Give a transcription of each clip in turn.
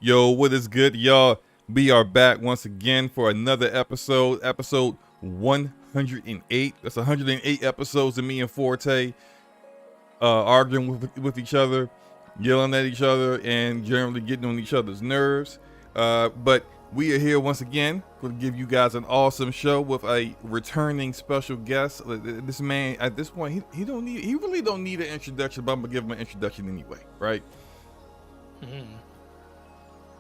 Yo, what is good, y'all? We are back once again for another episode 108. That's 108 episodes of me and Forte arguing with each other, yelling at each other, and generally getting on each other's nerves. But we are here once again going to give you guys an awesome show with a returning special guest. This man, at this point, he really don't need an introduction, but I'm gonna give him an introduction anyway, right? Mm-hmm.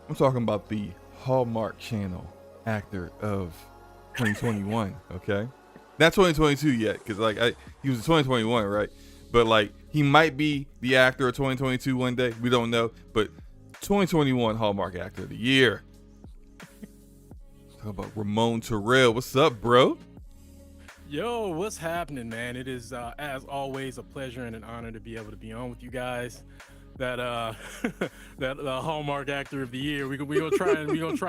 I'm talking about the Hallmark Channel actor of 2021, okay? Not 2022 yet, because he was 2021, right? But like he might be the actor of 2022 one day. We don't know, but 2021 Hallmark Actor of the Year. Talk about Ramon Terrell. What's up, bro? Yo, what's happening, man? It is as always a pleasure and an honor to be able to be on with you guys. That Hallmark Actor of the Year. We're gonna try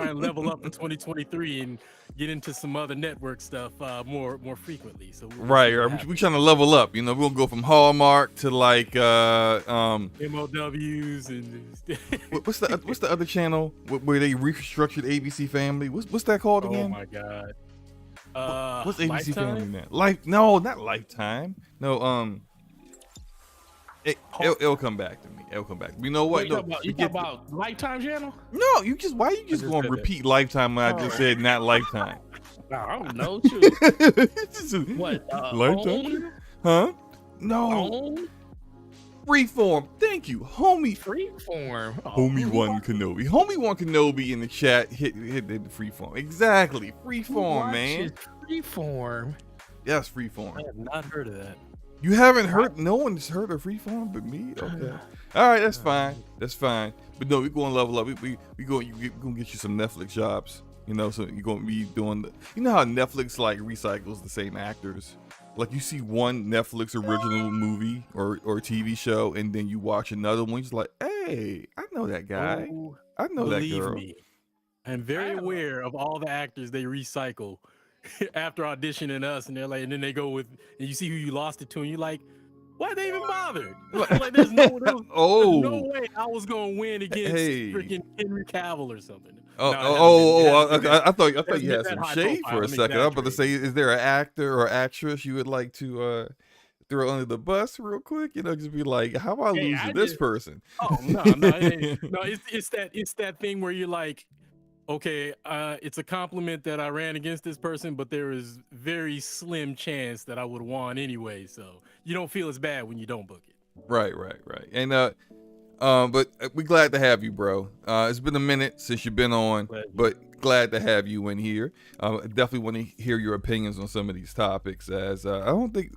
and level up in 2023 and get into some other network stuff more frequently. So we're trying to level up. You know, we're gonna go from Hallmark to like MOWs and what's the other channel where they restructured ABC Family? What's that called again? Oh my god. What's ABC Lifetime? Family now? No, not Lifetime. No, it'll come back to me. It'll come back. You know what? You talk about Lifetime channel? No, why you just gonna repeat Lifetime when I just said not Lifetime? I don't know. What? Lifetime? Huh? No. Freeform. Thank you, homie. Freeform. Homie One Kenobi. Homie One Kenobi in the chat hit the Freeform. Exactly. Freeform, man. Freeform. Yes, Freeform. I have not heard of that. You haven't heard? No one's heard of Freeform but me. Okay. All right, that's fine. That's fine. But no, we're going to level up. We going to get you some Netflix jobs. You know, so you're going to be doing you know how Netflix like recycles the same actors. Like you see one Netflix original movie or TV show, and then you watch another one. You're just like, hey, I know that guy. I know that girl. Believe me, I'm very aware of all the actors they recycle after auditioning us, and they're like, and then they go with, and you see who you lost it to, and you're like, why they even bothered? Like, there's no way I was gonna win against freaking Henry Cavill or something. I thought you had some shade for a second. I'm about to say, is there an actor or actress you would like to throw under the bus real quick? You know, just be like, how about I lose to this person? Oh no, it's that thing where you're like, okay, it's a compliment that I ran against this person, but there is very slim chance that I would have won anyway. So you don't feel as bad when you don't book it. Right. And but we're glad to have you, bro. It's been a minute since you've been on, but glad to have you in here. Definitely want to hear your opinions on some of these topics, as I don't think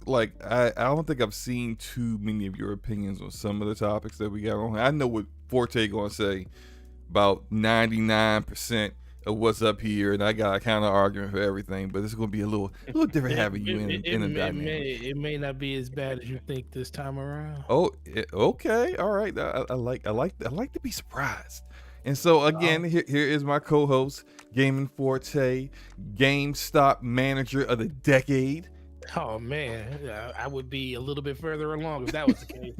I've seen too many of your opinions on some of the topics that we got on. I know what Forte gonna say about 99% of what's up here, and I got a counter argument for everything, but it's going to be a little different having you in a dynamic. It may not be as bad as you think this time around. Oh, okay, all right. I like to be surprised. And so again, here is my co-host, Gaming Forte, GameStop Manager of the Decade. Oh man, I would be a little bit further along if that was the case.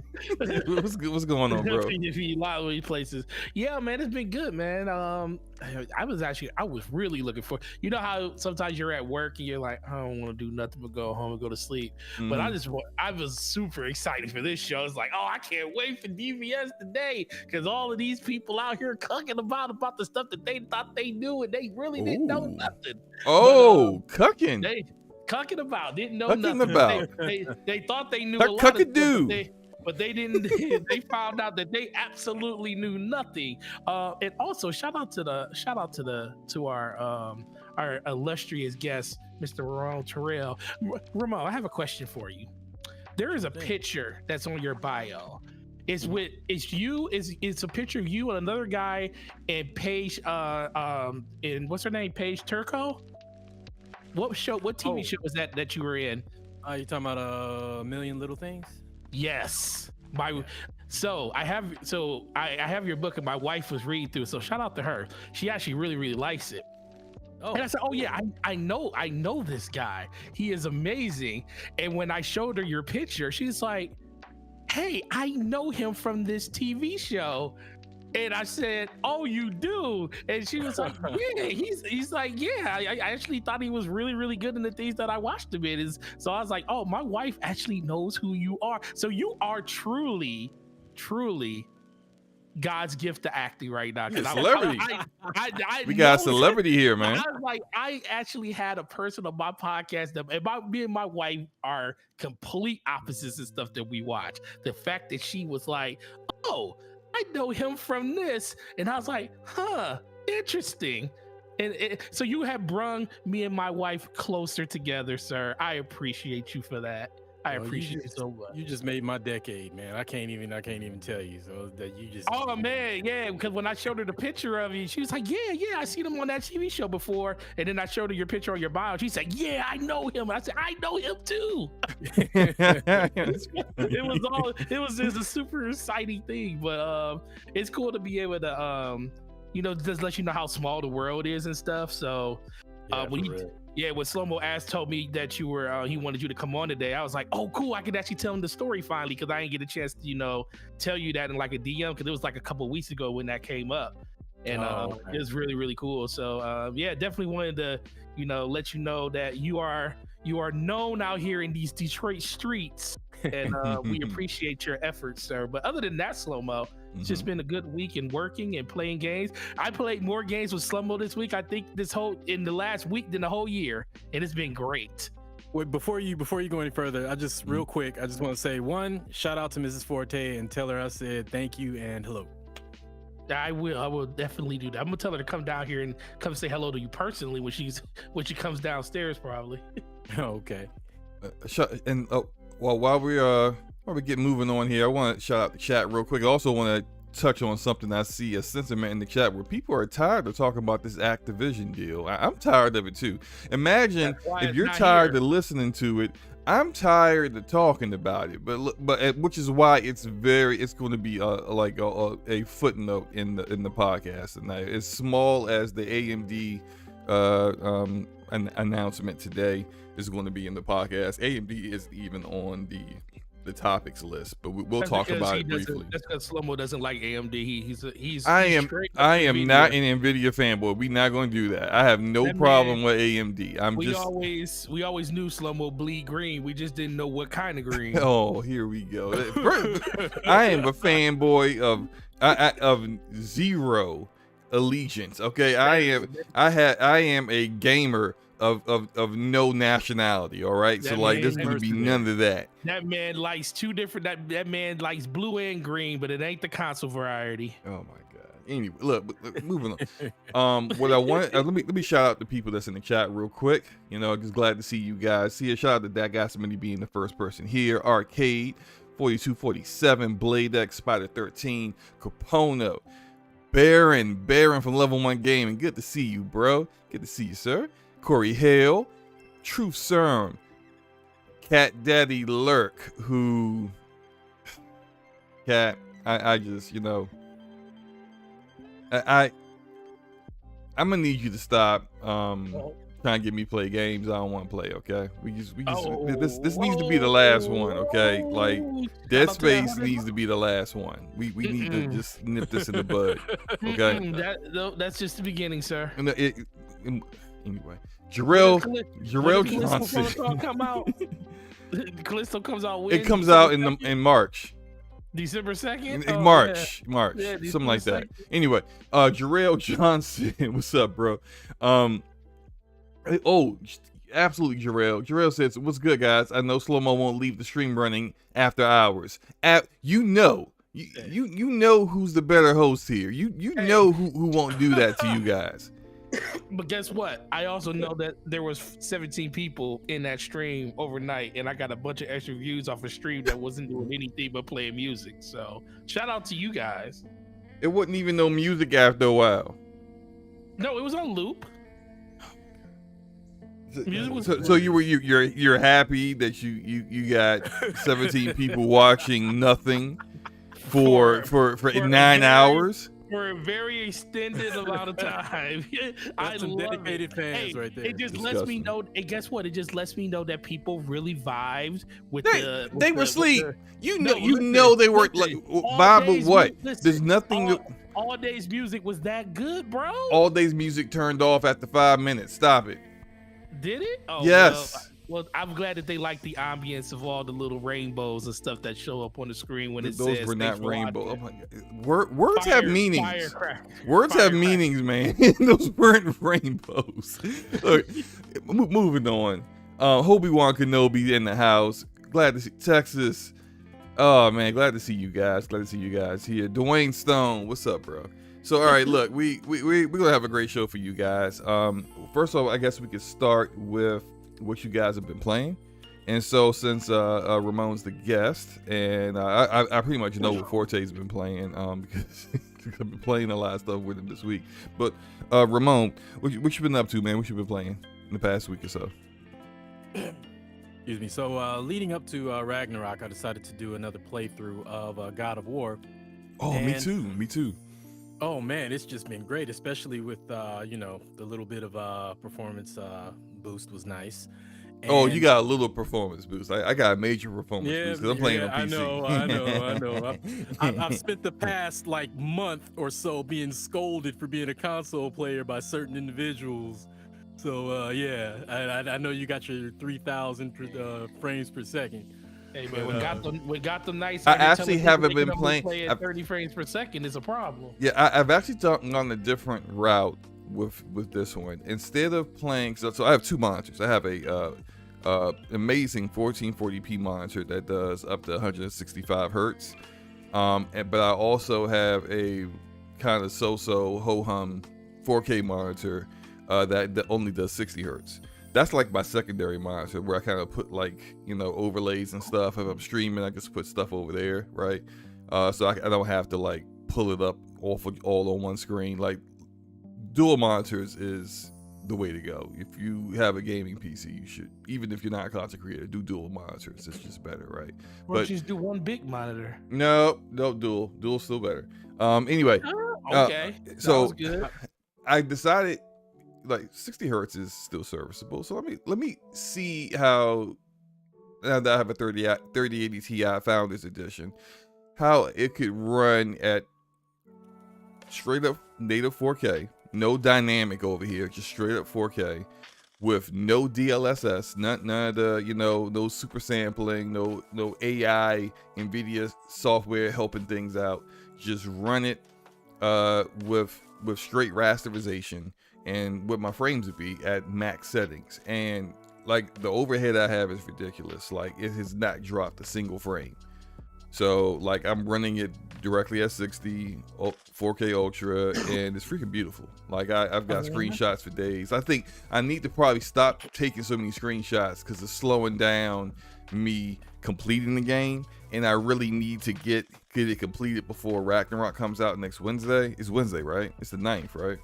What's going on, bro? A lot of these places. Yeah, man, it's been good, man. I was really looking for. You know how sometimes you're at work and you're like, I don't want to do nothing but go home and go to sleep. Mm-hmm. But I was super excited for this show. It's like, oh, I can't wait for DPS today, because all of these people out here cucking about the stuff that they thought they knew and they really didn't know nothing. Oh, cucking. Cucking about, didn't know nothing. They thought they knew a lot of stuff, but they didn't. They found out that they absolutely knew nothing. And also, shout out to our illustrious guest, Mr. Ramon Terrell. Ramon, I have a question for you. There is a picture that's on your bio. It's a picture of you and another guy and Paige. And what's her name? Paige Turco. What TV show was that you were in? You talking about A Million Little Things? Yes. I have your book and my wife was reading through it, so shout out to her. She actually really likes it. And I said, oh yeah, I know this guy. He is amazing. And when I showed her your picture, she's like, hey, I know him from this TV show. And I said, "Oh, you do?" And she was like, "Yeah." He's like, "Yeah, I actually thought he was really, really good in the things that I watched him in." So I was like, "Oh, my wife actually knows who you are. So you are truly, truly God's gift to acting right now." You're a celebrity. I we got a celebrity here, man. I was like, I actually had a person on my podcast that me and my wife are complete opposites and stuff that we watch. The fact that she was like, "Oh, I know him from this," and I was like, "Huh, interesting." And so you have brung me and my wife closer together, sir. I appreciate you for that. I appreciate you so much. You just made my decade, man. I can't even tell you. So that you just. Oh man, yeah. Because when I showed her the picture of you, she was like, "Yeah, I seen him on that TV show before." And then I showed her your picture on your bio. She said, "Yeah, I know him." And I said, "I know him too." It was just a super exciting thing, but it's cool to be able to just let you know how small the world is and stuff. So when Slow-Mo told me that you were he wanted you to come on today, I was like, "Oh, cool, I could actually tell him the story finally," because I didn't get a chance to tell you that in like a DM, because it was like a couple of weeks ago when that came up, and it was really, really cool. So definitely wanted to let you know that you are known out here in these Detroit streets, and we appreciate your efforts, sir. But other than that, Slow-Mo, it's just been a good week in working and playing games. I played more games with Slow-Mo this week, I think, in the last week than the whole year, and it's been great. Wait, before you go any further, real quick, I just want to say, one, shout out to Mrs. Forte and tell her I said thank you and hello. I will definitely do that. I'm gonna tell her to come down here and come say hello to you personally when she comes downstairs, probably. Okay. While we get moving on here, I want to shout out the chat real quick. I also want to touch on something I see a sentiment in the chat where people are tired of talking about this Activision deal. I'm tired of it too. Imagine if you're tired of listening to it. I'm tired of talking about it, but which is why it's going to be like a footnote in the podcast tonight. As small as the AMD an announcement today is going to be in the podcast. AMD isn't even on the topics list, but we'll talk about it briefly. That's because Slow-Mo doesn't like AMD. I am not an NVIDIA fanboy. We're not going to do that. I have no problem with AMD. We always knew Slow-Mo bleed green. We just didn't know what kind of green. Oh, here we go. I am a fanboy of zero allegiance. Okay, I am a gamer of no nationality. All right, so like there's gonna be none of that. That man likes two different. That man likes blue and green, but it ain't the console variety. Oh my god. Anyway, look, moving on. What I want, let me shout out the people that's in the chat real quick. Just glad to see you guys. See a shout out to that guy, somebody being the first person here. Arcade 4247, Blade X, Spider 13, Capono, Baron from Level 1 Gaming. Good to see you, bro. Good to see you, sir. Corey Hale, Truth Serm, Cat Daddy Lurk, who, Cat, I just, I'm gonna need you to stop trying to get me play games I don't want to play. Okay, this needs to be the last one. Okay, like Dead Space needs to be the last one. We need to just nip this in the bud. Okay, that's just the beginning, sir. Anyway, Jarrell Johnson. Come out. Callisto comes out when? It comes out in March. December 2nd? March. Yeah, something like that. Anyway, Jarrell Johnson, what's up, bro? Absolutely, Jarrell says, "What's good, guys? I know Slow-Mo won't leave the stream running after hours. You know who's the better host here. You know who won't do that to you guys." But guess what? I also know that there was 17 people in that stream overnight, and I got a bunch of extra views off a stream that wasn't doing anything but playing music. So shout out to you guys. It wasn't even no music after a while. No, it was on loop. So you're happy that you got 17 people watching nothing for 9 hours? For a very extended amount of time. I love dedicated fans right there. It just lets me know. And guess what? It just lets me know that people really vibed with they were asleep. You know they weren't like Bob. But what? There's nothing. All Day's music was that good, bro? All Day's music turned off after 5 minutes. Stop it. Did it? Oh, yes. Well, I'm glad that they like the ambience of all the little rainbows and stuff that show up on the screen when it those says. Those were not rainbow. Oh my God. Words have meanings. Words have meanings, man. Those weren't rainbows. Look, moving on. Obi-Wan Kenobi in the house. Glad to see Texas. Oh man, glad to see you guys. Glad to see you guys here. Dwayne Stone, what's up, bro? So all right, look, we're gonna have a great show for you guys. First of all, I guess we could start with what you guys have been playing. And so since Ramon's the guest, and I pretty much know what Forte's been playing because I've been playing a lot of stuff with him this week. But Ramon, what you been up to, man? What you been playing in the past week or so? Excuse me. So leading up to Ragnarok, I decided to do another playthrough of God of War. Oh, and me too. Oh man, it's just been great, especially with you know, the little bit of performance boost was nice. And oh, you got a little performance boost. I got a major performance boost because I'm playing on PC. I know. I've spent the past like month or so being scolded for being a console player by certain individuals. So yeah, I know you got your 3,000 frames per second. Hey man, we got them nice. I actually haven't been playing. Play at 30 frames per second is a problem. Yeah, I've actually gone a different route with this one. Instead of playing, so I have two monitors. I have a amazing 1440p monitor that does up to 165 hertz. But I also have a kind of so-so ho-hum 4K monitor that only does 60 hertz. That's like my secondary monitor where I kind of put like, you know, overlays and stuff. If I'm streaming, I just put stuff over there, right? So I don't have to like pull it up all on one screen. Like dual monitors is the way to go. If you have a gaming PC, you should, even if you're not a content creator, do dual monitors. It's just better, right? Why don't you just do one big monitor? No, dual's still better. Anyway, okay. So good. I decided like 60 hertz is still serviceable. So let me see how, now that I have a 3080 Ti Founders Edition, how it could run at straight up native 4K, no dynamic over here, just straight up 4K with no DLSS, none of the, you know, no super sampling, no AI NVIDIA software helping things out. Just run it with straight rasterization and what my frames would be at max settings. And like the overhead I have is ridiculous. Like it has not dropped a single frame. So like I'm running it directly at 60 4K Ultra and it's freaking beautiful. Like I've got screenshots for days. I think I need to probably stop taking so many screenshots because it's slowing down me completing the game, and I really need to get it completed before Ragnarok comes out next Wednesday. It's Wednesday, right? It's the 9th, right?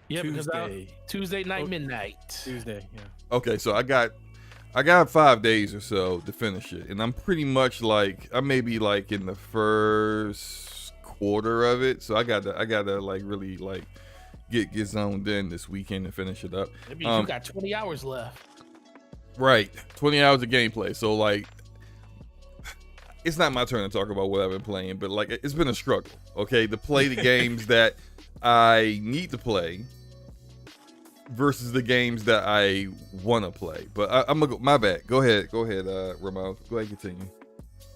Yeah, Tuesday. because Tuesday night, midnight. Tuesday, yeah. Okay, so I got 5 days or so to finish it, and I'm pretty much like I may be like in the first quarter of it. So I gotta like really like get zoned in this weekend and finish it up. That means you got 20 hours left. Right, 20 hours of gameplay. So like, it's not my turn to talk about what I've been playing, but like it's been a struggle. Okay, to play the games that I need to play versus the games that I want to play. But I'm gonna go, my bad. Go ahead, Ramon. Go ahead, continue.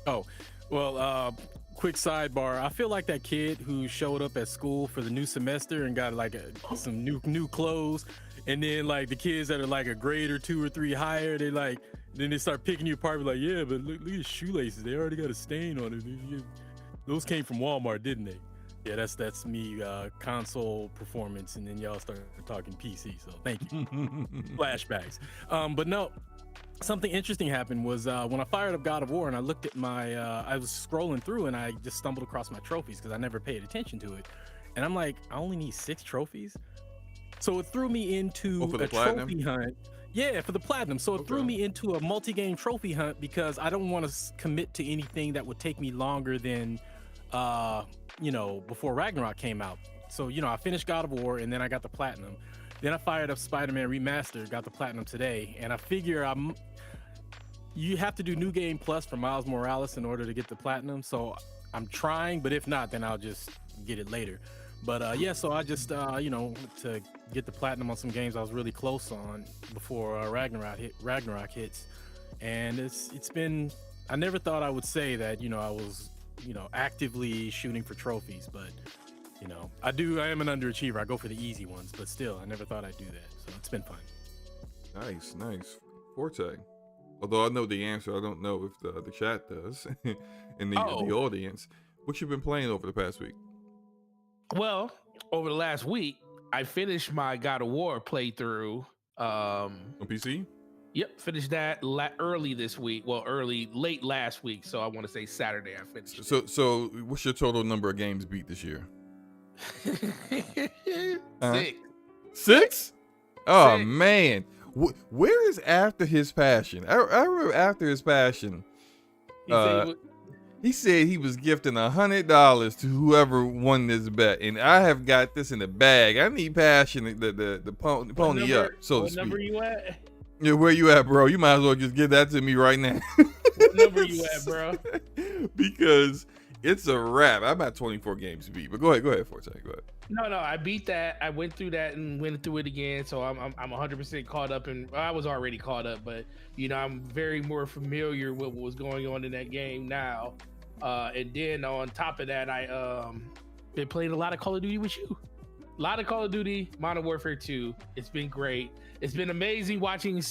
Oh, well, quick sidebar. I feel like that kid who showed up at school for the new semester and got like some new clothes, and then like the kids that are like a grade or 2 or 3 higher, they like, then they start picking you apart. Like, yeah, but look at his shoelaces. They already got a stain on it. Those came from Walmart, didn't they? Yeah, that's me, console performance, and then y'all start talking PC, so thank you. Flashbacks. But no, something interesting happened was when I fired up God of War and I looked at my, I was scrolling through and I just stumbled across my trophies because I never paid attention to it. And I'm like, I only need 6 trophies? So it threw me into a trophy hunt. Yeah, for the platinum. So it threw me into a multi-game trophy hunt because I don't want to commit to anything that would take me longer than, you know, before Ragnarok came out. So, you know, I finished God of War and then I got the platinum. Then I fired up Spider-Man Remastered, got the platinum today. And I figure you have to do New Game Plus for Miles Morales in order to get the platinum. So I'm trying, but if not, then I'll just get it later. But yeah, so I just to get the platinum on some games I was really close on before Ragnarok hits, and it's been. I never thought I would say that I was actively shooting for trophies, but I am an underachiever. I go for the easy ones, but still, I never thought I'd do that. So it's been fun. Nice. Forte. Although I know the answer, I don't know if the chat does and the audience. What you been playing over the past week? Well, over the last week, I finished my God of War playthrough. On PC? Yep, finished that early this week. Well, late last week. So I want to say Saturday I finished it. So what's your total number of games beat this year? 6. 6? Oh, man. Where is After His Passion? I remember After His Passion. He said he was gifting $100 to whoever won this bet, and I have got this in the bag. I need Passion, the pony up, so to speak. What number you at? Yeah, where you at, bro? You might as well just give that to me right now. What number you at, bro? Because it's a wrap. I'm at 24 games to beat, but go ahead, Forte. Go ahead. No, I beat that. I went through that and went through it again, so I'm 100% caught up, and I was already caught up, but I'm very more familiar with what was going on in that game now. And then on top of that, I been playing a lot of Call of Duty with you. A lot of Call of Duty, Modern Warfare 2. It's been great. It's been amazing watching.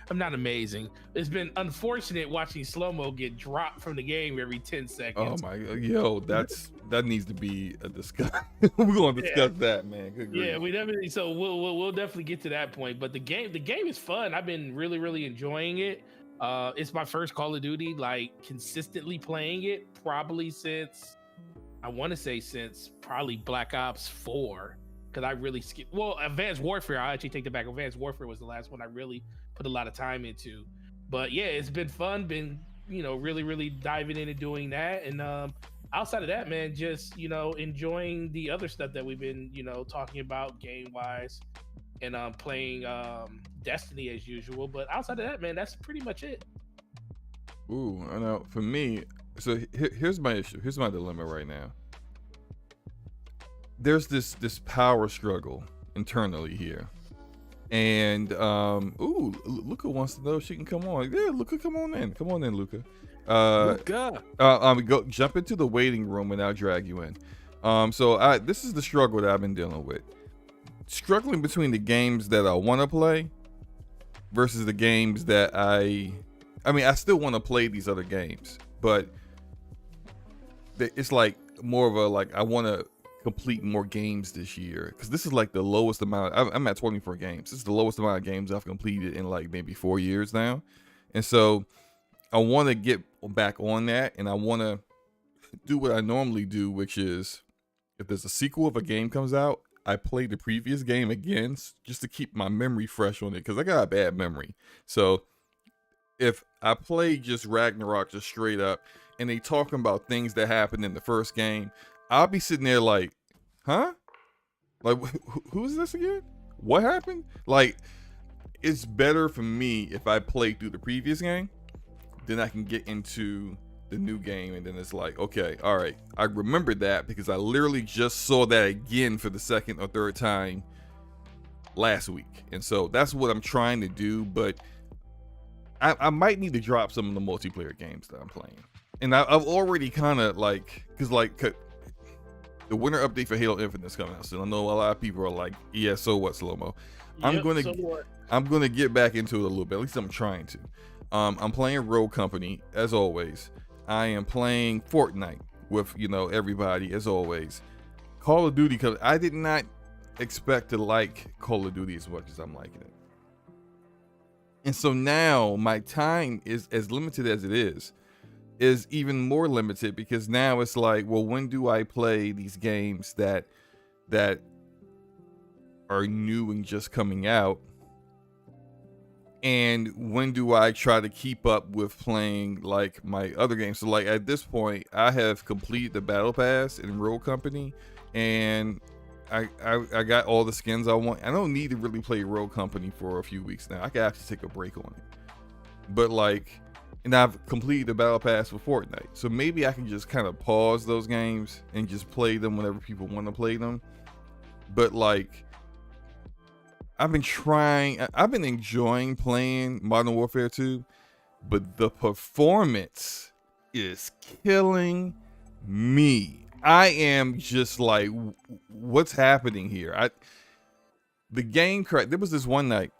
I'm not amazing. It's been unfortunate watching slow-mo get dropped from the game every 10 seconds. Oh my god, yo, that needs to be a discuss. We're gonna discuss that, man. Good grief. Yeah, we definitely. So we'll definitely get to that point. But the game is fun. I've been really enjoying it. It's my first Call of Duty, like consistently playing it probably since probably Black Ops 4. Because I really skipped. Well, Advanced Warfare, I actually take that back. Advanced Warfare was the last one I really put a lot of time into. But yeah, it's been fun. Been really diving into doing that. And outside of that, man, just enjoying the other stuff that we've been talking about game wise, and playing Destiny as usual. But outside of that, man, that's pretty much it. Ooh, I know. For me, so here's my issue. Here's my dilemma right now. There's this power struggle internally here, and Luca wants to know if she can come on. Yeah, Luca, come on in, Luca. Go jump into the waiting room, and I'll drag you in. So this is the struggle that I've been dealing with, struggling between the games that I want to play versus the games that I still want to play these other games, but it's like more of a I want to complete more games this year, because this is like the lowest amount. I'm at 24 games. This is the lowest amount of games I've completed in like maybe 4 years now, and so I want to get back on that, and I want to do what I normally do, which is if there's a sequel of a game comes out, I play the previous game again just to keep my memory fresh on it, because I got a bad memory. So if I play just Ragnarok just straight up, and they talking about things that happened in the first game, I'll be sitting there like, huh? Like, who's this again? What happened? Like, it's better for me if I play through the previous game, then I can get into the new game, and then it's like, okay, all right, I remember that because I literally just saw that again for the second or third time last week. And so that's what I'm trying to do, but I might need to drop some of the multiplayer games that I'm playing. And I've already kind of the winter update for Halo Infinite is coming out soon. I know a lot of people are like, yeah, so what, slow-mo? I'm gonna get back into it a little bit. At least I'm trying to. I'm playing Rogue Company as always. I am playing Fortnite with everybody as always. Call of Duty, because I did not expect to like Call of Duty as much as I'm liking it. And so now my time is as limited as it is even more limited, because now it's like, well, when do I play these games that are new and just coming out? And when do I try to keep up with playing like my other games? So like at this point, I have completed the battle pass in Rogue Company, and I got all the skins I want. I don't need to really play Rogue Company for a few weeks now. I can actually take a break on it. But like and I've completed the battle pass for Fortnite. So maybe I can just kind of pause those games and just play them whenever people want to play them. But like, I've been enjoying playing Modern Warfare 2, but the performance is killing me. I am just like, what's happening here? The game there was this one night,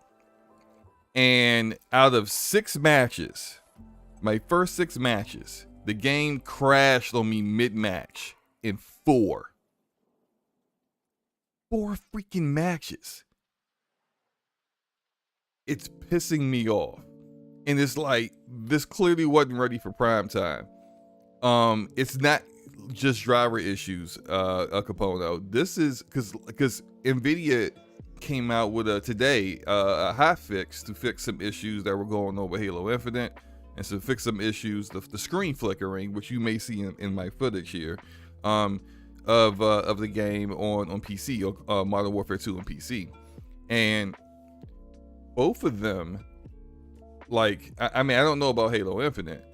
and out of 6 matches, my first 6 matches, the game crashed on me mid-match in 4. 4 freaking matches. It's pissing me off. And it's like, this clearly wasn't ready for prime time. It's not just driver issues, Capono. This is because NVIDIA came out with today a hot fix to fix some issues that were going on with Halo Infinite, and to fix some issues, the screen flickering, which you may see in my footage here, of the game on PC, Modern Warfare 2 on PC. And both of them, like, I mean, I don't know about Halo Infinite,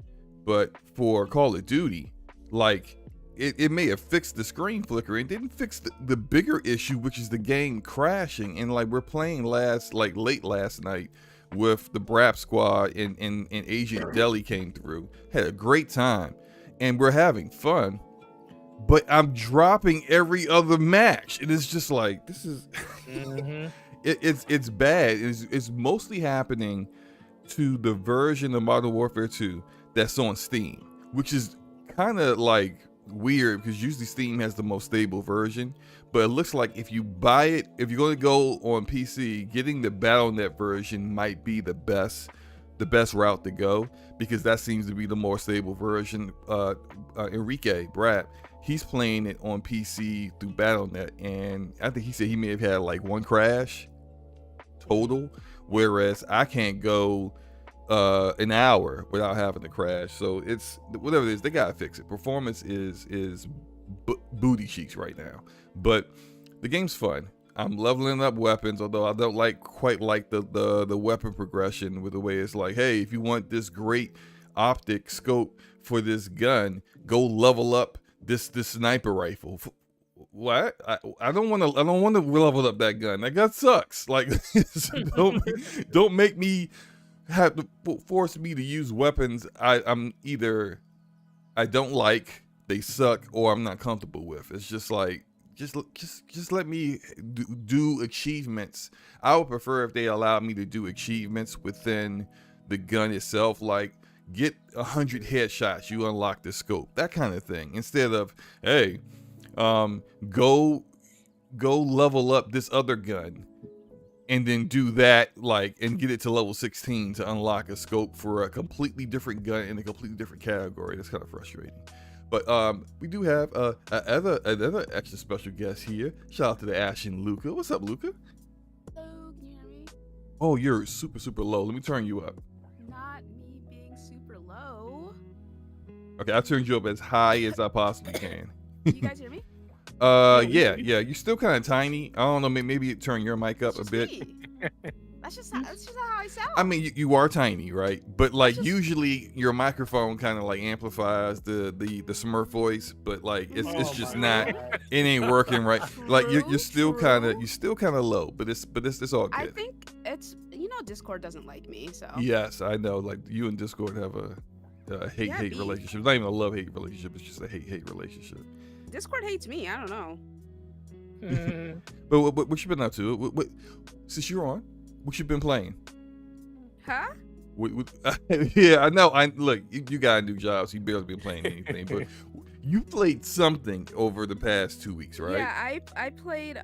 but for Call of Duty, like, it may have fixed the screen flickering. It didn't fix the bigger issue, which is the game crashing. And like, we're playing late last night with the Brap squad, and Agent Deli came through. Had a great time, and we're having fun. But I'm dropping every other match, and it's just like, this is it's bad. It's mostly happening to the version of Modern Warfare 2 that's on Steam, which is kind of like weird because usually Steam has the most stable version. But it looks like if you buy it, if you're going to go on PC, getting the Battle.net version might be the best route to go, because that seems to be the more stable version. Enrique Brat, he's playing it on PC through Battle.net, and I think he said he may have had like 1 crash total, whereas I can't go an hour without having to crash. So it's whatever it is, they gotta fix it. Performance is booty cheeks right now, but the game's fun. I'm leveling up weapons, although I don't quite like the weapon progression, with the way it's like, hey, if you want this great optic scope for this gun, go level up this sniper rifle. What? I don't want to level up that gun. That gun sucks. Like, don't make me have to force me to use weapons I'm either I don't like, they suck, or I'm not comfortable with. It's just like, just let me do achievements. I would prefer if they allowed me to do achievements within the gun itself, like get 100 headshots, you unlock the scope, that kind of thing, instead of, hey, go level up this other gun and then do that, like, and get it to level 16 to unlock a scope for a completely different gun in a completely different category. That's kind of frustrating. But we do have another extra special guest here. Shout out to the Ash and Luca. What's up, Luca? Hello, can you hear me? Oh, you're super low. Let me turn you up. Not me being super low. Okay, I turned you up as high as I possibly can. You guys hear me? Yeah. You're still kind of tiny. I don't know. Maybe turn your mic up a bit. That's just how I sound. I mean, you are tiny, right? But like, usually your microphone kind of like amplifies the Smurf voice, but like it's just not. It ain't working right. Like you're still kind of low, but it's all good. I think it's, Discord doesn't like me, so. Yes, I know. Like, you and Discord have a hate relationship. It's not even a love-hate relationship. It's just a hate relationship. Discord hates me. I don't know. But what you been up to? What since you're on, what you been playing? Huh? Yeah, I know. Look, you got a new job, so you barely been playing anything. But you played something over the past 2 weeks, right? Yeah, I played.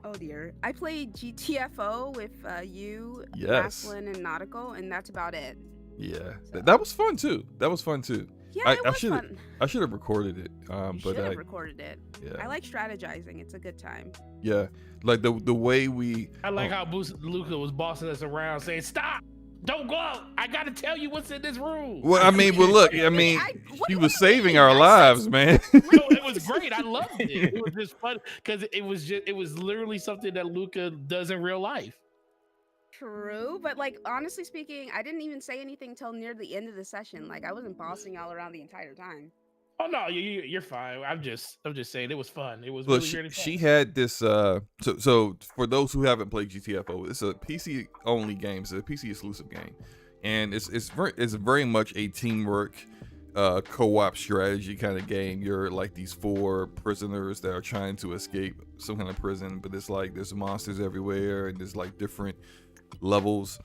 Oh dear, I played GTFO with you, Maslin, and Nautical, and that's about it. Yeah, so. That was fun too. Yeah, it was fun. I should have recorded it. Should have recorded it. Yeah. I like strategizing. It's a good time. Yeah, like the way we. I like how Luca was bossing us around, saying, "Stop! Don't go out! I gotta tell you what's in this room." Well, I mean, look, he was saving our lives, man. No, it was great. I loved it. It was just fun because it was literally something that Luca does in real life. true, but like honestly speaking, I didn't even say anything till near the end of the session. Like I wasn't bossing y'all around the entire time. Oh no, you're fine. I'm just saying it was fun. It was Well, really fun. she had this. So for those who haven't played GTFO, it's a PC only game. It's a PC exclusive game, and it's very much a teamwork, co-op strategy kind of game. You're like these 4 prisoners that are trying to escape some kind of prison, but it's like there's monsters everywhere, and there's like different levels.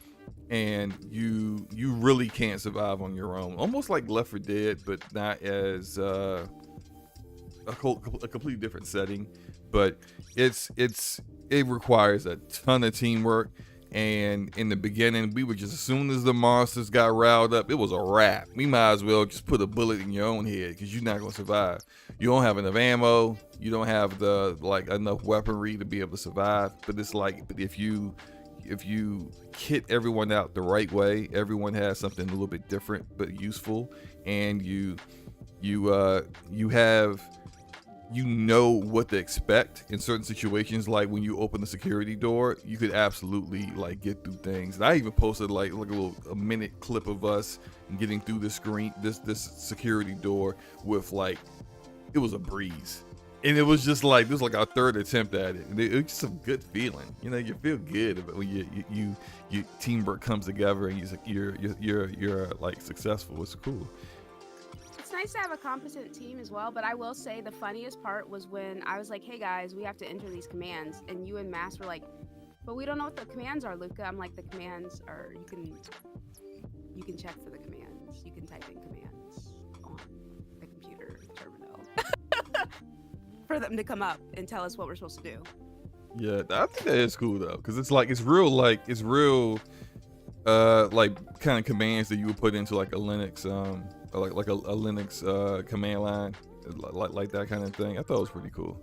And you really can't survive on your own, almost like Left 4 Dead, but not as a completely different setting. But it requires a ton of teamwork. And in the beginning, we were just, as soon as the monsters got riled up, it was a wrap. We might as well just put a bullet in your own head, because you're not gonna survive. You don't have enough ammo, you don't have enough weaponry to be able to survive. But it's like, if you kit everyone out the right way, everyone has something a little bit different but useful, and you know what to expect in certain situations. Like when you open the security door, you could absolutely like get through things. And I even posted like a minute clip of us getting through the screen, this security door with like, it was a breeze. And it was just like, this was like our 3rd attempt at it. And it was just a good feeling. You know, you feel good about when you teamwork comes together and you're like successful. It's cool. It's nice to have a competent team as well, but I will say the funniest part was when I was like, hey guys, we have to enter these commands, and you and Mass were like, but we don't know what the commands are, Luca. I'm like, the commands are, you can check for the commands. You can type in commands on the computer terminal for them to come up and tell us what we're supposed to do. Yeah, I think that is cool though, because it's real like kind of commands that you would put into like a Linux like a Linux command line, like that kind of thing. I thought it was pretty cool.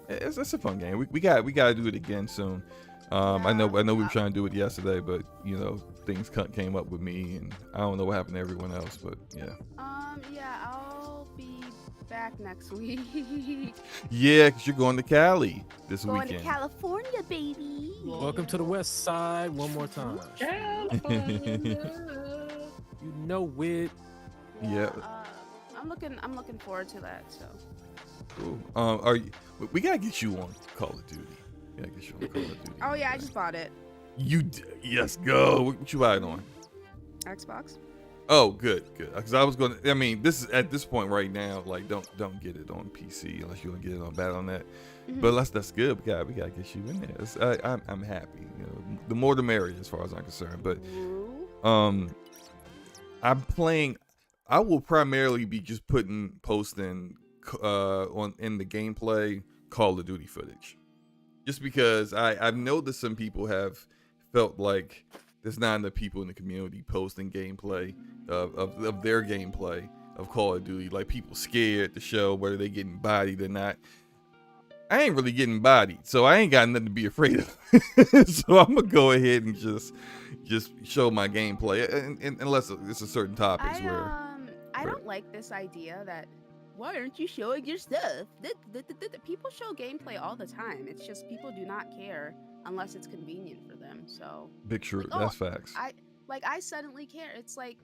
It's a fun game. We got to do it again soon. I know we were trying to do it yesterday, but you know, things came up with me, and I don't know what happened to everyone else. But yeah. Yeah, I'll be back next week. Yeah, because you're going to Cali this weekend. Going to California, baby. Welcome to the West Side one more time. California. You know it. Yeah. I'm looking forward to that. So. Cool. We gotta get you on Call of Duty. Oh yeah, I just bought it. Yes, go. What you buying on? Xbox. Oh, good. Because I was going to. I mean, this is at this point right now. Like, don't get it on PC unless you want to get it on Battle.net. Mm-hmm. But that's good. We gotta get you in there. I'm happy. You know, the more the merrier, as far as I'm concerned. But I'm playing. I will primarily be just posting in the gameplay Call of Duty footage, just because I've noticed some people have felt like there's not enough people in the community posting gameplay of their gameplay of Call of Duty. Like, people scared to show whether they getting bodied or not. I ain't really getting bodied, so I ain't got nothing to be afraid of. So I'm gonna go ahead and just show my gameplay, and unless it's a certain topics I don't like this idea that, why aren't you showing your stuff? People show gameplay all the time. It's just people do not care unless it's convenient for them. So big true. Like, that's facts. I suddenly care. It's like,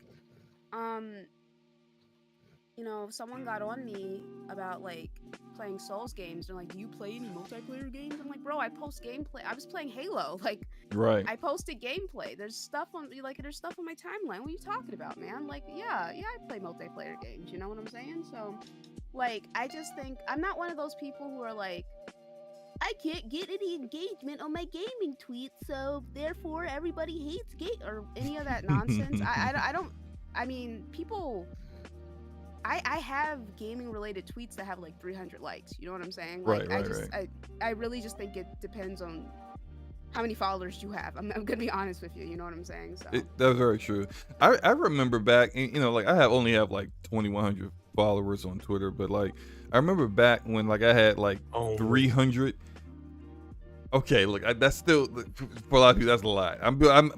you know, if someone got on me about like playing Souls games, they're like, do you play any multiplayer games? I'm like, bro, I post gameplay. I was playing Halo. Like, right. I posted gameplay. There's stuff on my timeline. What are you talking about, man? Like, yeah, I play multiplayer games. You know what I'm saying? So, like, I just think I'm not one of those people who are like, I can't get any engagement on my gaming tweets, so therefore everybody hates game or any of that nonsense. I don't. I mean, people. I have gaming related tweets that have like 300 likes. You know what I'm saying? Like, right. I really just think it depends on how many followers you have. I'm gonna be honest with you. You know what I'm saying? So that's very true. I remember back, you know, like I only have like 2,100 followers on Twitter, but like I remember back when like I had like 300. Okay, look, that's still, for a lot of people, that's a lot.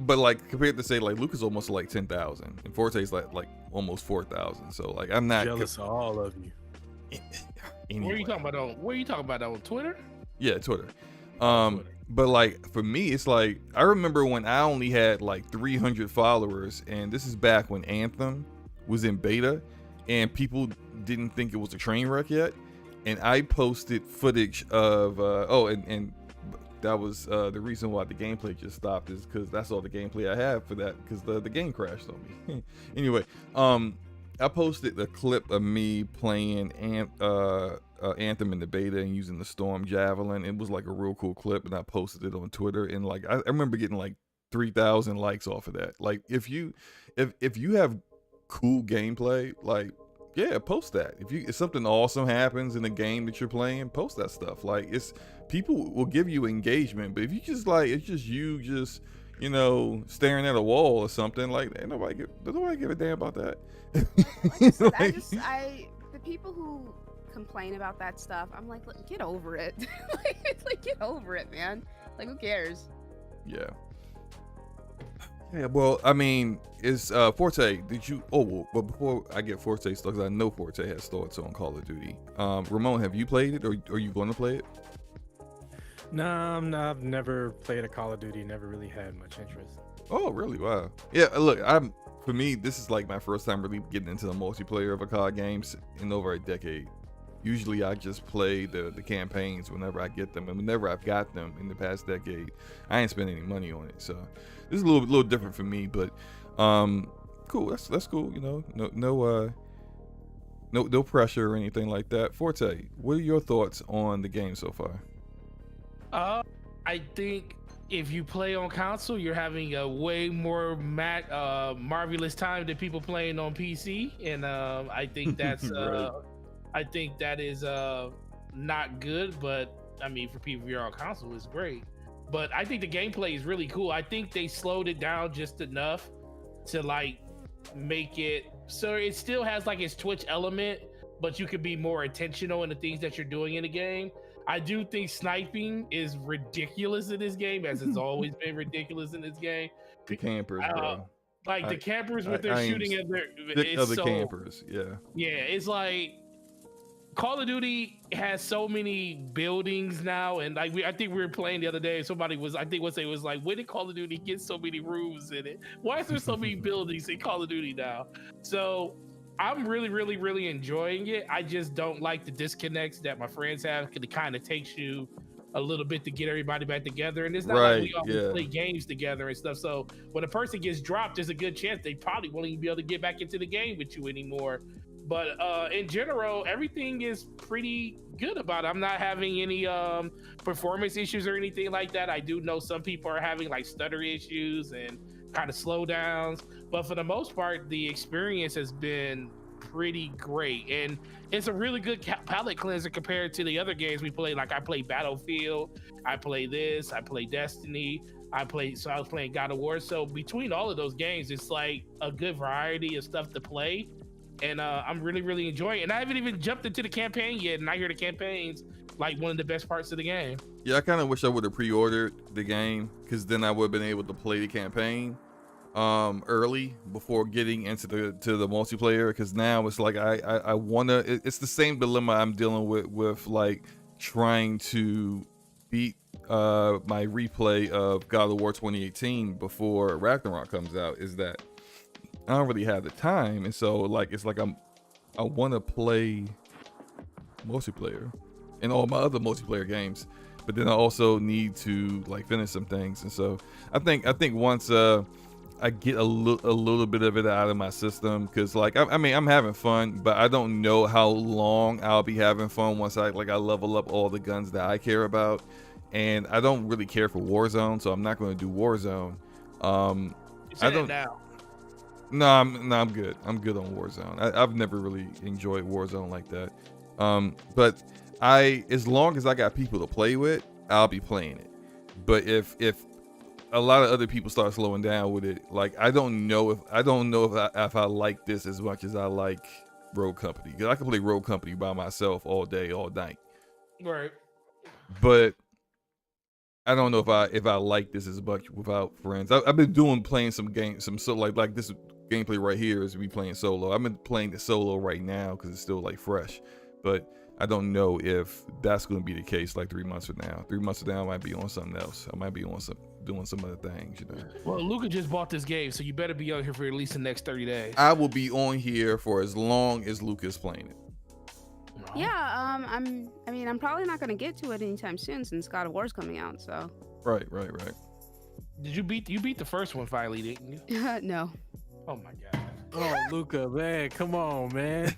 But like compared to say like Luca's almost like 10,000 and Forte's like almost 4,000. So like I'm not jealous of all of you. Anyway. Where are you talking about on Twitter? Yeah, Twitter. But like for me, it's like I remember when I only had like 300 followers, and this is back when Anthem was in beta, and people didn't think it was a train wreck yet. And I posted footage of and that was the reason why the gameplay just stopped, is because that's all the gameplay I have for that, because the game crashed on me. Anyway, I posted a clip of me playing Anthem in the beta and using the Storm Javelin. It was like a real cool clip, and I posted it on Twitter, and like I remember getting like 3,000 likes off of that. Like if you have cool gameplay, like, yeah, post that. If something awesome happens in the game that you're playing, post that stuff. Like, it's people will give you engagement, but if you just like, it's just you just, you know, staring at a wall or something, like, ain't nobody give a damn about that. The people who complain about that stuff, I'm like, look, get over it. like get over it, man. Like, who cares? Yeah, well, I mean, is Forte, did you, but before I get Forte stuff, because I know Forte has thoughts on Call of Duty. Ramon, have you played it, or are you going to play it? No, I've never played a Call of Duty, never really had much interest. Oh, really? Wow. Yeah, look, for me, this is like my first time really getting into the multiplayer of a COD games in over a decade. Usually I just play the campaigns whenever I get them, and whenever I've got them in the past decade, I ain't spent any money on it. So this is a little different for me, but cool. That's cool. You know, no pressure or anything like that. Forte, what are your thoughts on the game so far? I think if you play on console, you're having a way more marvelous time than people playing on PC, and I think that's Right. I think that is not good, but I mean, for PSVR on console, it's great. But I think the gameplay is really cool. I think they slowed it down just enough to like make it so it still has like its Twitch element, but you could be more intentional in the things that you're doing in the game. I do think sniping is ridiculous in this game, as it's always been ridiculous in this game. The campers, bro. Like the campers with their shooting at their campers, yeah. Yeah, it's like Call of Duty has so many buildings now, and like I think we were playing the other day. Somebody was, I think, it was like, when did Call of Duty get so many rooms in it? Why is there so many buildings in Call of Duty now? So I'm really enjoying it. I just don't like the disconnects that my friends have, because it kind of takes you a little bit to get everybody back together, and it's not like we always play games together and stuff. So when a person gets dropped, there's a good chance they probably won't even be able to get back into the game with you anymore. But in general, everything is pretty good about it. I'm not having any performance issues or anything like that. I do know some people are having like stutter issues and kind of slowdowns, but for the most part, the experience has been pretty great, and it's a really good palate cleanser compared to the other games we played. Like I played Battlefield, I play this, I play Destiny, I was playing God of War. So between all of those games, it's like a good variety of stuff to play. And I'm really enjoying it. And I haven't even jumped into the campaign yet, and I hear the campaign's like one of the best parts of the game. Yeah, I kind of wish I would have pre-ordered the game, because then I would have been able to play the campaign early before getting into the multiplayer. Because now it's like I wanna. It's the same dilemma I'm dealing with like trying to beat my replay of God of War 2018 before Ragnarok comes out. Is that I don't really have the time, and so like it's like I want to play multiplayer and all my other multiplayer games, but then I also need to like finish some things. And so I think once I get a little bit of it out of my system, because like I mean I'm having fun, but I don't know how long I'll be having fun once I level up all the guns that I care about, and I don't really care for Warzone, so I'm not going to do Warzone. I don't now. No, I'm good. I'm good on Warzone. I've never really enjoyed Warzone like that. But as long as I got people to play with, I'll be playing it. But if a lot of other people start slowing down with it, like I don't know if I like this as much as I like Rogue Company. Because I can play Rogue Company by myself all day, all night. Right. But I don't know if I like this as much without friends. I've been playing some games, like this gameplay right here is me playing solo. I've been playing the solo right now because it's still like fresh, but I don't know if that's going to be the case like 3 months from now. 3 months from now, I might be on something else. I might be on doing some other things, you know. Well, Luca just bought this game, so you better be on here for at least the next 30 days. I will be on here for as long as Luca's playing it. Yeah, I'm probably not gonna get to it anytime soon since God of War's coming out. So. Right. Did you beat the first one finally, didn't you? No. Oh my god. Oh, Luca, man, come on, man.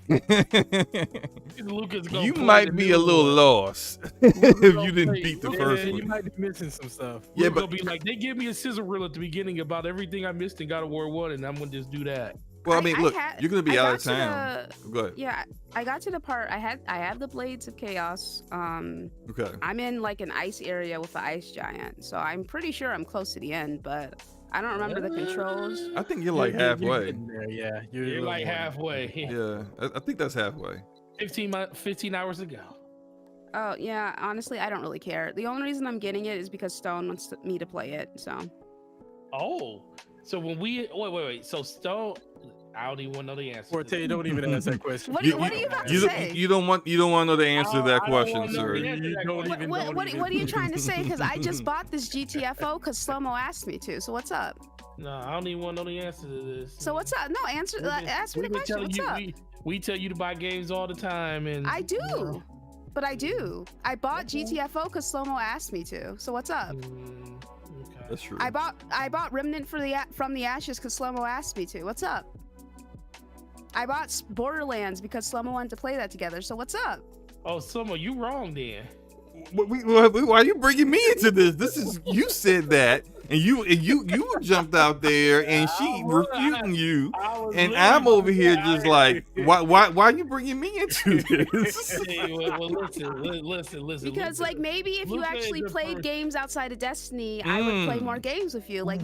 Luca's gonna You might be a little lost if you didn't beat the first one. You might be missing some stuff. Yeah, but but be like, they give me a scissor reel at the beginning about everything I missed in God of War 1, and I'm gonna just do that. well, I mean, look, you're gonna be out of got to town. Go ahead. Yeah, I got to the part. I have the Blades of Chaos. Okay. I'm in like an ice area with the ice giant, so I'm pretty sure I'm close to the end, but I don't remember the controls. I think you're like halfway. You're Like halfway. Yeah, I think that's halfway. 15 hours to go. Oh yeah, honestly, I don't really care. The only reason I'm getting it is because Stone wants me to play it. So. Oh, so when we wait. So Stone, I don't even want to know the answer. Forte, don't even ask that question. What are you about to say? You don't want to know the answer to that I don't question, wanna know sir. the answer to that question. What are you trying to say? Because I just bought this GTFO because Slow-Mo asked me to. So what's up? No, I don't even want to know the answer to this. So what's up? No, ask me the question. What's up? We tell you to buy games all the time, and I do. But I do. I bought GTFO because Slow-Mo asked me to. So what's up? Okay. That's true. I bought Remnant from the Ashes because Slow-Mo asked me to. What's up? I bought Borderlands because Slow-Mo wanted to play that together. So what's up? Oh, Summer, you wrong then. Why are you bringing me into this? This is you said that, and you jumped out there, and she refuting you, and I'm over here just like, why are you bringing me into this? Hey, well, listen. Because like maybe if you actually played games outside of Destiny, I would play more games with you. Like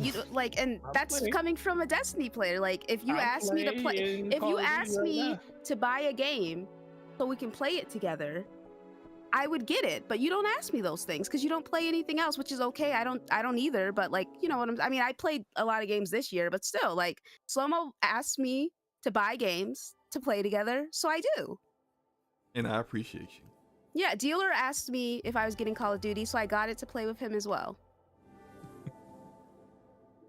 and that's coming from a Destiny player. Like if you ask me to buy a game so we can play it together, I would get it, but you don't ask me those things because you don't play anything else, which is okay. I don't either, but like, you know what I mean, I played a lot of games this year, but still, like, Slow-Mo asked me to buy games to play together, so I do. And I appreciate you. Yeah, Dealer asked me if I was getting Call of Duty, so I got it to play with him as well.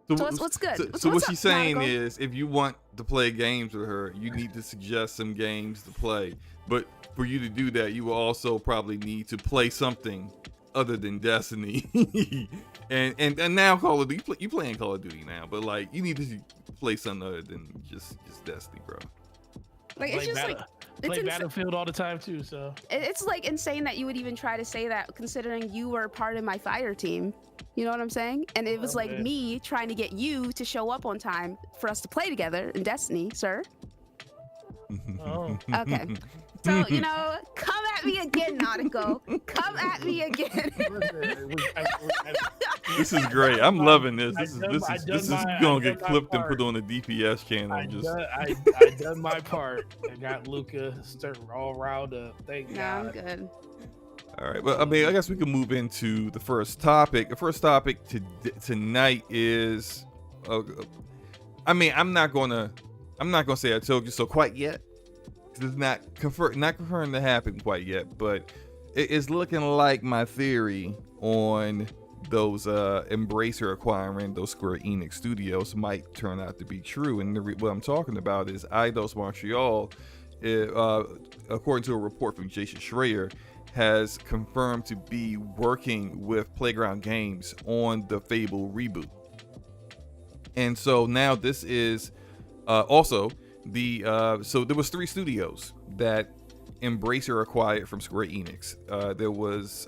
So what's good? So what she's saying is, if you want to play games with her, you need to suggest some games to play. But for you to do that, you will also probably need to play something other than Destiny. and now Call of Duty, you playing Call of Duty now, but like you need to play something other than just Destiny, bro. Like it's just like play Battlefield all the time too. So it's like insane that you would even try to say that, considering you were part of my fire team. You know what I'm saying? And it was like me trying to get you to show up on time for us to play together in Destiny, sir. Oh. Okay. So, you know, come at me again, Nautical. Come at me again. This is great. I'm loving this. This is gonna get clipped and put on the DPS channel. I done my part. I got Luca all riled up. Thank God. I'm good. All right, well, I mean, I guess we can move into the first topic. The first topic tonight is, I mean, I'm not gonna say I told you so quite yet. It's not confirmed to happen quite yet, but it is looking like my theory on those Embracer acquiring those Square Enix studios might turn out to be true. And what I'm talking about is Eidos Montreal, according to a report from Jason Schreier, has confirmed to be working with Playground Games on the Fable reboot. And so now this is also so there was 3 studios that Embracer acquired from Square Enix. It was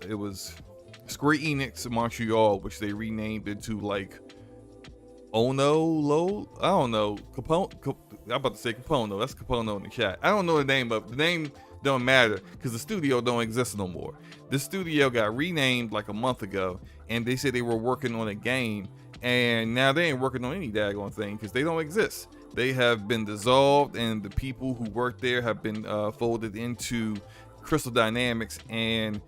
Square Enix Montreal, which they renamed into like Ono, I don't know, I'm about to say Capono. That's Capono in the chat. I don't know the name, but the name don't matter because the studio don't exist no more. The studio got renamed like a month ago, and they said they were working on a game, and now they ain't working on any daggone thing because they don't exist. They have been dissolved, and the people who work there have been folded into Crystal Dynamics and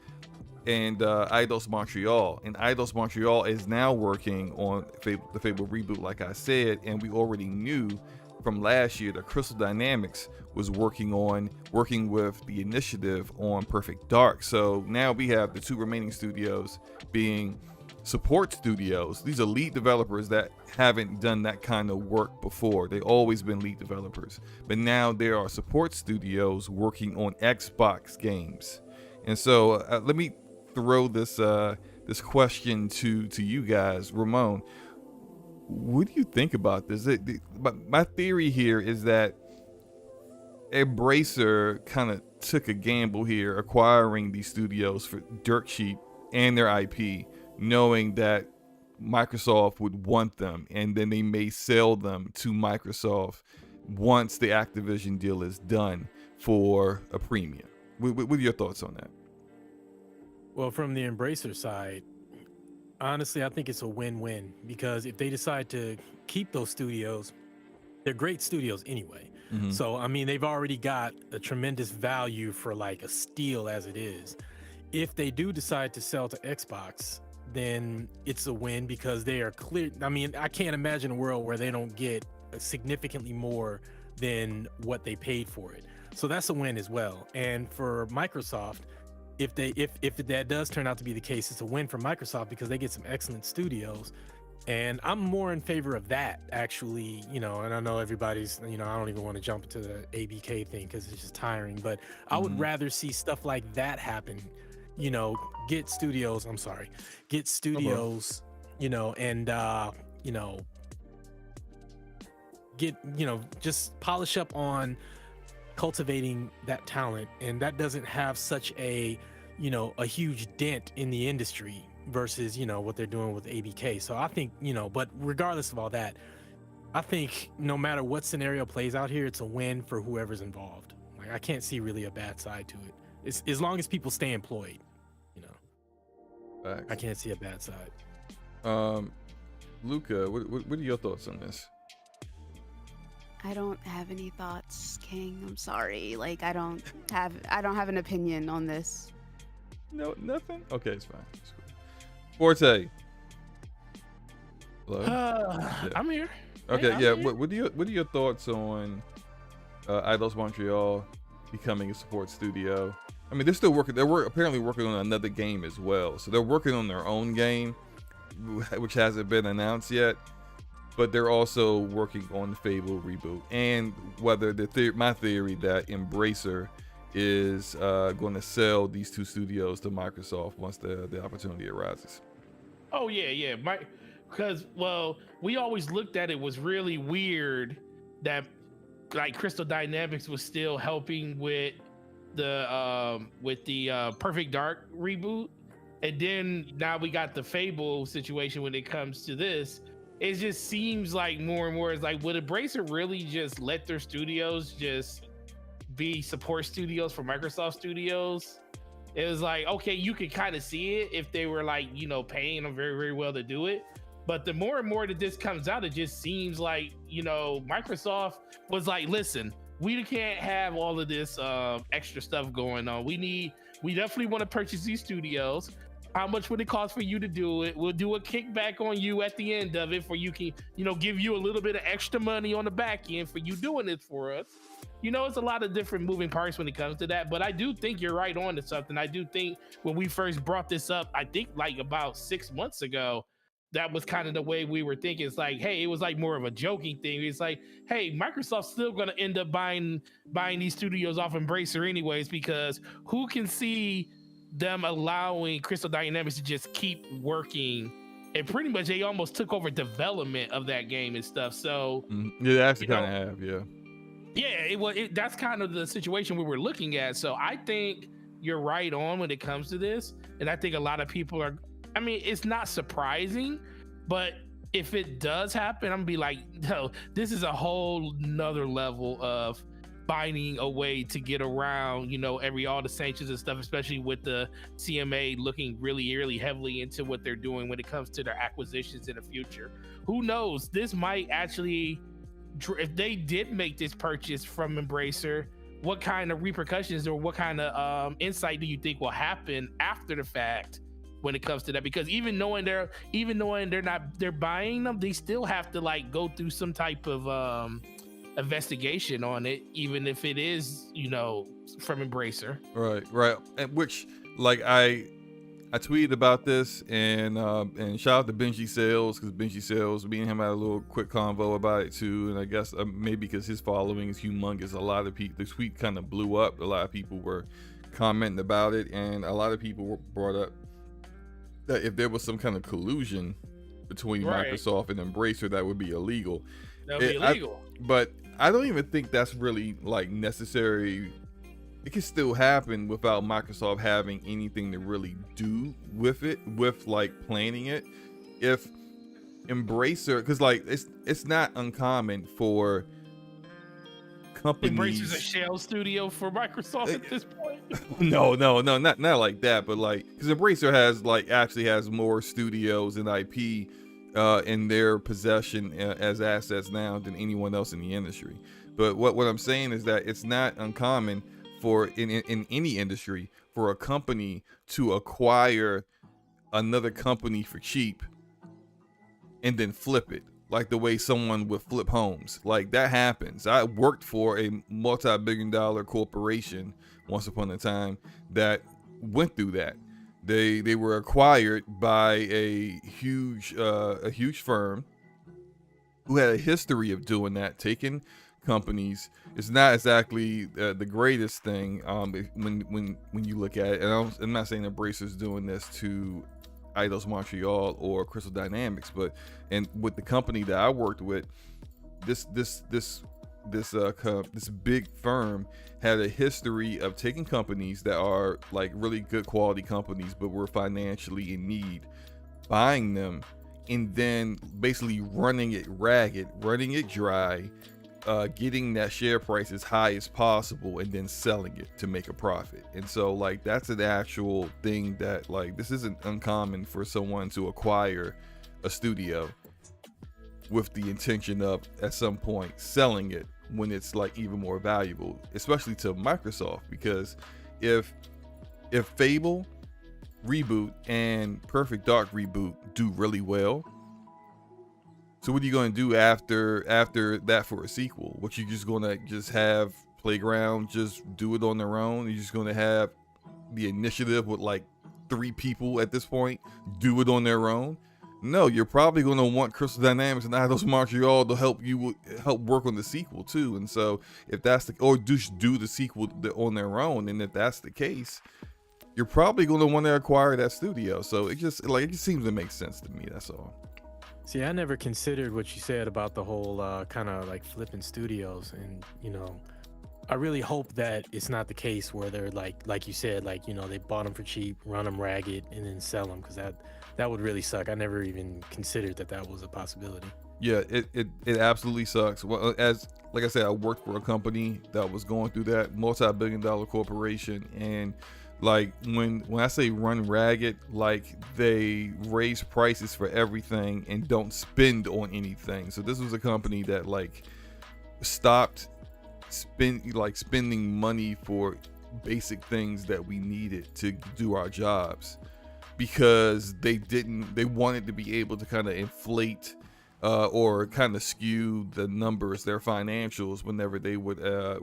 Eidos Montreal. And Eidos Montreal is now working on the Fable reboot, like I said, and we already knew from last year that Crystal Dynamics was working with the initiative on Perfect Dark. So now we have the two remaining studios being support studios. These are lead developers that haven't done that kind of work before. They've always been lead developers, but now there are support studios working on Xbox games. And so let me throw this question to you guys. Ramon, what do you think about this? My theory here is that Embracer kind of took a gamble here, acquiring these studios for dirt cheap and their IP, knowing that Microsoft would want them, and then they may sell them to Microsoft once the Activision deal is done for a premium. What are your thoughts on that? Well, from the Embracer side, honestly, I think it's a win-win, because if they decide to keep those studios, they're great studios anyway. Mm-hmm. So, I mean, they've already got a tremendous value for like a steal as it is. If they do decide to sell to Xbox, then it's a win, because they are clear. I mean, I can't imagine a world where they don't get significantly more than what they paid for it. So that's a win as well. And for Microsoft, if that does turn out to be the case, it's a win for Microsoft, because they get some excellent studios. And I'm more in favor of that, actually, and I know everybody's, I don't even want to jump into the ABK thing because it's just tiring, but I would rather see stuff like that happen, get studios, and, just polish up on cultivating that talent. And that doesn't have such a huge dent in the industry versus what they're doing with ABK. So I think but regardless of all that, I think no matter what scenario plays out here, it's a win for whoever's involved. Like, I can't see really a bad side to it. It's as long as people stay employed. Facts. I can't see a bad side. Luca, what are your thoughts on this? I don't have any thoughts, King. I'm sorry. Like, I don't have an opinion on this. No, nothing. Okay, it's fine. It's cool. Forte. Hello. Yeah. I'm here. Okay, hey, yeah. Here. What are your thoughts on Eidos Montreal becoming a support studio? I mean, they're still working. They're apparently working on another game as well. So they're working on their own game, which hasn't been announced yet. But they're also working on the Fable reboot, and whether my theory that Embracer is going to sell these two studios to Microsoft once the opportunity arises. Oh yeah, because we always looked at it was really weird that like Crystal Dynamics was still helping with the Perfect Dark reboot, and then now we got the Fable situation when it comes to this. It just seems like more and more is like, would Embracer really just let their studios just be support studios for Microsoft studios? It was like, okay, you could kind of see it if they were like, paying them very, very well to do it. But the more and more that this comes out, it just seems like, Microsoft was like, listen, we can't have all of this extra stuff going on. We definitely want to purchase these studios. How much would it cost for you to do it? We'll do a kickback on you at the end of it, for you can, give you a little bit of extra money on the back end for you doing this for us. It's a lot of different moving parts when it comes to that, but I do think you're right on to something. I do think when we first brought this up, I think like about 6 months ago, that was kind of the way we were thinking. It's like, hey, it was like more of a joking thing. It's like, hey, Microsoft's still going to end up buying these studios off Embracer anyways, because who can see them allowing Crystal Dynamics to just keep working, and pretty much they almost took over development of that game and stuff. So yeah, they actually kind of have, that's kind of the situation we were looking at. So I think you're right on when it comes to this, and I think a lot of people are. I mean, it's not surprising, but if it does happen, I'm gonna be like, no, this is a whole nother level of finding a way to get around, all the sanctions and stuff, especially with the CMA looking really, really heavily into what they're doing when it comes to their acquisitions in the future. Who knows? This might actually, if they did make this purchase from Embracer, what kind of repercussions or what kind of insight do you think will happen after the fact when it comes to that? Because even knowing they're buying them, they still have to like go through some type of investigation on it, even if it is, you know, from Embracer. Right. And which, like, I tweeted about this, and shout out to Benji Sales, because Benji Sales, me and him had a little quick convo about it too. And I guess maybe because his following is humongous, a lot of people, the tweet kind of blew up. A lot of people were commenting about it, and a lot of people brought up that if there was some kind of collusion between Microsoft and Embracer, that would be illegal. That would be illegal. But I don't even think that's really like necessary. It can still happen without Microsoft having anything to really do with it, with like planning it. If Embracer, because like it's not uncommon for companies. Embracer's a shell studio for Microsoft at this point. No, not like that. But like, because Embracer has like actually has more studios and IP in their possession as assets now than anyone else in the industry. But what I'm saying is that it's not uncommon for in any industry for a company to acquire another company for cheap and then flip it, like the way someone would flip homes. Like that happens. I worked for a multi-billion-dollar corporation once upon a time that went through that. They were acquired by a huge firm who had a history of doing that, taking companies. It's not exactly the greatest thing when you look at it. And I'm not saying Embracer's doing this to Eidos Montreal or Crystal Dynamics, but and with the company that I worked with, this big firm had a history of taking companies that are like really good quality companies but were financially in need, buying them, and then basically running it ragged, running it dry, getting that share price as high as possible and then selling it to make a profit. And so like that's an actual thing that like this isn't uncommon for someone to acquire a studio with the intention of at some point selling it when it's like even more valuable, especially to Microsoft. Because if Fable Reboot and Perfect Dark Reboot do really well, so what are you going to do after that for a sequel? What, you just going to just have Playground just do it on their own? You're just going to have the initiative with like 3 people at this point do it on their own? No, you're probably going to want Crystal Dynamics and Eidos Montreal to help work on the sequel too. And so if that's or just do the sequel on their own, and if that's the case, you're probably going to want to acquire that studio. So it just seems to make sense to me. That's all. See, I never considered what you said about the whole kind of like flipping studios, and you know, I really hope that it's not the case where they're like you said, like, you know, they bought them for cheap, run them ragged, and then sell them, because that would really suck. I never even considered that was a possibility. Yeah, it absolutely sucks. Well, as like I said, I worked for a company that was going through that, multi-billion-dollar corporation, and like when I say run ragged, like they raise prices for everything and don't spend on anything. So this was a company that like stopped spending money for basic things that we needed to do our jobs, because they wanted to be able to kind of inflate or kind of skew the numbers, their financials, whenever they would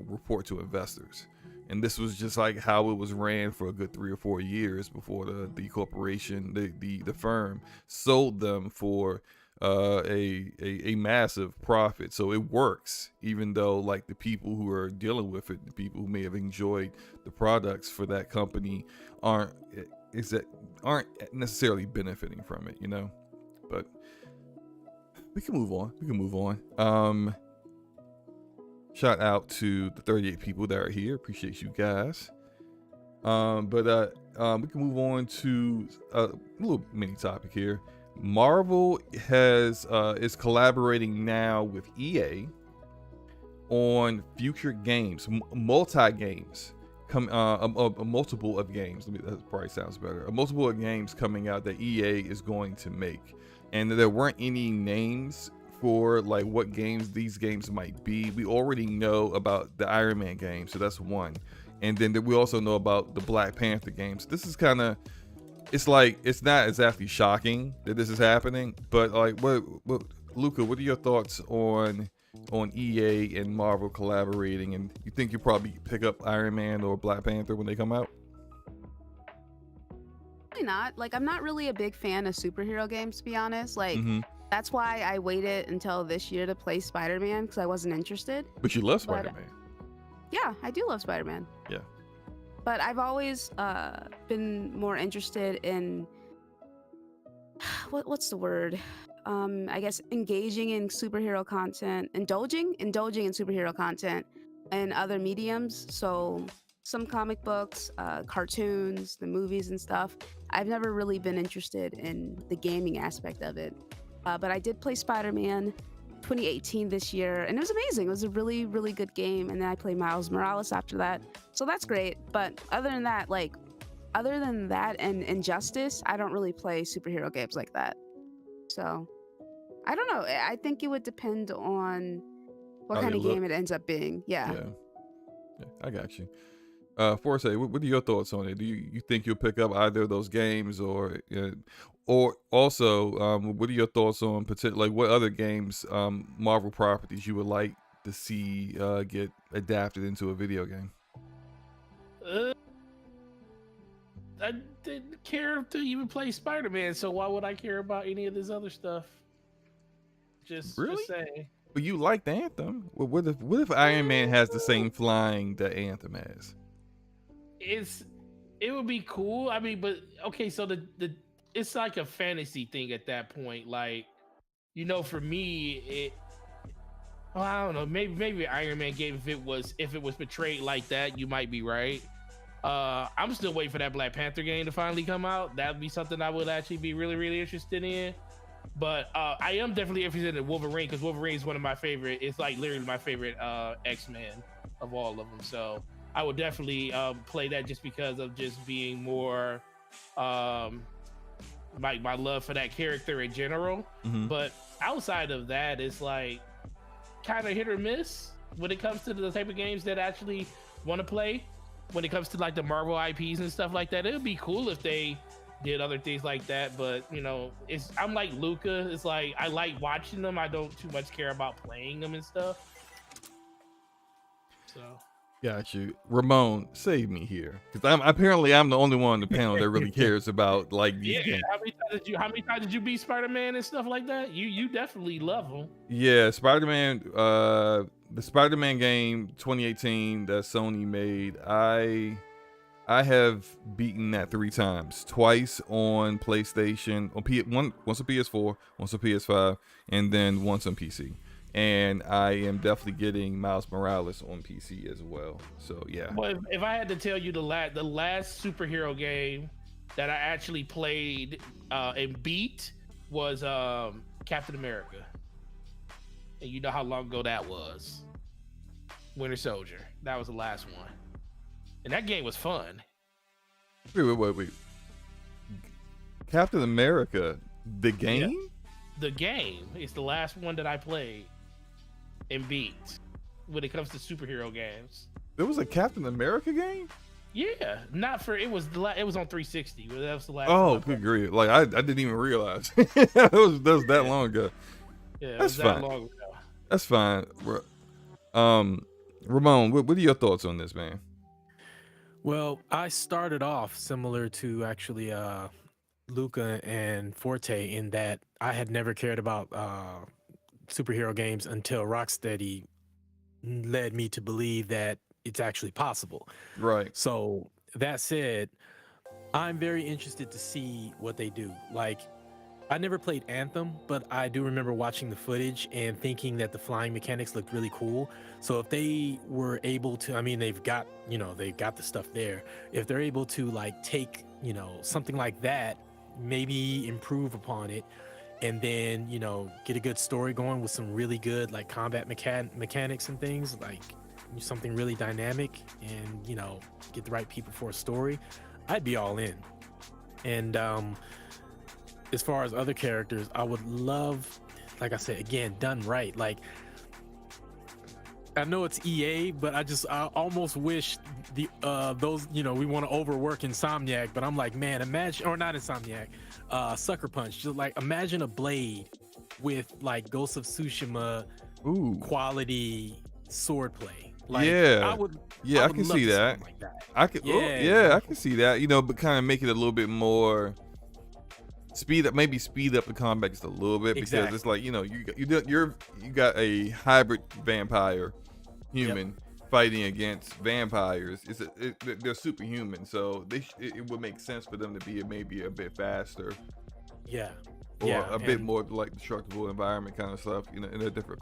report to investors. And this was just like how it was ran for a good 3 or 4 years before the corporation, the firm, sold them for a massive profit. So it works, even though like the people who are dealing with it, the people who may have enjoyed the products for that company aren't necessarily benefiting from it, you know. But we can move on. Shout out to the 38 people that are here. Appreciate you guys. But we can move on to a little mini topic here. Marvel is collaborating now with EA on future games, multi games, a multiple of games. That probably sounds better. A multiple of games coming out that EA is going to make, and there weren't any names for like what games these games might be. We already know about the Iron Man game, so that's one, and then we also know about the Black Panther games. This is kind of, it's like, it's not exactly shocking that this is happening, but like, what Luca, what are your thoughts on on EA and Marvel collaborating, and you think you'll probably pick up Iron Man or Black Panther when they come out? Probably not. Like, I'm not really a big fan of superhero games, to be honest. Like, Mm-hmm. that's why I waited until this year to play Spider-Man, because I wasn't interested. But you love But- Spider-Man. Yeah, I do love Spider-Man. Yeah. But I've always been more interested in what's the word? I guess engaging in superhero content, indulging in superhero content and other mediums. So some comic books, cartoons, the movies and stuff. I've never really been interested in the gaming aspect of it. But I did play Spider-Man 2018 this year, and it was amazing. It was a really, really good game. And then I played Miles Morales after that. So that's great. But other than that and Injustice, I don't really play superhero games like that. So I don't know. I think it would depend on what kind of game it ends up being. Yeah, I got you. Forte, what are your thoughts on it? Do you think you'll pick up either of those games, or also what are your thoughts on like what other games, Marvel properties you would like to see get adapted into a video game? I didn't care to even play Spider-Man, so why would I care about any of this other stuff? Just saying. But you liked Anthem. Well, what if Iron Man has the same flying that Anthem has? It would be cool. I mean, but okay, so the it's like a fantasy thing at that point. Like, you know, for me, I don't know. Maybe Iron Man game, if it was portrayed like that, you might be right. I'm still waiting for that Black Panther game to finally come out. That'd be something I would actually be really, really interested in. But I am definitely interested in Wolverine, because Wolverine is one of my favorite. It's like literally my favorite X-Men of all of them. So I would definitely play that, just because of just being more my love for that character in general. Mm-hmm. But outside of that, it's like kind of hit or miss when it comes to the type of games that I actually want to play. When it comes to like the Marvel IPs and stuff like that, it would be cool if they did other things like that. But you know, I'm like Luca. It's like I like watching them. I don't too much care about playing them and stuff. So. Got you. Ramon, save me here, because I'm the only one on the panel that really cares about like these games. How many times did you beat Spider-Man and stuff like that? You definitely love them. Yeah, Spider-Man. The Spider-Man game 2018 that Sony made. I have beaten that 3 times. Twice on PlayStation, once on PS4, once on PS5, and then once on PC. And I am definitely getting Miles Morales on PC as well. So yeah. Well, if I had to tell you the last superhero game that I actually played and beat was Captain America, and you know how long ago that was. Winter Soldier. That was the last one, and that game was fun. Wait. Captain America, the game? Yeah. The game is the last one that I played and beat when it comes to superhero games. There was a Captain America game? Yeah, it was on 360. That was the last. Oh, good grief! Like I didn't even realize that was that long ago. Yeah, that's fine. Long ago. That's fine. Ramon, what are your thoughts on this, man? Well, I started off similar to actually Luca and Forte, in that I had never cared about superhero games until Rocksteady led me to believe that it's actually possible. Right. So that said, I'm very interested to see what they do. Like, I never played Anthem, but I do remember watching the footage and thinking that the flying mechanics looked really cool. So if they were able to, I mean, they've got the stuff there. If they're able to like take, something like that, maybe improve upon it, and then, get a good story going with some really good like combat mechanics and things, like something really dynamic, and, get the right people for a story, I'd be all in. And, as far as other characters, I would love, like I said, again, done right. Like, I know it's EA, but I almost wish those, we want to overwork Insomniac, but I'm like, man, imagine, or not Insomniac, Sucker Punch. Just like, imagine a Blade with like Ghost of Tsushima quality swordplay. Like, yeah, I can love see to that. something like that. I can, I can see that. You know, but kind of make it a little bit more speed up the combat just a little bit, because it's like, you know, you got a hybrid vampire human fighting against vampires. They're superhuman, so it would make sense for them to be maybe a bit faster. Yeah. Or a bit more like destructible environment kind of stuff, you know, in a different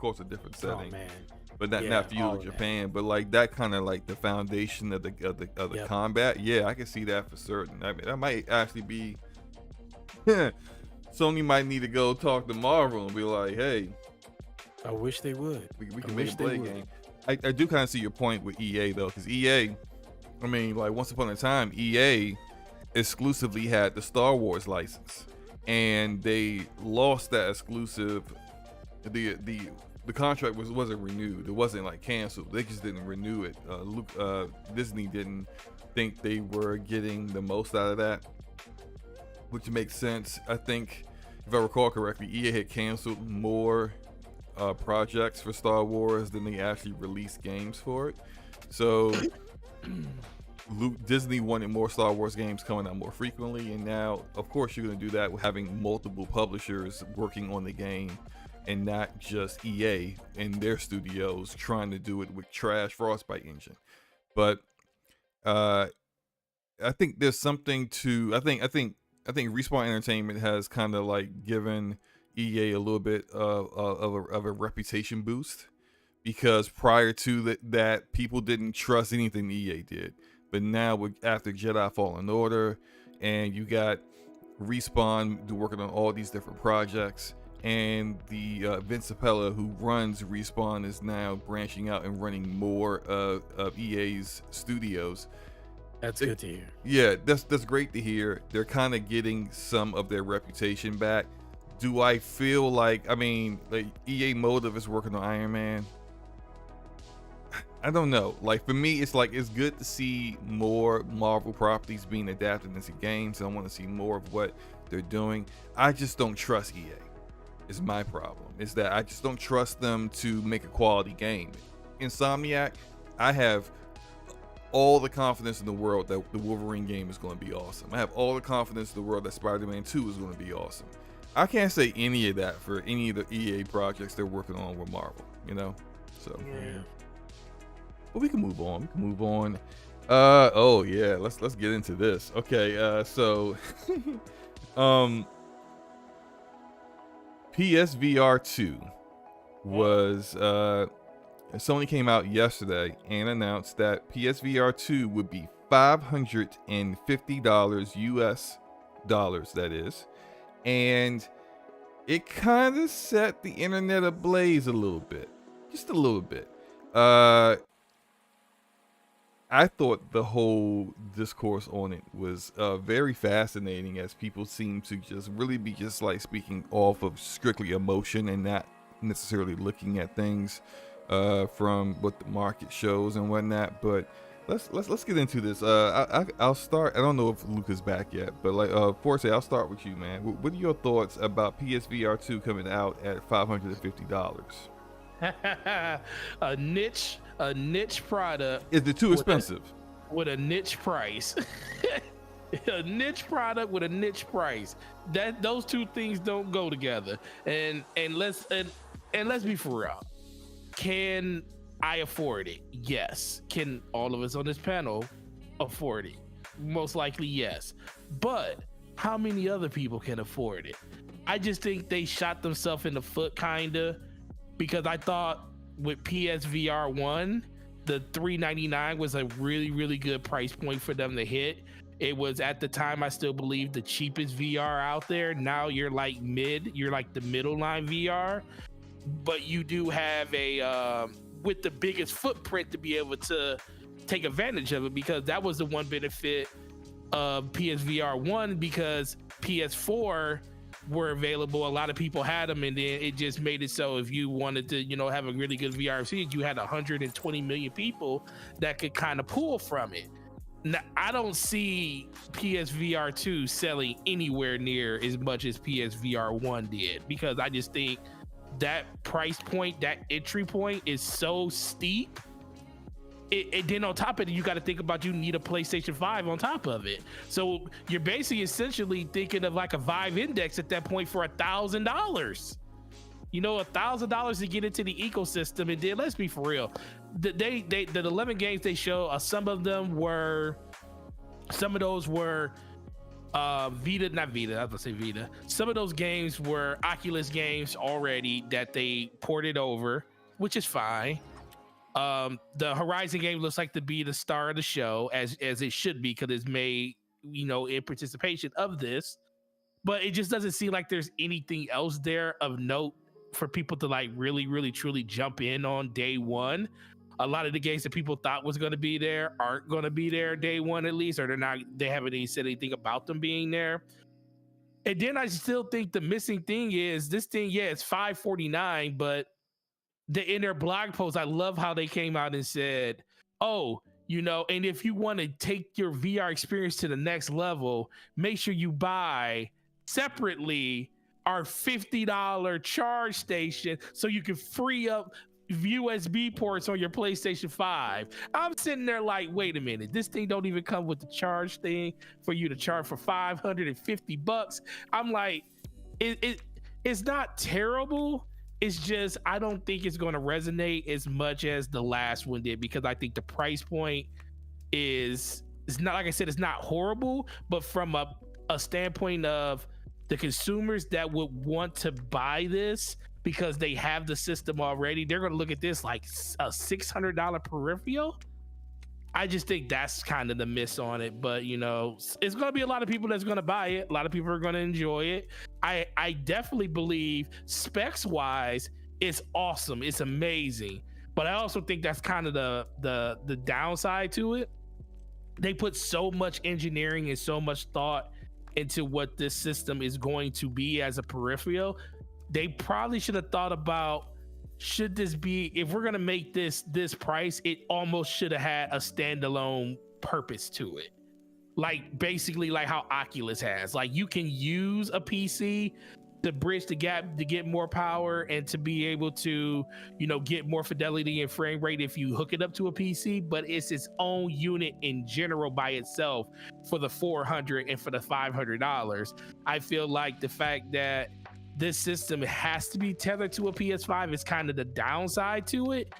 setting. Oh man. But not feudal Japan, but like that kind of like the foundation of the combat. Yeah, I can see that for certain. I mean, that might actually be Sony might need to go talk to Marvel and be like, hey, I wish they would. We can make a play game. I do kind of see your point with EA though, because EA, I mean, like once upon a time, EA exclusively had the Star Wars license, and they lost that exclusive. The contract wasn't renewed. It wasn't like canceled. They just didn't renew it. Disney didn't think they were getting the most out of that, which makes sense. I think, if I recall correctly, EA had canceled more projects for Star Wars than they actually released games for it. So Disney wanted more Star Wars games coming out more frequently, and now, of course, you're going to do that with having multiple publishers working on the game, and not just EA and their studios trying to do it with trash Frostbite engine. But I think there's something to I think Respawn Entertainment has kind of like given EA a little bit of a reputation boost, because prior to that people didn't trust anything EA did. But now after Jedi Fallen Order, and you got Respawn working on all these different projects, and the Vince Appella, who runs Respawn, is now branching out and running more of EA's studios. That's good to hear. Yeah, that's great to hear. They're kind of getting some of their reputation back. Do I feel like, I mean, like EA Motive is working on Iron Man? I don't know. Like, for me, it's like, it's good to see more Marvel properties being adapted into games. I want to see more of what they're doing. I just don't trust EA. Is my problem. Is that I just don't trust them to make a quality game. Insomniac, I have all the confidence in the world that the Wolverine game is going to be awesome. I have all the confidence in the world that Spider-Man 2 is going to be awesome. I can't say any of that for any of the EA projects they're working on with Marvel, you know? So, yeah. But we can move on. Oh yeah, let's get into this. Okay, so PSVR2 was Sony came out yesterday and announced that PSVR2 would be $550 US dollars, that is. And it kind of set the internet ablaze a little bit. Just a little bit. I thought the whole discourse on it was very fascinating, as people seem to just really be just like speaking off of strictly emotion and not necessarily looking at things from what the market shows and whatnot. But let's get into this. I'll start. I don't know if Luke is back yet, but like Forte, I'll start with you, man. What are your thoughts about PSVR2 coming out at $550? a niche product. Is it too expensive? With a niche price. A niche product with a niche price. Those two things don't go together. And let's be for real. Can I afford it? Yes. Can all of us on this panel afford it? Most likely yes. But how many other people can afford it? I just think they shot themselves in the foot kinda, because I thought with PSVR 1, the $399 was a really, really good price point for them to hit. It was, at the time, I still believe, the cheapest VR out there. Now you're like you're like the middle line VR, but you do have with the biggest footprint to be able to take advantage of it, because that was the one benefit of PSVR 1, because PS4 were available. A lot of people had them, and then it just made it so if you wanted to, have a really good VR experience, you had 120 million people that could kind of pull from it. Now, I don't see PSVR 2 selling anywhere near as much as PSVR 1 did, because I just think that price point, that entry point is so steep. Then on top of it, you got to think about you need a PlayStation 5 on top of it. So you're basically essentially thinking of like a Vive Index at that point for $1,000. You know, $1,000 to get into the ecosystem. And then let's be for real, the 11 games they show, some of those were Vita, not Vita, I was gonna say Vita. Some of those games were Oculus games already that they ported over, which is fine. The Horizon game looks like to be the star of the show, as it should be, because it's made, you know, in participation of this. But it just doesn't seem like there's anything else there of note for people to like really, really, truly jump in on day one. A lot of the games that people thought was going to be there aren't going to be there day one, at least, or they haven't even said anything about them being there. And then I still think the missing thing is this thing, yeah, it's $549, but in their blog post, I love how they came out and said, oh, you know, and if you want to take your VR experience to the next level, make sure you buy separately our $50 charge station so you can free up USB ports on your PlayStation 5. I'm sitting there like, wait a minute, this thing don't even come with the charge thing for you to charge for $550. I'm like, it's not terrible. It's just, I don't think it's going to resonate as much as the last one did, because I think the price point it's not, like I said, it's not horrible, but from a standpoint of the consumers that would want to buy this because they have the system already, they're going to look at this like a $600 peripheral. I just think that's kind of the miss on it. But, you know, it's going to be a lot of people that's going to buy it. A lot of people are going to enjoy it. I definitely believe specs wise, it's awesome. It's amazing. But I also think that's kind of the downside to it. They put so much engineering and so much thought into what this system is going to be as a peripheral. They probably should have thought about, should this be, if we're going to make this price, it almost should have had a standalone purpose to it. Like basically like how Oculus has, like you can use a PC to bridge the gap to get more power and to be able to, you know, get more fidelity and frame rate if you hook it up to a PC, but it's its own unit in general by itself for the $400 and for the $500. I feel like the fact that this system has to be tethered to a PS5 is kind of the downside to it.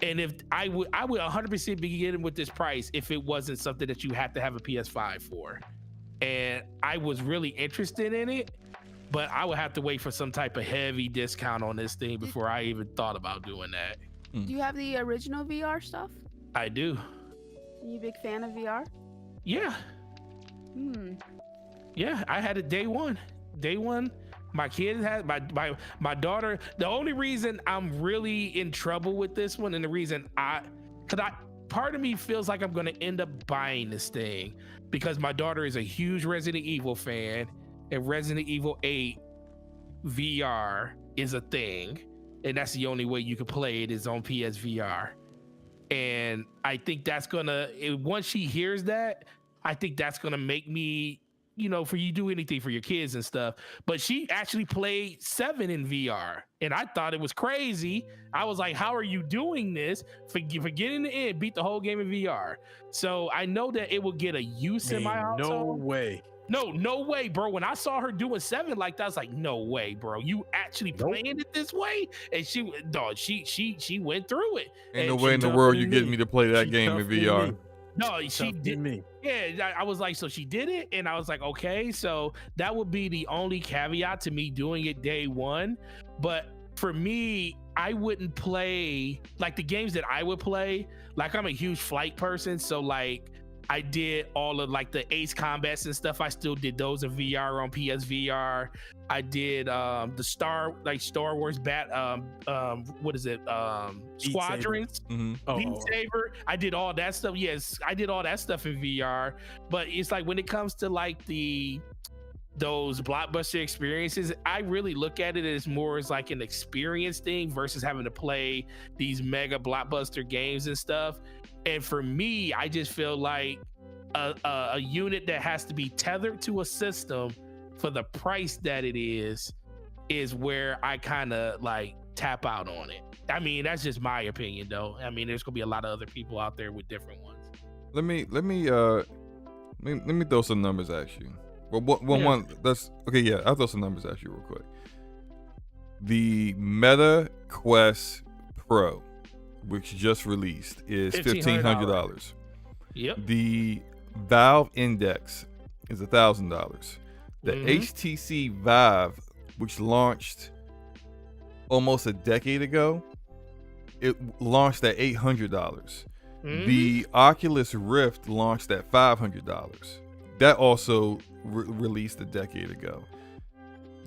And if I would 100% begin with this price if it wasn't something that you have to have a PS5 for. And I was really interested in it, but I would have to wait for some type of heavy discount on this thing before I even thought about doing that. Do you have the original VR stuff? I do. Are you a big fan of VR? Yeah. Yeah, I had it day one. Day one. My kid had my daughter. The only reason I'm really in trouble with this one, and the reason part of me feels like I'm gonna end up buying this thing because my daughter is a huge Resident Evil fan, and Resident Evil 8 VR is a thing, and that's the only way you can play it is on PSVR. And I think that's gonna, once she hears that, I think that's gonna make me, you know, for you do anything for your kids and stuff. But she actually played 7 in VR, and I thought it was crazy. I was like, how are you doing this? For getting the end, beat the whole game in VR. So I know that it will get a use in my household. No way, bro. When I saw her doing 7 like that, I was like, no way, bro. You actually playing it this way? And she went through it. Ain't no way in the world you getting me to play that game in VR. No, she did. Me. Yeah, I was like, so she did it, and I was like, okay, so that would be the only caveat to me doing it day one. But for me, I wouldn't play like the games that I would play. Like I'm a huge flight person, so like I did all of like the Ace Combats and stuff. I still did those in VR on PSVR. I did the Star Wars Squadrons, Beat Saber. I did all that stuff. Yes, I did all that stuff in VR. But it's like when it comes to like those blockbuster experiences, I really look at it as more as like an experience thing versus having to play these mega blockbuster games and stuff. And for me, I just feel like a unit that has to be tethered to a system for the price that it is is where I kind of like tap out on it. I mean, that's just my opinion, though. I mean, there's gonna be a lot of other people out there with different ones. Let me throw some numbers at you. Well, one that's okay. Yeah, I'll throw some numbers at you real quick. The Meta Quest Pro, which just released, is $1,500. Yep. The Valve Index is $1,000. The HTC Vive, which launched almost a decade ago, it launched at $800. The Oculus Rift launched at $500. That also released a decade ago.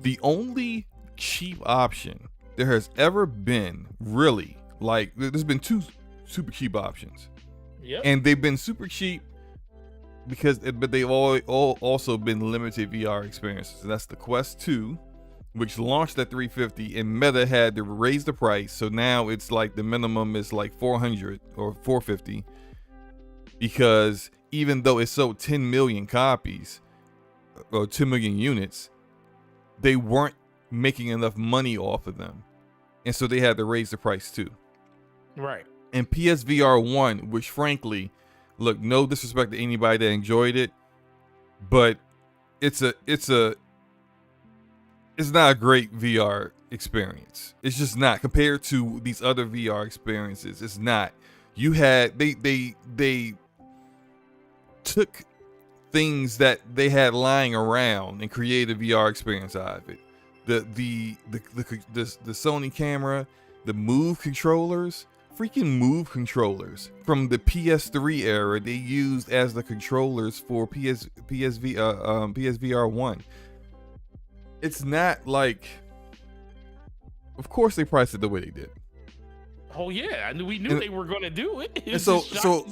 The only cheap option there has ever been, really, like there's been two super cheap options. Yep. And they've been super cheap but they've all also been limited VR experiences. And that's the Quest 2, which launched at $350, and Meta had to raise the price, so now it's like the minimum is like $400 or $450, because even though it sold 10 million copies or 2 million units, they weren't making enough money off of them, and so they had to raise the price too. Right. And PSVR1, which frankly, look, no disrespect to anybody that enjoyed it, but it's not a great VR experience. It's just not, compared to these other VR experiences. It's not. You had they took things that they had lying around and created a VR experience out of it. The Sony camera, the Move controllers, freaking Move controllers from the PS3 era, they used as the controllers for PSVR1. It's not like, of course they priced it the way they did. Oh yeah, we knew they were going to do it. And so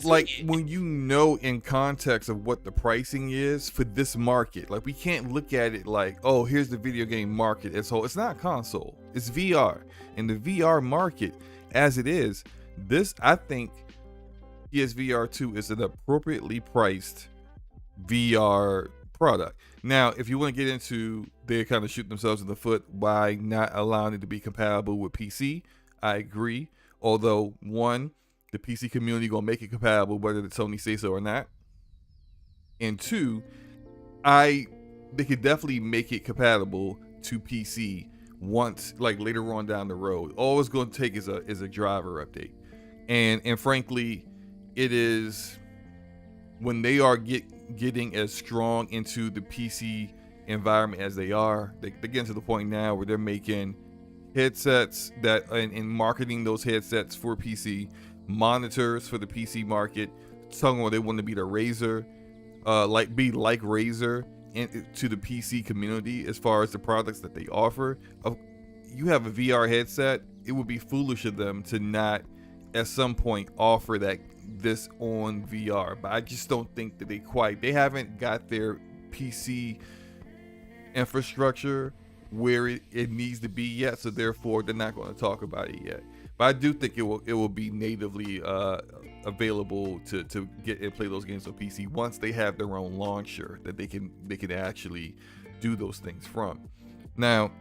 like when you know in context of what the pricing is for this market, like we can't look at it like, oh, here's the video game market as whole. It's not console, it's VR. And the VR market as it is, this, I think PSVR2 is an appropriately priced VR product. Now, if you want to get into, they kind of shoot themselves in the foot by not allowing it to be compatible with PC. I agree. Although, one, the PC community gonna make it compatible whether the Sony say so or not. And two, they could definitely make it compatible to PC once, like later on down the road. All it's gonna take is a driver update. And frankly, it is when they are getting as strong into the PC environment as they are, they're getting to the point now where they're making headsets that and marketing those headsets for PC, monitors for the PC market, talking about they want to be the Razer, like Razer to the PC community as far as the products that they offer. You have a VR headset, it would be foolish of them to not at some point offer this on VR, but I just don't think that they haven't got their PC infrastructure where it needs to be yet, so therefore they're not going to talk about it yet. But I do think it will be natively available to get and play those games on PC once they have their own launcher that they can actually do those things from. Now,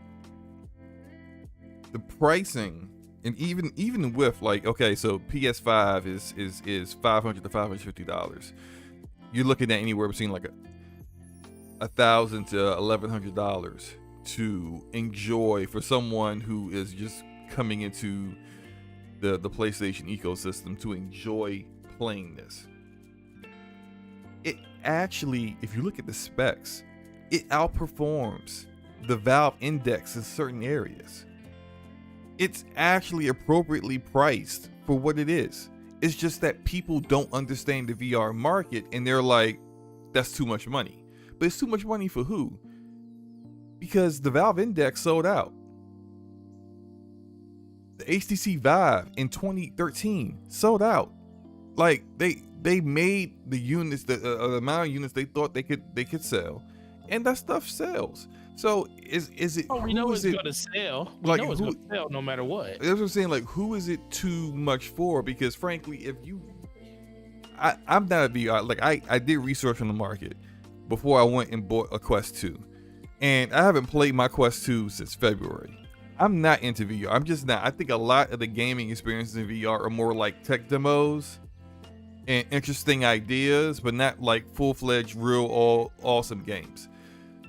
the pricing, and even with like, okay, so PS5 is $500 to $550. You're looking at anywhere between like $1,000 to $1,100 to enjoy for someone who is just coming into the PlayStation ecosystem to enjoy playing this. It actually, if you look at the specs, it outperforms the Valve Index in certain areas. It's actually appropriately priced for what it is. It's just that people don't understand the VR market and they're like, that's too much money. But it's too much money for who? Because the Valve Index sold out. The HTC Vive in 2013 sold out. Like they made the units, the amount of units they thought they could sell, and that stuff sells. So is it? Oh, we know it's going to sell. We know it's going to sell no matter what. That's what I'm saying. Like, who is it too much for? Because frankly, I'm not a VR. Like I did research on the market before I went and bought a Quest 2. And I haven't played my Quest 2 since February. I'm not into VR. I'm just not. I think a lot of the gaming experiences in VR are more like tech demos and interesting ideas, but not like full-fledged, real, awesome games.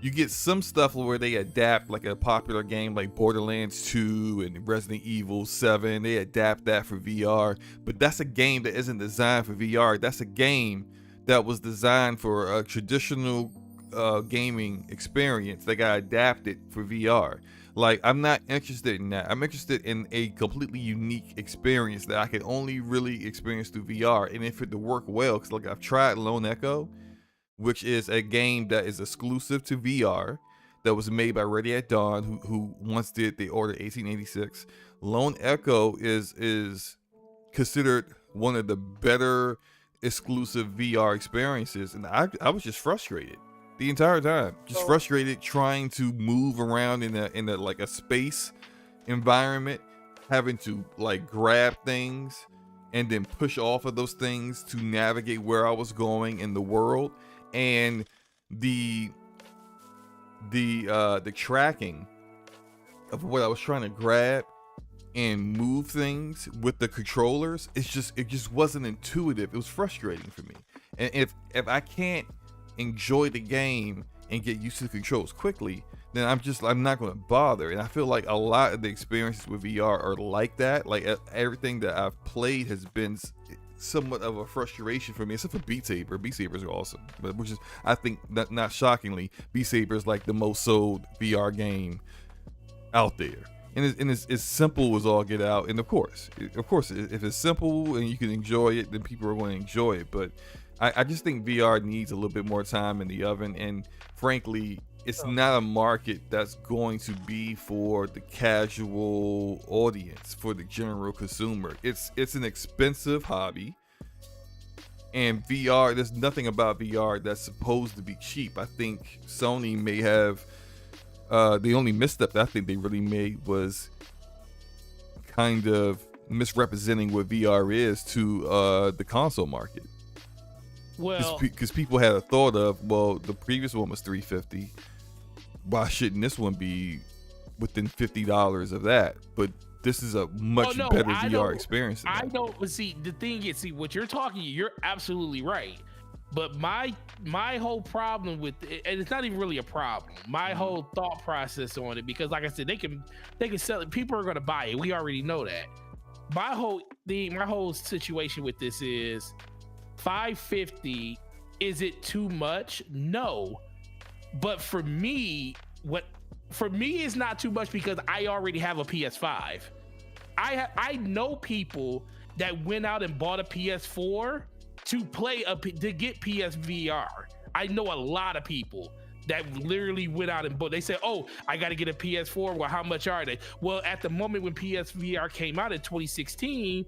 You get some stuff where they adapt like a popular game like Borderlands 2 and Resident Evil 7. They adapt that for VR, but that's a game that isn't designed for VR. That's a game that was designed for a traditional gaming experience that got adapted for VR. Like, I'm not interested in that. I'm interested in a completely unique experience that I can only really experience through VR. And if it to work well, because like I've tried Lone Echo, which is a game that is exclusive to VR, that was made by Ready at Dawn, who once did The Order 1886. Lone Echo is considered one of the better exclusive VR experiences, and I was just frustrated the entire time, just frustrated trying to move around in a like a space environment, having to like grab things and then push off of those things to navigate where I was going in the world. And the tracking of what I was trying to grab and move things with the controllers, it just wasn't intuitive. It was frustrating for me. And if I can't enjoy the game and get used to the controls quickly, then I'm not going to bother. And I feel like a lot of the experiences with VR are like that. Like everything that I've played has been somewhat of a frustration for me, except for Beat Saber. Beat Sabers are awesome, but which is, I think, not shockingly, Beat Saber is like the most sold VR game out there, and it's simple as all get out. And of course, if it's simple and you can enjoy it, then people are going to enjoy it. But I just think VR needs a little bit more time in the oven, and frankly, it's not a market that's going to be for the casual audience, for the general consumer. It's an expensive hobby, and VR, there's nothing about VR that's supposed to be cheap. I think Sony may have, the only misstep that I think they really made was kind of misrepresenting what VR is to the console market. Well, because people had a thought of, well, the previous one was $350. Why shouldn't this one be within $50 of that? But this is a much better VR experience. I don't see the thing is, what you're talking, you're absolutely right. But my whole problem with it, and it's not even really a problem, my whole thought process on it, because like I said, they can sell it, people are going to buy it, we already know that. My whole situation with this is $550. Is it too much? No. But for me, it's not too much, because I already have a PS5. I know people that went out and bought a PS4 to get PSVR. I know a lot of people that literally went out and bought. They said, "Oh, I got to get a PS4. Well, how much are they?" Well, at the moment when PSVR came out in 2016,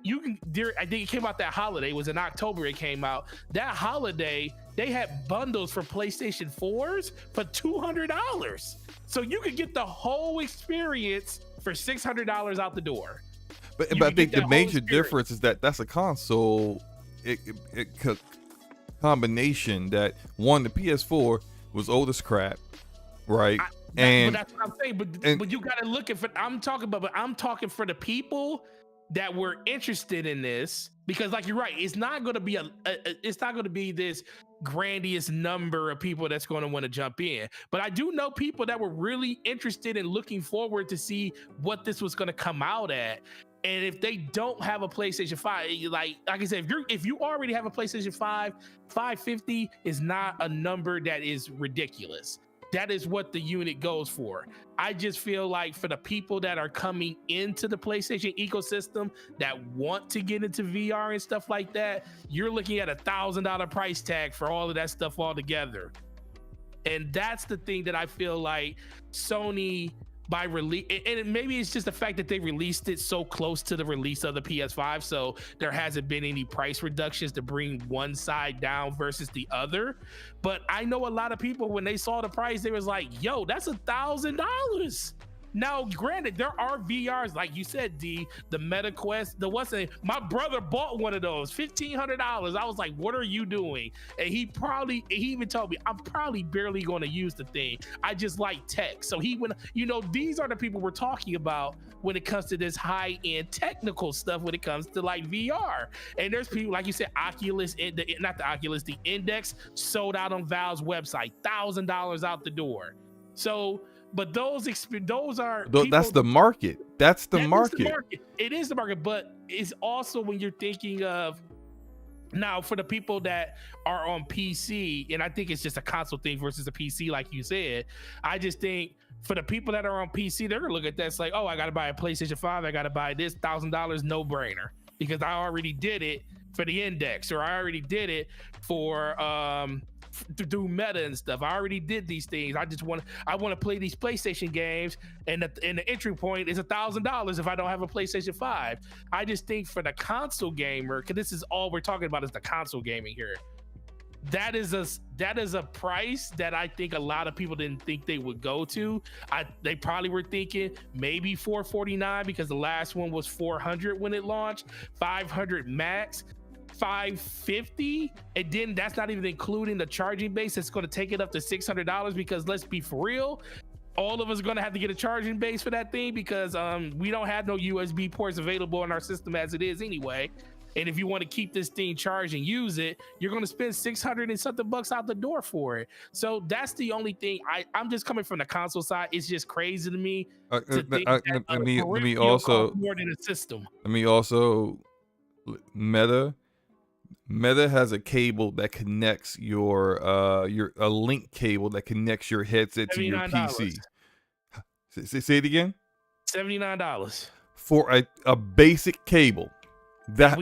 I think it came out that holiday. It was in October. It came out that holiday. They had bundles for PlayStation 4s for $200, so you could get the whole experience for $600 out the door. But I think the major difference is that that's a console combination. That one, the PS4 was old as crap, right? But that's what I'm saying. But you got to look at. I'm talking for the people that were interested in this, because like you're right, it's not going to be it's not going to be this grandiose number of people that's going to want to jump in. But I do know people that were really interested in looking forward to see what this was going to come out at. And if they don't have a PlayStation 5, like I said, if you already have a PlayStation 5, $550 is not a number that is ridiculous. That is what the unit goes for. I just feel like for the people that are coming into the PlayStation ecosystem that want to get into VR and stuff like that, you're looking at $1,000 price tag for all of that stuff all together. And that's the thing that I feel like Sony, by release, and maybe it's just the fact that they released it so close to the release of the PS5, so there hasn't been any price reductions to bring one side down versus the other. But I know a lot of people, when they saw the price, they was like, yo, that's $1,000. Now, granted, there are VRs, like you said, D, the Meta Quest, my brother bought one of those, $1,500. I was like, what are you doing? And he even told me, I'm probably barely going to use the thing. I just like tech. So he went, these are the people we're talking about when it comes to this high-end technical stuff, when it comes to like VR. And there's people, like you said, the Index sold out on Valve's website, $1,000 out the door. So, but those are that's the market. That's the market. It is the market, but it's also when you're thinking of now for the people that are on PC, and I think it's just a console thing versus a PC, like you said. I just think for the people that are on PC, they're gonna look at that. It's like, oh, I gotta buy a PlayStation 5, I gotta buy this $1,000, no brainer, because I already did it for the Index, or I already did it for to do Meta and stuff. I already did these things. I want to play these PlayStation games, and the entry point is $1,000 if I don't have a PlayStation 5. I just think for the console gamer, because this is all we're talking about is the console gaming here. That is a price that I think a lot of people didn't think they would go to. They probably were thinking maybe $449, because the last one was $400 when it launched, $500 max. $550, and then that's not even including the charging base. It's going to take it up to $600, because let's be for real, all of us are going to have to get a charging base for that thing, because we don't have no USB ports available in our system as it is anyway. And if you want to keep this thing charged and use it, you're going to spend 600 and something bucks out the door for it. So that's the only thing. I'm just coming from the console side. It's just crazy to me to think that let me also more than a system. Let me also Meta has a cable that connects your a link cable that connects your headset to your PC. Say it again. $79 for a basic cable. That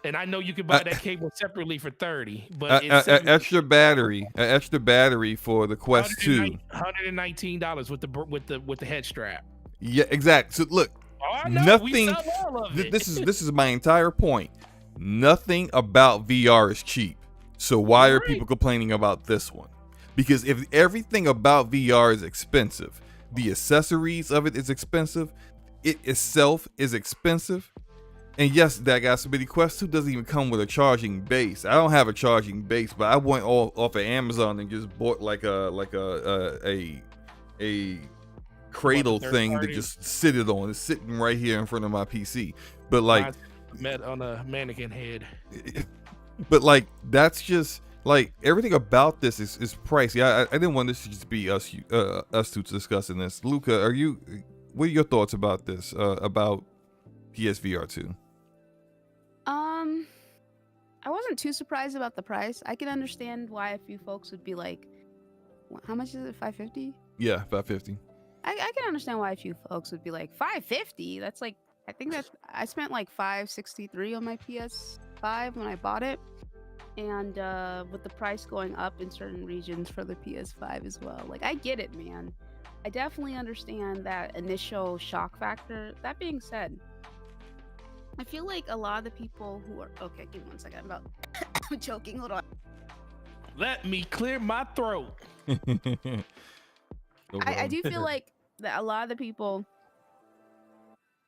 and I know you can buy that cable separately for $30, but it's extra battery for the Quest 2. $119 with the head strap. Yeah, exactly. So look, nothing. We sell all of it. This is my entire point. Nothing about VR is cheap. So why are people complaining about this one? Because if everything about VR is expensive, the accessories of it is expensive, it itself is expensive. And yes, that got somebody Quest 2 doesn't even come with a charging base. I don't have a charging base, but I went off of Amazon and just bought like a cradle thing to just sit it on. It's sitting right here in front of my PC. But like met on a mannequin head. But like that's just like everything about this is pricey. I didn't want this to just be us two discussing this. Luca, what are your thoughts about this? About PSVR2? I wasn't too surprised about the price. I can understand why a few folks would be like, how much is it? $550? Yeah, $550. I can understand why a few folks would be like, $550? That's like, I think that I spent like $563 on my PS5 when I bought it. And with the price going up in certain regions for the PS5 as well. Like, I get it, man. I definitely understand that initial shock factor. That being said, I feel like a lot of the people who are... Okay, give me 1 second. I'm choking. Hold on. Let me clear my throat. I do feel like that a lot of the people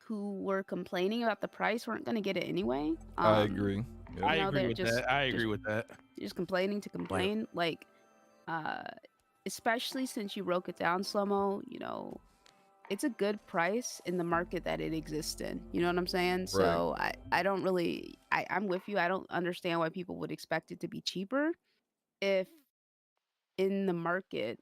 who were complaining about the price weren't going to get it anyway. I agree. Yeah. I agree with that. Just complaining to complain. Yeah. Like, especially since you broke it down, Slow-Mo, it's a good price in the market that it exists in. You know what I'm saying? Right. So I don't really... I'm with you. I don't understand why people would expect it to be cheaper if in the market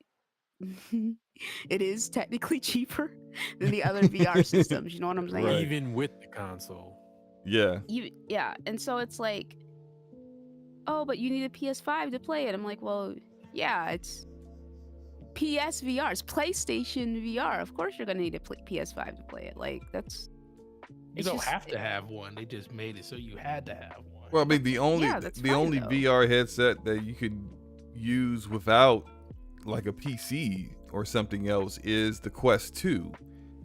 it is technically cheaper than the other VR systems. You know what I'm saying? Right. Even with the console. Yeah. Yeah. And so it's like, oh, but you need a PS5 to play it. I'm like, well, yeah, it's PSVR. It's PlayStation VR. Of course you're going to need a PS5 to play it. Like, that's... You don't have to have one. They just made it so you had to have one. Well, I mean, the only VR headset that you could use without like a PC or something else is the Quest 2.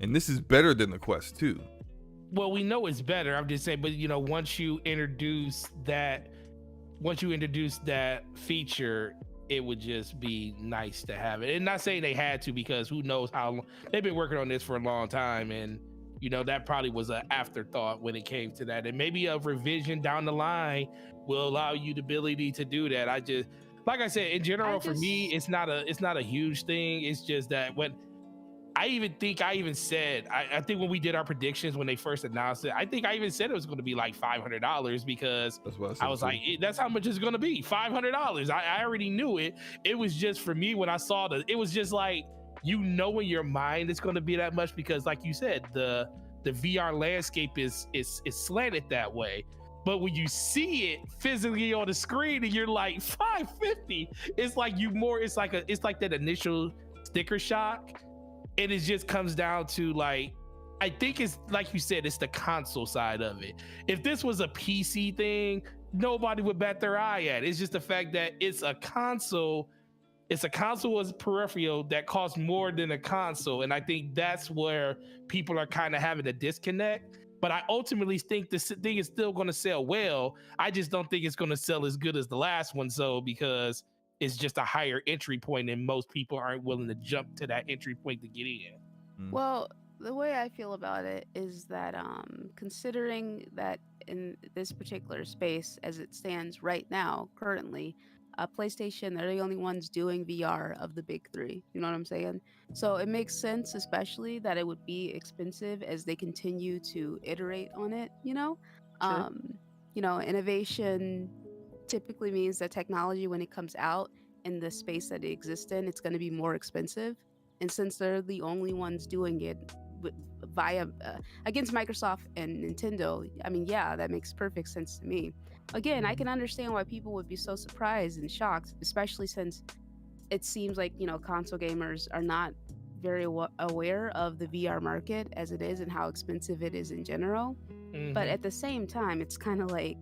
And this is better than the Quest 2. Well, we know it's better. I'm just saying, but once you introduce that feature, it would just be nice to have it. And not saying they had to, because who knows how long they've been working on this for a long time, and you know, that probably was an afterthought when it came to that. And maybe a revision down the line will allow you the ability to do that. I just, like I said, in general, for me, it's not a huge thing. It's just that when I even said, I think when we did our predictions when they first announced it, I think I even said it was going to be like $500, because I was like, that's how much it's going to be, $500. I already knew it. It was just, for me, when I saw it was just like, you know, in your mind it's going to be that much, because like you said, the VR landscape is slanted that way. But when you see it physically on the screen and you're like $550, it's like it's like that initial sticker shock. And it just comes down to, like, I think it's like you said, it's the console side of it. If this was a PC thing, nobody would bat their eye at it. It's just the fact that it's a console. It's a console as peripheral that costs more than a console. And I think that's where people are kind of having a disconnect. But I ultimately think this thing is still going to sell well. I just don't think it's going to sell as good as the last one. So, because it's just a higher entry point and most people aren't willing to jump to that entry point to get in. Well, the way I feel about it is that considering that in this particular space as it stands right now, currently, PlayStation, they're the only ones doing VR of the big three. You know what I'm saying? So it makes sense, especially that it would be expensive as they continue to iterate on it, you know? Sure. You know, innovation typically means that technology, when it comes out in the space that it exists in, it's going to be more expensive. And since they're the only ones doing it via against Microsoft and Nintendo, I mean, yeah, that makes perfect sense to me. Again, I can understand why people would be so surprised and shocked, especially since it seems like, you know, console gamers are not very aware of the VR market as it is and how expensive it is in general. But at the same time, it's kind of like,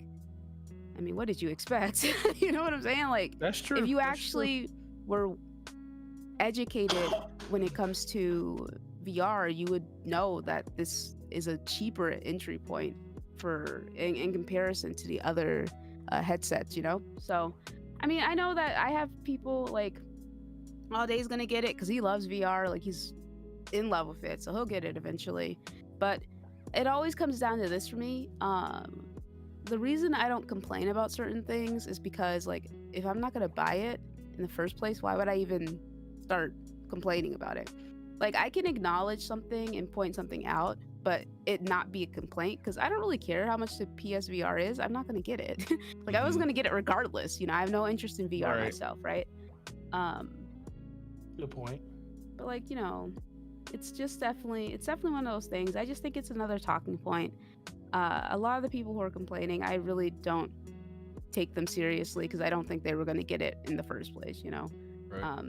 I mean, what did you expect? You know what I'm saying? Like, that's true. If you actually were educated when it comes to VR, you would know that this is a cheaper entry point for in comparison to the other headsets, you know? So, I mean, I know that I have people like, oh, Dave's gonna get it because he loves VR, like he's in love with it, so he'll get it eventually. But it always comes down to this for me. The reason I don't complain about certain things is because, like, if I'm not gonna buy it in the first place, why would I even start complaining about it? Like, I can acknowledge something and point something out, but it not be a complaint, because I don't really care how much the PSVR is. I'm not gonna get it. Like, I was gonna get it regardless. You know, I have no interest in VR myself, right? Good point. But, like, you know, it's definitely one of those things. I just think it's another talking point. A lot of the people who are complaining, I really don't take them seriously, because I don't think they were going to get it in the first place, you know? Right.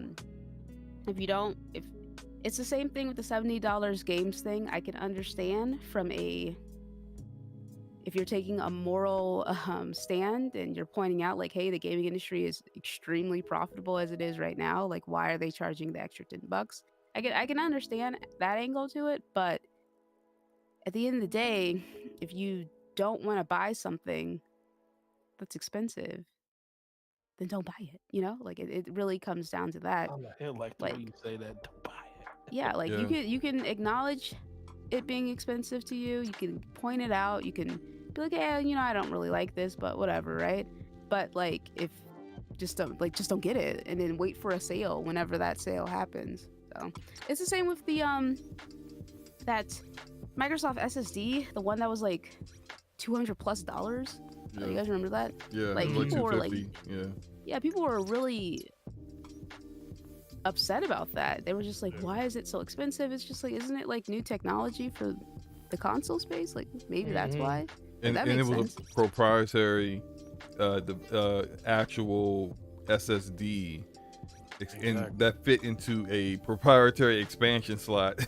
If it's the same thing with the $70 games thing, I can understand if you're taking a moral stand and you're pointing out, like, hey, the gaming industry is extremely profitable as it is right now. Like, why are they charging the extra $10? I can understand that angle to it, but at the end of the day, if you don't want to buy something that's expensive, then don't buy it, you know? Like, it really comes down to that. I like the way you say that, don't buy it. Yeah, like, you can acknowledge it being expensive to you, you can point it out, you can be like, yeah, you know, I don't really like this, but whatever, right? But, like, if just don't get it, and then wait for a sale whenever that sale happens. So it's the same with the that Microsoft SSD, the one that was like $200+. Yeah. You guys remember that? Yeah, like people were like, yeah, people were really upset about that. They were just like, why is it so expensive? It's just like, isn't it like new technology for the console space? Like, maybe that's why. And it was a proprietary, the actual SSD. And that fit into a proprietary expansion slot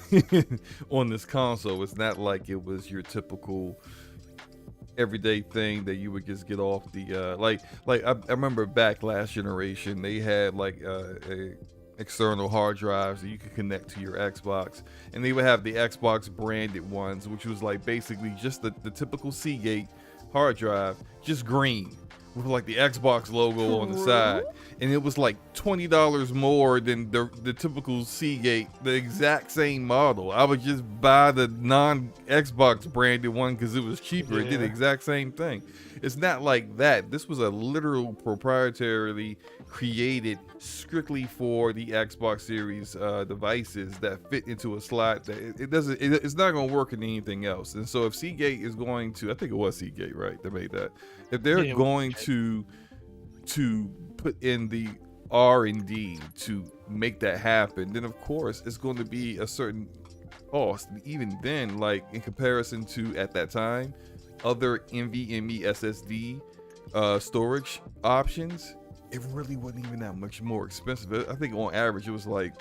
on this console. It's not like it was your typical everyday thing that you would just get off the like I remember back last generation, they had like a external hard drives that you could connect to your Xbox, and they would have the Xbox branded ones, which was like basically just the typical Seagate hard drive, just green with like the Xbox logo on the side, and it was like $20 more than the typical Seagate, the exact same model. I would just buy the non-Xbox branded one because it was cheaper. It did the exact same thing. It's not like that. This was a literal proprietarily created strictly for the Xbox Series devices that fit into a slot that it's not going to work in anything else. And so if Seagate is going to, I think it was Seagate, right, that made that. If they're going to put in the R&D to make that happen, then of course it's going to be a certain cost. And even then, like in comparison to at that time other NVMe SSD storage options, it really wasn't even that much more expensive. I think on average it was like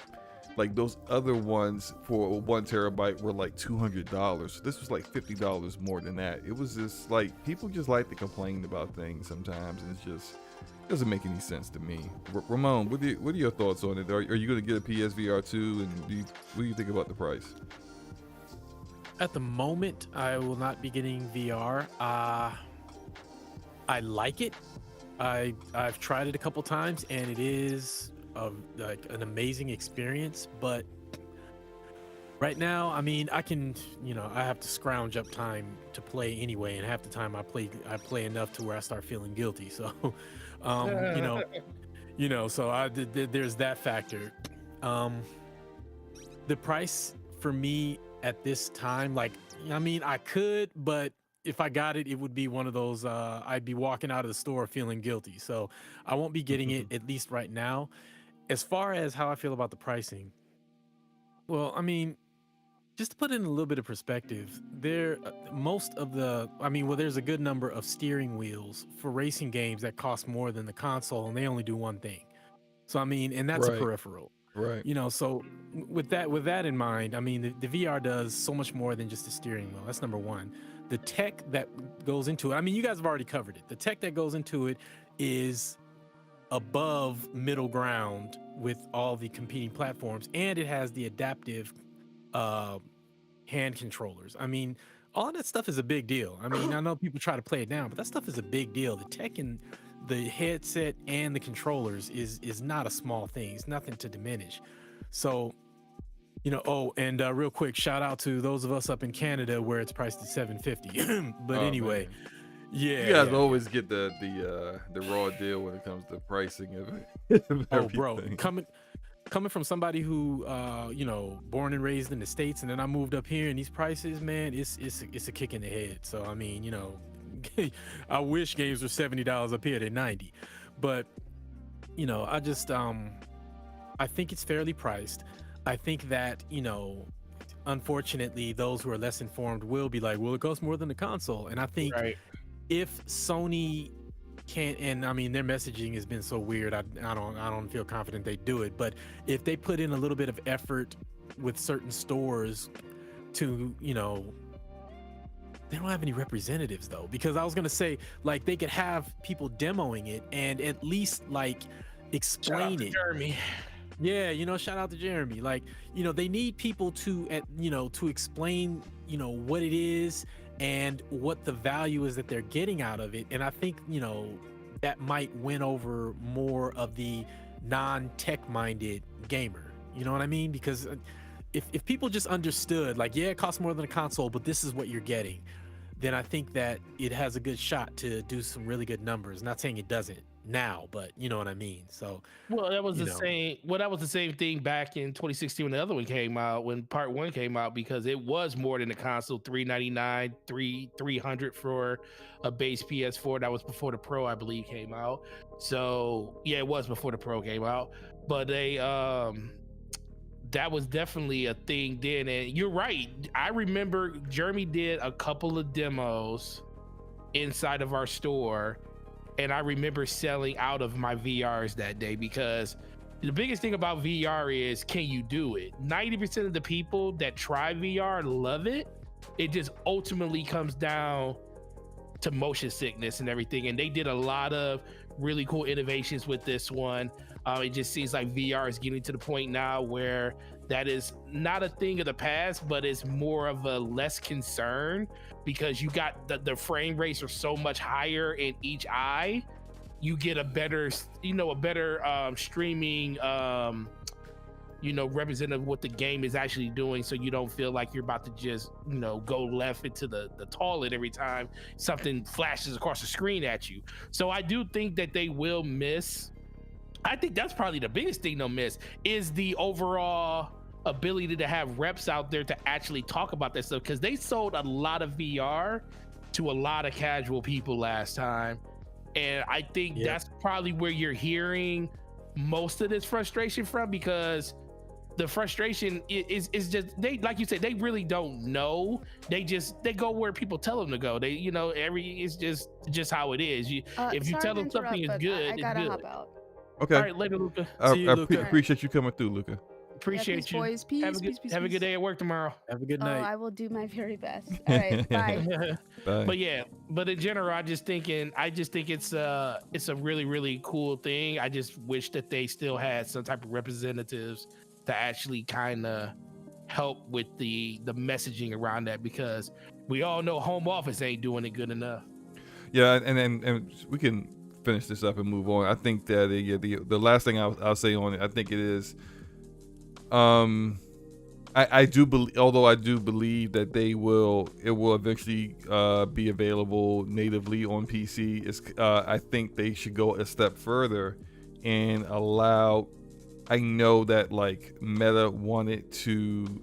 those other ones for 1 terabyte were like $200. This was like $50 more than that. It was just like, people just like to complain about things sometimes, and it doesn't make any sense to me. Ramon, what are your thoughts on it? Are you going to get a PSVR2, and what do you think about the price? At the moment, I will not be getting VR. I like it. I've tried it a couple times, and it is like an amazing experience. But right now, I mean, I can, I have to scrounge up time to play anyway, and half the time I play enough to where I start feeling guilty. So, so there's that factor. The price for me at this time, like, I mean, I could, but if I got it, it would be one of those, I'd be walking out of the store feeling guilty. So I won't be getting it, at least right now. As far as how I feel about the pricing, well, I mean, just to put it in a little bit of perspective, there's a good number of steering wheels for racing games that cost more than the console, and they only do one thing. So, I mean, and that's a peripheral. Right. So with that in mind, I mean, the VR does so much more than just the steering wheel. That's number one. The tech that goes into it, I mean, you guys have already covered it. The tech that goes into it is above middle ground with all the competing platforms, and it has the adaptive hand controllers. I mean, all that stuff is a big deal. I mean, I know people try to play it down, but that stuff is a big deal. The tech in the headset and the controllers is not a small thing. It's nothing to diminish. So, and real quick, shout out to those of us up in Canada where it's priced at $750. But anyway, man. Yeah, you guys always get the raw deal when it comes to pricing of it. Oh, bro, coming from somebody who born and raised in the States, and then I moved up here, and these prices, man, it's a kick in the head. So I mean, I wish games were $70 up here. They're $90, but I just I think it's fairly priced. I think that unfortunately, those who are less informed will be like, well, it costs more than the console, and I think if Sony can't, and I mean, their messaging has been so weird, I don't feel confident they do it, but if they put in a little bit of effort with certain stores to they don't have any representatives though, because I was gonna say, like, they could have people demoing it and at least like explain it. Jeremy. Yeah, shout out to Jeremy. Like, they need people to to explain what it is and what the value is that they're getting out of it. And I think that might win over more of the non-tech minded gamer. You know what I mean? Because if people just understood, like, yeah, it costs more than a console, but this is what you're getting, then I think that it has a good shot to do some really good numbers. Not saying it doesn't now, but you know what I mean. So, well, that was the same. Well, that was the same thing back in 2016 when the other one came out, when part 1 came out, because it was more than the console. $399, $300 for a base PS4. That was before the Pro, I believe, came out. So yeah, it was before the Pro came out, but they that was definitely a thing then. And you're right. I remember Jeremy did a couple of demos inside of our store, and I remember selling out of my VRs that day, because the biggest thing about VR is, can you do it? 90% of the people that try VR love it. It just ultimately comes down to motion sickness and everything. And they did a lot of really cool innovations with this one. It just seems like VR is getting to the point now where that is not a thing of the past, but it's more of a less concern, because you got the frame rates are so much higher in each eye you get a better streaming representative of what the game is actually doing, so you don't feel like you're about to just go left into the toilet every time something flashes across the screen at you. So I do think that they will miss. I think that's probably the biggest thing they'll miss, is the overall ability to have reps out there to actually talk about that stuff, because they sold a lot of VR to a lot of casual people last time, and I think that's probably where you're hearing most of this frustration from, because the frustration is just, they, like you said, they really don't know. They go where people tell them to go. They, it's just how it is. If you tell them something is good, I gotta hop out. Okay. All right, later, Luca. See you, Luca. Appreciate you coming through, Luca. Appreciate peace, you. Boys. Peace, have a good day at work tomorrow. Have a good night. I will do my very best. All right, bye. Bye. But in general, I just think it's a really, really cool thing. I just wish that they still had some type of representatives to actually kind of help with the messaging around that, because we all know home office ain't doing it good enough. Yeah, and we can finish this up and move on. I think that the last thing I'll say on it, I think it is, I do believe, although I do believe that it will eventually be available natively on PC. I think they should go a step further and allow. I know that like Meta wanted to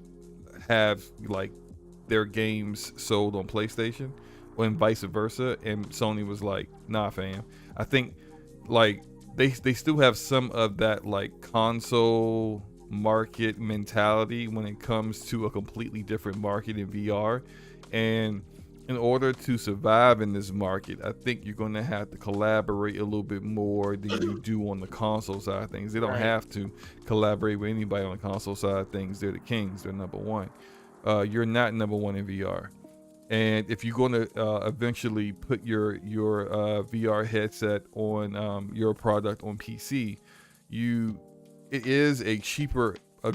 have like their games sold on PlayStation, and vice versa, and Sony was like, nah, fam. I think like they still have some of that like console market mentality when it comes to a completely different market in VR, and in order to survive in this market, I think you're going to have to collaborate a little bit more than you do on the console side of things. They don't have to collaborate with anybody on the console side of things. They're the kings. They're number one. You're not number one in VR. And if you're going to eventually put your VR headset on your product on PC, it is a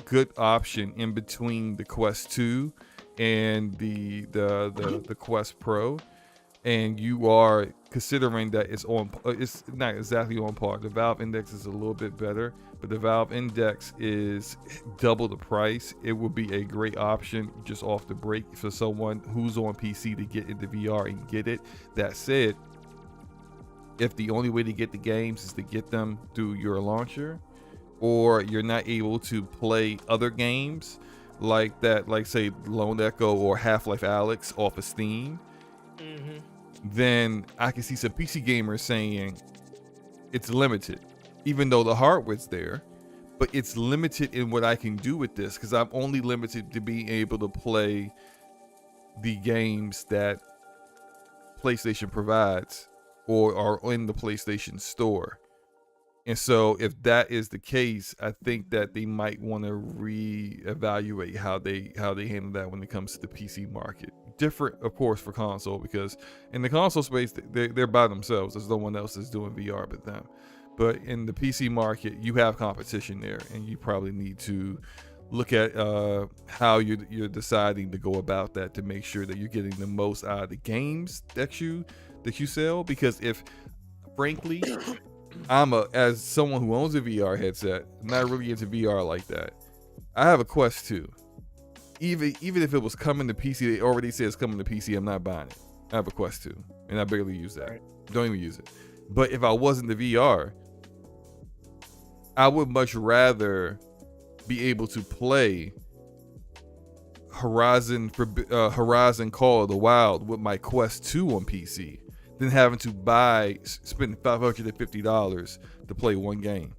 good option in between the Quest 2 and the Quest Pro, and you are considering that it's not exactly on par. The Valve Index is a little bit better, but the Valve Index is double the price. It would be a great option just off the break for someone who's on PC to get into VR and get it. That said, if the only way to get the games is to get them through your launcher, or you're not able to play other games like that, like say Lone Echo or Half-Life Alyx off of Steam, then I can see some PC gamers saying it's limited, even though the hardware's there, but it's limited in what I can do with this, because I'm only limited to being able to play the games that PlayStation provides or are in the PlayStation Store. And so if that is the case, I think that they might want to reevaluate how they handle that when it comes to the PC market. Different, of course, for console, because in the console space, they're by themselves. There's no one else that's doing VR but them. But in the PC market, you have competition there, and you probably need to look at how you're deciding to go about that to make sure that you're getting the most out of the games that you sell. Because if, frankly, as someone who owns a VR headset, I'm not really into VR like that. I have a Quest 2. Even if it was coming to PC, they already said it's coming to PC, I'm not buying it. I have a Quest 2, and I barely use that. Don't even use it. But if I wasn't the VR, I would much rather be able to play Horizon Call of the Wild with my Quest 2 on PC than having to spend $550 to play one game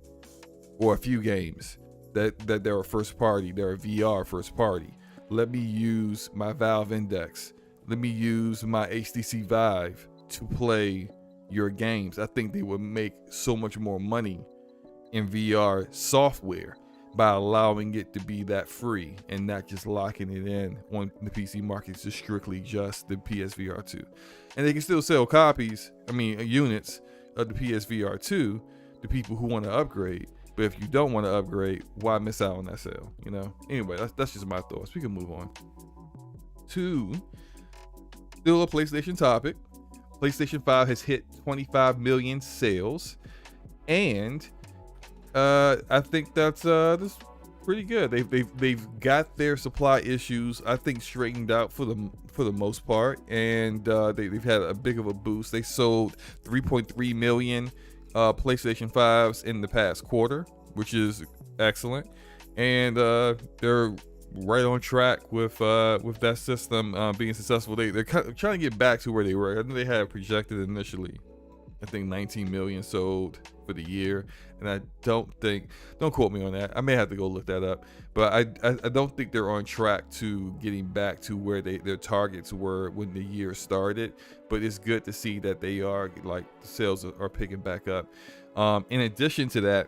or a few games that they're first party, they're VR first party. Let me use my Valve Index. Let me use my HTC Vive to play your games. I think they would make so much more money in VR software by allowing it to be that free and not just locking it in on the PC market to strictly just the PSVR2. And they can still sell units of the PSVR2 to people who want to upgrade. But if you don't want to upgrade, why miss out on that sale? Anyway, that's just my thoughts. We can move on to still a PlayStation topic. PlayStation 5 has hit 25 million sales, and I think that's pretty good. They've got their supply issues, I think, straightened out for the most part, and they've had a big of a boost. They sold 3.3 million PlayStation 5s in the past quarter, which is excellent, and they're right on track with that system being successful. They're kind of trying to get back to where they were. I think they had projected initially, I think 19 million sold for the year, and I don't quote me on that. I may have to go look that up, but I don't think they're on track to getting back to where their targets were when the year started. But it's good to see that they are, like, the sales are picking back up. In addition to that,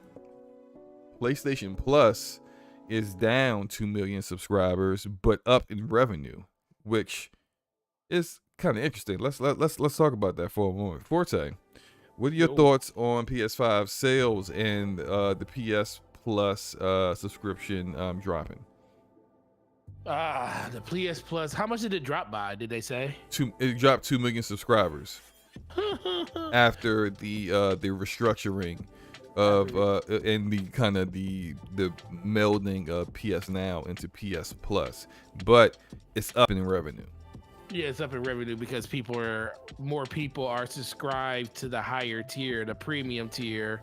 PlayStation Plus is down 2 million subscribers, but up in revenue, which is kind of interesting. Let's talk about that for a moment. Forte, what are your thoughts on PS5 sales and the PS Plus subscription dropping? The PS Plus, how much did it drop by? Did they say? It dropped 2 million subscribers after the restructuring of and the kind of the melding of PS Now into PS Plus, but it's up in revenue. Yeah, it's up in revenue because more people are subscribed to the higher tier, the premium tier,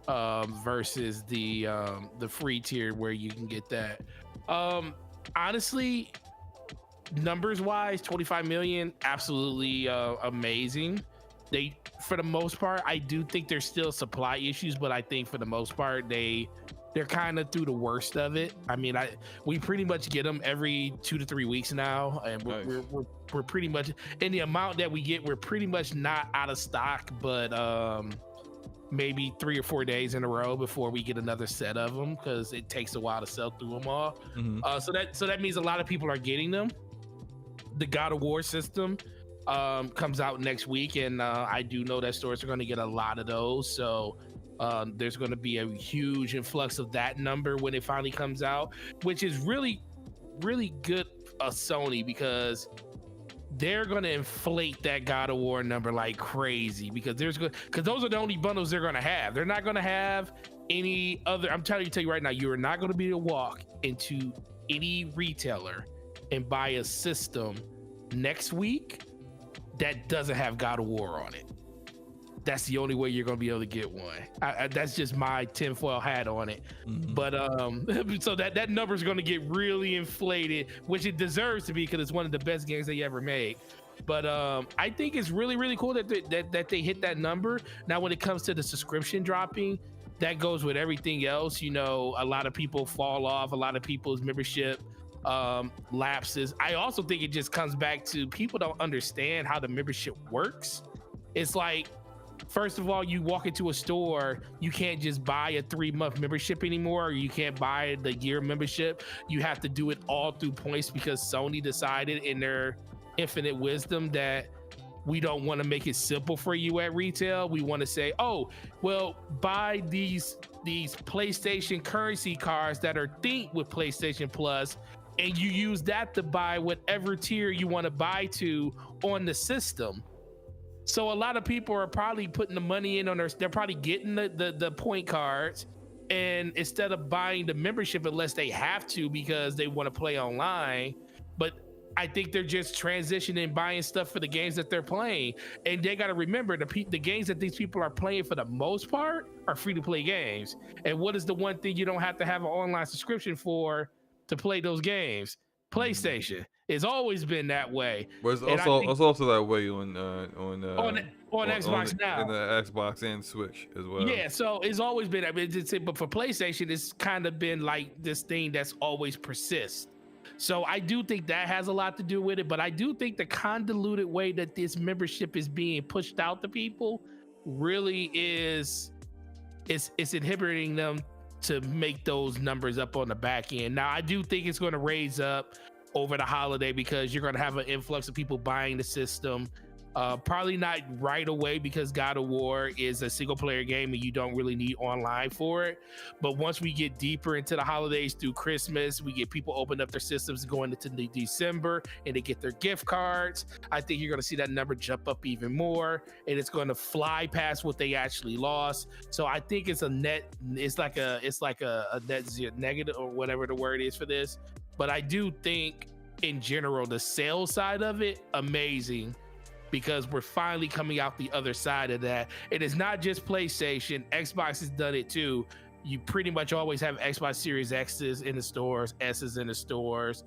versus the free tier where you can get that. Honestly, numbers wise, 25 million, absolutely amazing. For the most part, I do think there's still supply issues, but I think for the most part they're kind of through the worst of it. I mean, we pretty much get them every 2 to 3 weeks now, and we're pretty much in the amount that we get. We're pretty much not out of stock, but maybe 3 or 4 days in a row before we get another set of them, because it takes a while to sell through them all. So that means a lot of people are getting them. The God of War system comes out next week, and I do know that stores are going to get a lot of those. So there's going to be a huge influx of that number when it finally comes out, which is really, really good Sony, because they're going to inflate that God of War number like crazy, because those are the only bundles they're going to have. They're not going to have any other. I'm tell you right now, you are not going to be able to walk into any retailer and buy a system next week that doesn't have God of War on it. That's the only way you're going to be able to get one. That's just my tinfoil hat on it. But so that number is going to get really inflated, which it deserves to be, because it's one of the best games they ever made. But I think it's really, really cool that they hit that number. Now, when it comes to the subscription dropping, that goes with everything else. You know, a lot of people fall off. A lot of people's membership lapses. I also think it just comes back to people don't understand how the membership works. It's like, first of all, you walk into a store, you can't just buy a 3-month membership anymore, or you can't buy the year membership. You have to do it all through points, because Sony decided in their infinite wisdom that we don't want to make it simple for you at retail. We want to say, oh, well, buy these PlayStation currency cards that are themed with PlayStation Plus, and you use that to buy whatever tier you want to buy to on the system. So a lot of people are probably putting the money in on they're probably getting the point cards, and instead of buying the membership unless they have to because they want to play online. But I think they're just transitioning, buying stuff for the games that they're playing. And they got to remember, the games that these people are playing for the most part are free-to-play games. And what is the one thing you don't have to have an online subscription for to play those games? PlayStation. It's always been that way. But it's also that way on Xbox now. And the Xbox and Switch as well. Yeah, so it's always been that. But for PlayStation, it's kind of been like this thing that's always persists. So I do think that has a lot to do with it. But I do think the convoluted way that this membership is being pushed out to people really is inhibiting them to make those numbers up on the back end. Now, I do think it's going to raise up over the holiday, because you're going to have an influx of people buying the system. Probably not right away because God of War is a single player game and you don't really need online for it. But once we get deeper into the holidays through Christmas, we get people open up their systems going into December and they get their gift cards. I think you're going to see that number jump up even more, and it's going to fly past what they actually lost. So I think it's a net. It's like a net zero negative or whatever the word is for this. But I do think in general the sales side of it amazing, because we're finally coming out the other side of that. It is not just PlayStation. Xbox has done it too. You pretty much always have Xbox Series X's in the stores, S's in the stores,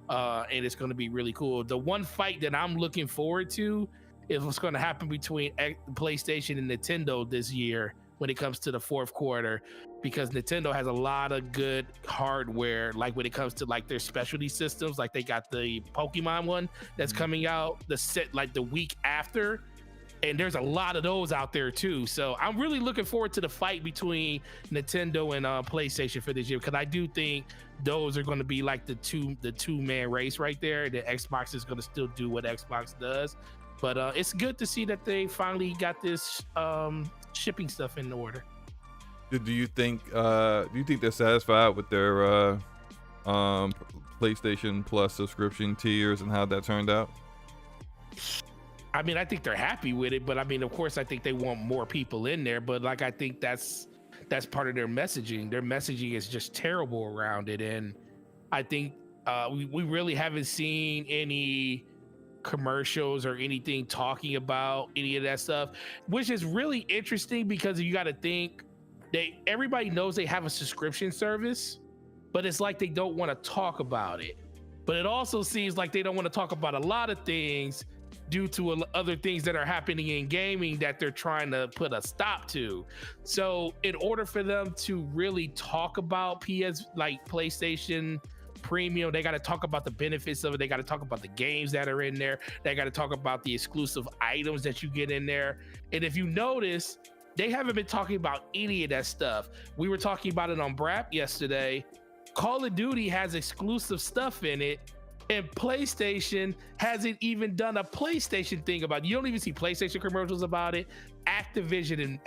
and it's going to be really cool. The one fight that I'm looking forward to is what's going to happen between PlayStation and Nintendo this year when it comes to the fourth quarter, because Nintendo has a lot of good hardware, like when it comes to like their specialty systems. Like they got the Pokemon one that's coming out the week after, and there's a lot of those out there too. So I'm really looking forward to the fight between Nintendo and PlayStation for this year, because I do think those are going to be like the two-man race right there. The Xbox is going to still do what Xbox does, but it's good to see that they finally got this shipping stuff in order. Do you think they're satisfied with their PlayStation Plus subscription tiers and how that turned out? I mean, I think they're happy with it, but I mean, of course, I think they want more people in there. But like, I think that's part of their messaging. Their messaging is just terrible around it, and I think we really haven't seen any commercials or anything talking about any of that stuff, which is really interesting, because you got to think everybody knows they have a subscription service, but it's like they don't want to talk about it. But it also seems like they don't want to talk about a lot of things due to other things that are happening in gaming that they're trying to put a stop to. So in order for them to really talk about PlayStation Premium, they got to talk about the benefits of it. They got to talk about the games that are in there. They got to talk about the exclusive items that you get in there. And if you notice, they haven't been talking about any of that stuff. We were talking about it on Brap yesterday. Call of Duty has exclusive stuff in it, and PlayStation hasn't even done a PlayStation thing about it. You don't even see PlayStation commercials about it. Activision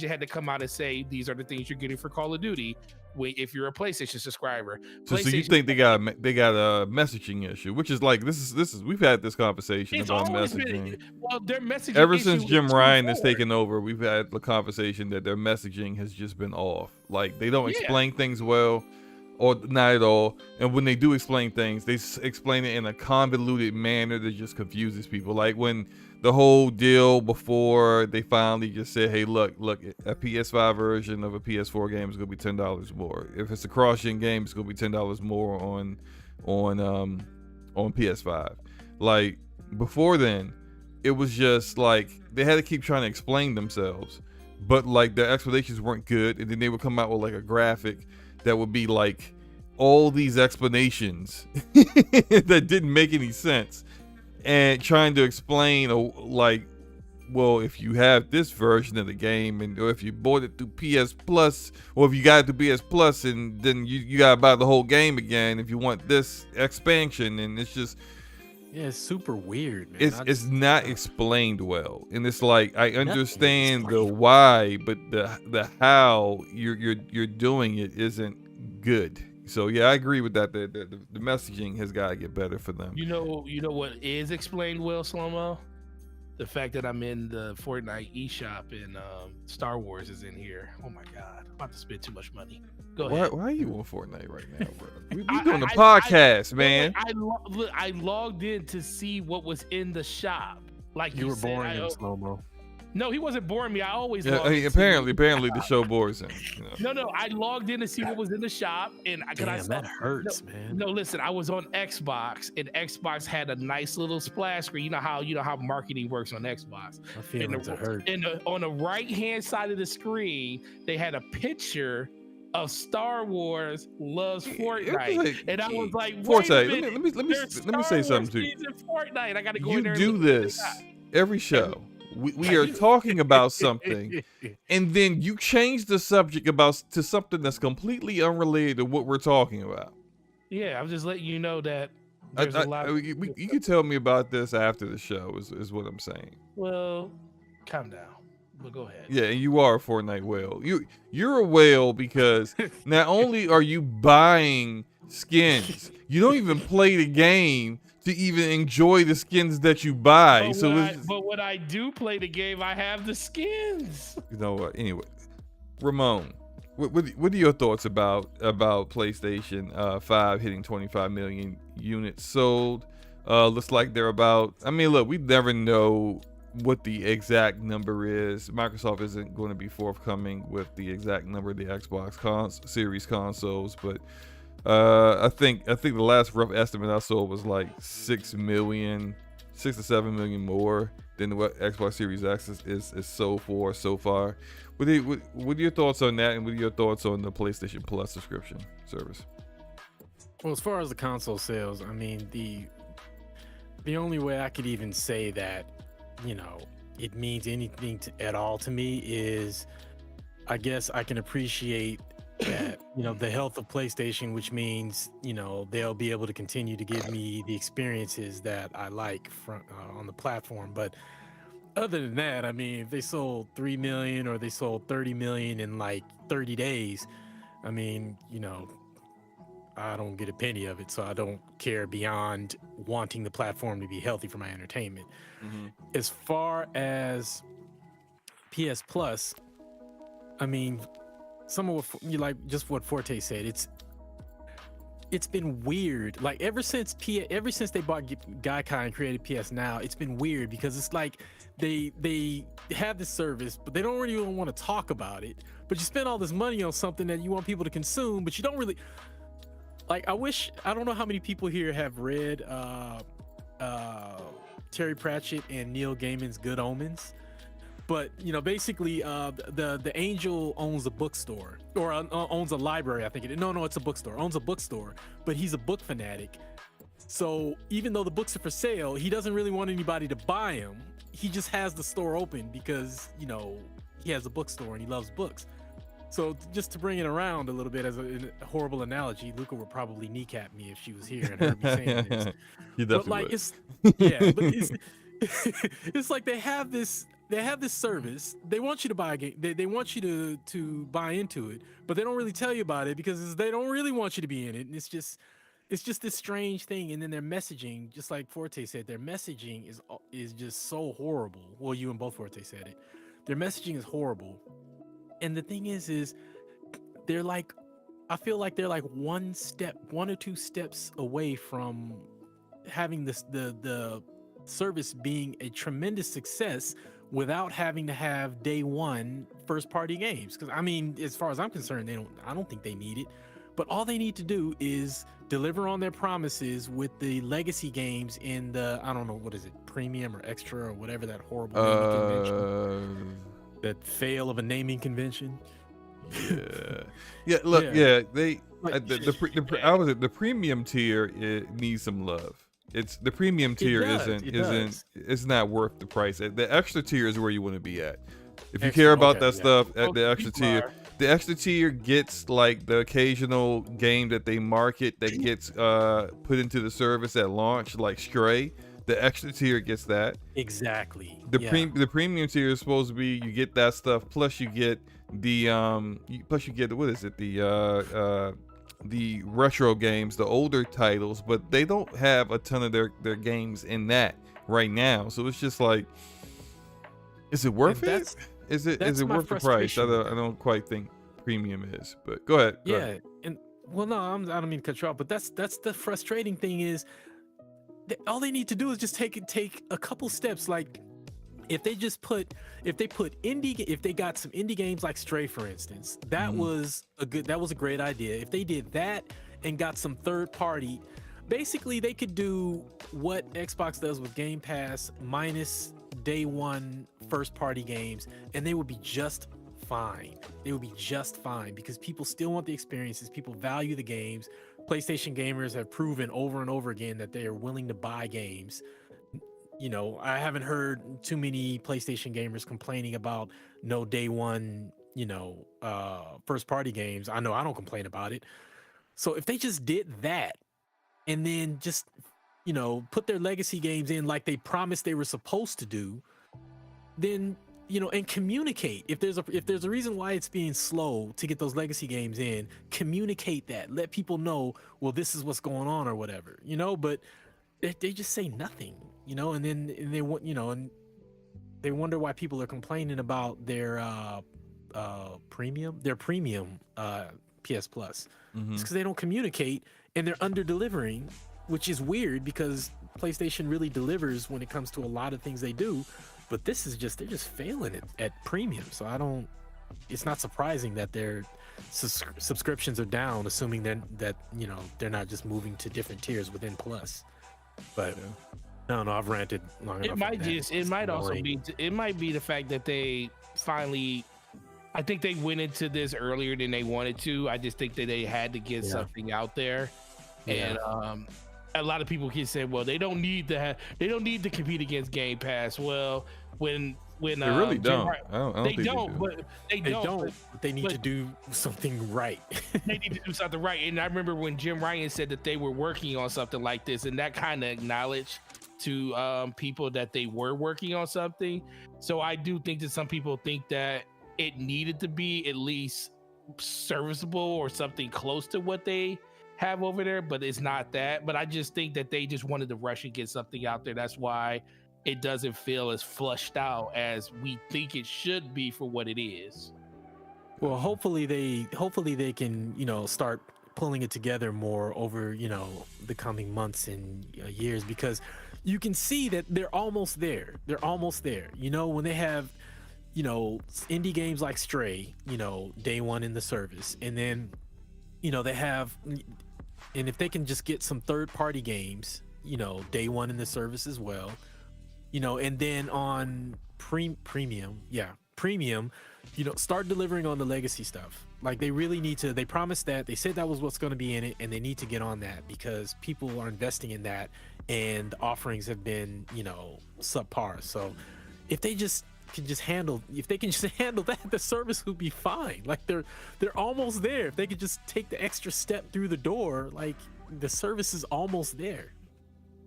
had to come out and say, these are the things you're getting for Call of Duty if you're a PlayStation subscriber. So you think they got a messaging issue, which is like, this is we've had this conversation about messaging. Their messaging ever since Jim Ryan has taken over, we've had the conversation that their messaging has just been off. Like, they don't explain things well, or not at all. And when they do explain things, they explain it in a convoluted manner that just confuses people. Like when the whole deal before they finally just said, hey, look, a PS5 version of a PS4 game is going to be $10 more. If it's a cross-gen game, it's going to be $10 more on PS5. Like, before then, it was just like they had to keep trying to explain themselves, but like their explanations weren't good, and then they would come out with like a graphic that would be like all these explanations that didn't make any sense, and trying to explain like, well, if you have this version of the game, or if you bought it through PS Plus, or if you got it through PS Plus, and then you gotta buy the whole game again if you want this expansion. And it's just, it's super weird, man. It's not explained well, and it's like, I understand the why, but the how you're doing it isn't good. So yeah, I agree with that. The messaging has got to get better for them. You know what is explained well, Slow-Mo? The fact that I'm in the Fortnite eShop and Star Wars is in here. Oh my God, I'm about to spend too much money. Go ahead. Why are you on Fortnite right now, bro? We doing a podcast, man. I logged in to see what was in the shop. Like you were boring in Slow-Mo. No, he wasn't boring me. I always apparently the show bores him. You know? No. I logged in to see what was in the shop, and that hurts, man. No, listen. I was on Xbox, and Xbox had a nice little splash screen. You know how marketing works on Xbox. My feelings are hurt. On the right hand side of the screen, they had a picture of Star Wars loves Fortnite, and I was like, Forte, let me say something to you. Fortnite, I gotta go in there. You do this every show. We are talking about something, and then you change the subject to something that's completely unrelated to what we're talking about. Yeah, I'm just letting you know that There's a lot. You can tell me about this after the show. Is what I'm saying. Well, calm down. But go ahead. Yeah, and you are a Fortnite whale. You're a whale because not only are you buying skins, you don't even play the game to even enjoy the skins that you buy. But when I do play the game, I have the skins. You know what? Anyway, Ramon, what are your thoughts about PlayStation 5 hitting 25 million units sold? Looks like they're about. I mean, look, we never know what the exact number is. Microsoft isn't going to be forthcoming with the exact number of the Xbox Series consoles, but I think the last rough estimate I saw was like 6 to 7 million more than what Xbox Series X is sold for so far. What are your thoughts on that, and what are your thoughts on the PlayStation Plus subscription service? Well, as far as the console sales, I mean, the only way I could even say that, you know, it means anything at all to me is, I guess I can appreciate that, you know, the health of PlayStation, which means, you know, they'll be able to continue to give me the experiences that I like from on the platform. But other than that, I mean, if they sold 3 million or they sold 30 million in like 30 days, I mean, you know, I don't get a penny of it, so I don't care beyond wanting the platform to be healthy for my entertainment. Mm-hmm. As far as PS Plus, I mean, some of what Forte said, it's been weird. Like ever since they bought Gaikai and created PS Now, it's been weird because it's like they have this service, but they don't really want to talk about it. But you spend all this money on something that you want people to consume, but you don't really. Like, I don't know how many people here have read Terry Pratchett and Neil Gaiman's Good Omens, but you know, basically, the angel owns a bookstore or owns a library. I think it's a bookstore. Owns a bookstore, but he's a book fanatic. So even though the books are for sale, he doesn't really want anybody to buy them. He just has the store open because, you know, he has a bookstore and he loves books. So just to bring it around a little bit as a horrible analogy, Luca would probably kneecap me if she was here and heard me saying this. You definitely would. It's like they have this service. They want you to buy a game. They want you to buy into it, but they don't really tell you about it because they don't really want you to be in it. And it's just this strange thing. And then their messaging, just like Forte said, their messaging is just so horrible. Well, you and both Forte said it. Their messaging is horrible. And the thing is they're like, I feel like they're like one or two steps away from having the service being a tremendous success without having to have day one first party games. Because I mean, as far as I'm concerned, I don't think they need it. But all they need to do is deliver on their promises with the legacy games in the, I don't know, what is it, premium or extra or whatever that horrible naming convention. That fail of a naming convention. Yeah. Look, they the premium tier, it needs some love. It's the premium tier it's not worth the price. The extra tier is where you want to be at. If you care about that stuff, at the extra tier gets like the occasional game that they market that gets put into the service at launch, like Stray. The extra tier gets that. Exactly. The premium tier is supposed to be, you get that stuff, plus you get the what is it? The retro games, the older titles, but they don't have a ton of their games in that right now. So it's just like, is it worth it? Is it worth the price? I don't quite think premium is, but go ahead. Go ahead. And well, no, I don't mean to cut you off, but that's the frustrating thing is, all they need to do is just take a couple steps. Like if they got some indie games like Stray, for instance, that was a great idea. If they did that and got some third party, basically they could do what Xbox does with Game Pass minus day one first party games, and they would be just fine. They would be just fine because people still want the experiences. People value the games. PlayStation gamers have proven over and over again that they are willing to buy games. You know, I haven't heard too many PlayStation gamers complaining about no day one, you know, first party games. I know I don't complain about it. So if they just did that and then just put their legacy games in like they promised they were supposed to do, then and communicate. If there's a reason why it's being slow to get those legacy games in, communicate that. Let people know, well, this is what's going on or whatever, but they just say nothing, and they want, and they wonder why people are complaining about their premium PS Plus. It's because they don't communicate and they're under delivering, which is weird because PlayStation really delivers when it comes to a lot of things they do. But they're just failing at premium. So it's not surprising that their subscriptions are down, assuming that they're not just moving to different tiers within Plus. But I don't know, I've ranted long enough. It might be the fact that they finally, I think they went into this earlier than they wanted to. I just think that they had to get something out there. And a lot of people can say, well, they don't need to compete against Game Pass. Well, when they really don't. They need to do something right. They need to do something right. And I remember when Jim Ryan said that they were working on something like this, and that kind of acknowledged to people that they were working on something. So I do think that some people think that it needed to be at least serviceable or something close to what they have over there, but it's not that. But I just think that they just wanted to rush and get something out there. That's why it doesn't feel as flushed out as we think it should be for what it is. Well, hopefully they can start pulling it together more over the coming months and years, because you can see that they're almost there. When they have indie games like Stray, day one in the service, and then they have, and if they can just get some third-party games, day one in the service as well, and then on premium, start delivering on the legacy stuff. Like they really need to. They promised that. They said that was what's going to be in it, and they need to get on that because people are investing in that, and the offerings have been, subpar. So if they can just handle that, the service would be fine. Like they're almost there. If they could just take the extra step through the door, like the service is almost there,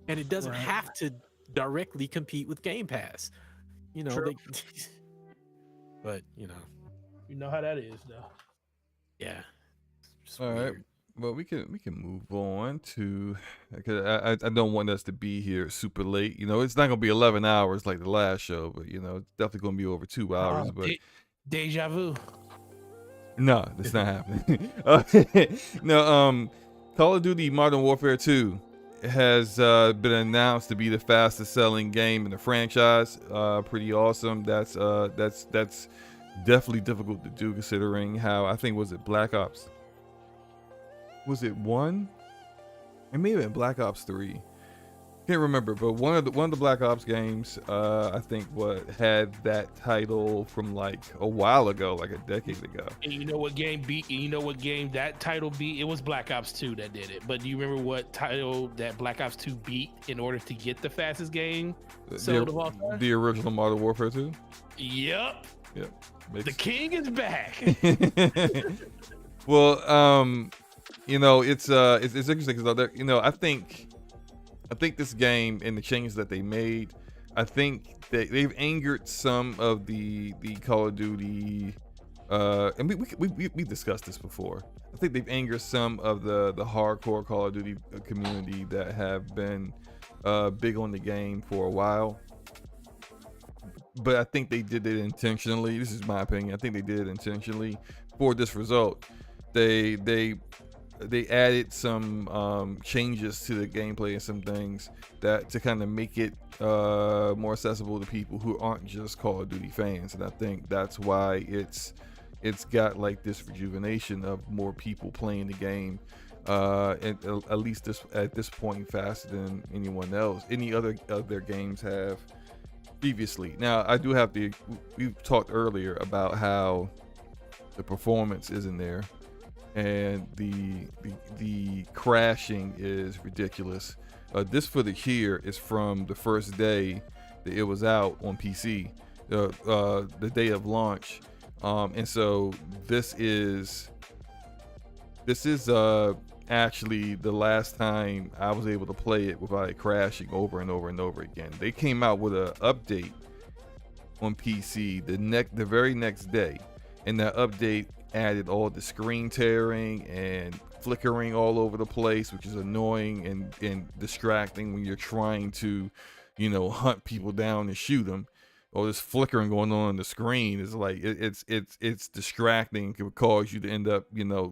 and it doesn't have to directly compete with Game Pass. But you know how that is, though. Yeah. All right. Well, we can move on to, because I don't want us to be here super late. It's not gonna be 11 hours like the last show, but it's definitely gonna be over 2 hours. But deja vu. No, that's not happening. No, Call of Duty Modern Warfare 2 has been announced to be the fastest selling game in the franchise. Pretty awesome. That's definitely difficult to do considering how, I think, was it Black Ops? Was it 1? It may have been Black Ops 3. Can't remember, but one of the Black Ops games, I think, had that title from like a while ago, like a decade ago. And you know what game that title beat? It was Black Ops 2 that did it. But do you remember what title that Black Ops 2 beat in order to get the fastest game sold of all time? The original Modern Warfare 2? Yep. The king is back. Well, it's interesting because I think this game and the changes that they made, I think that they've angered some of the Call of Duty, and we discussed this before. I think they've angered some of the hardcore Call of Duty community that have been big on the game for a while. But I think they did it intentionally. This is my opinion. I think they did it intentionally for this result. They added some changes to the gameplay and some things that to kind of make it more accessible to people who aren't just Call of Duty fans, and I think that's why it's got like this rejuvenation of more people playing the game, and at least at this point faster than any other of their games have previously. Now I do have we talked earlier about how the performance isn't there. And the crashing is ridiculous. This footage here is from the first day that it was out on PC, the day of launch, and so this is actually the last time I was able to play it without it crashing over and over and over again. They came out with an update on PC the very next day, and that update added all the screen tearing and flickering all over the place, which is annoying and distracting when you're trying to, hunt people down and shoot them. All this flickering going on the screen is like it's distracting. It could cause you to end up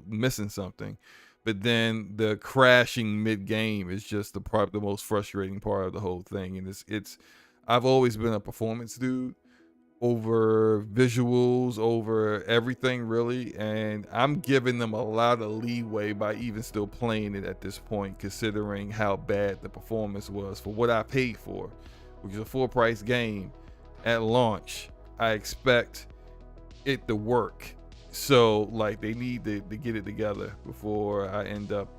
missing something. But then the crashing mid game is just the most frustrating part of the whole thing. And it's I've always been a performance dude over visuals, over everything really, and I'm giving them a lot of leeway by even still playing it at this point, considering how bad the performance was for what I paid for, which is a full price game at launch. I expect it to work, so like they need to get it together before I end up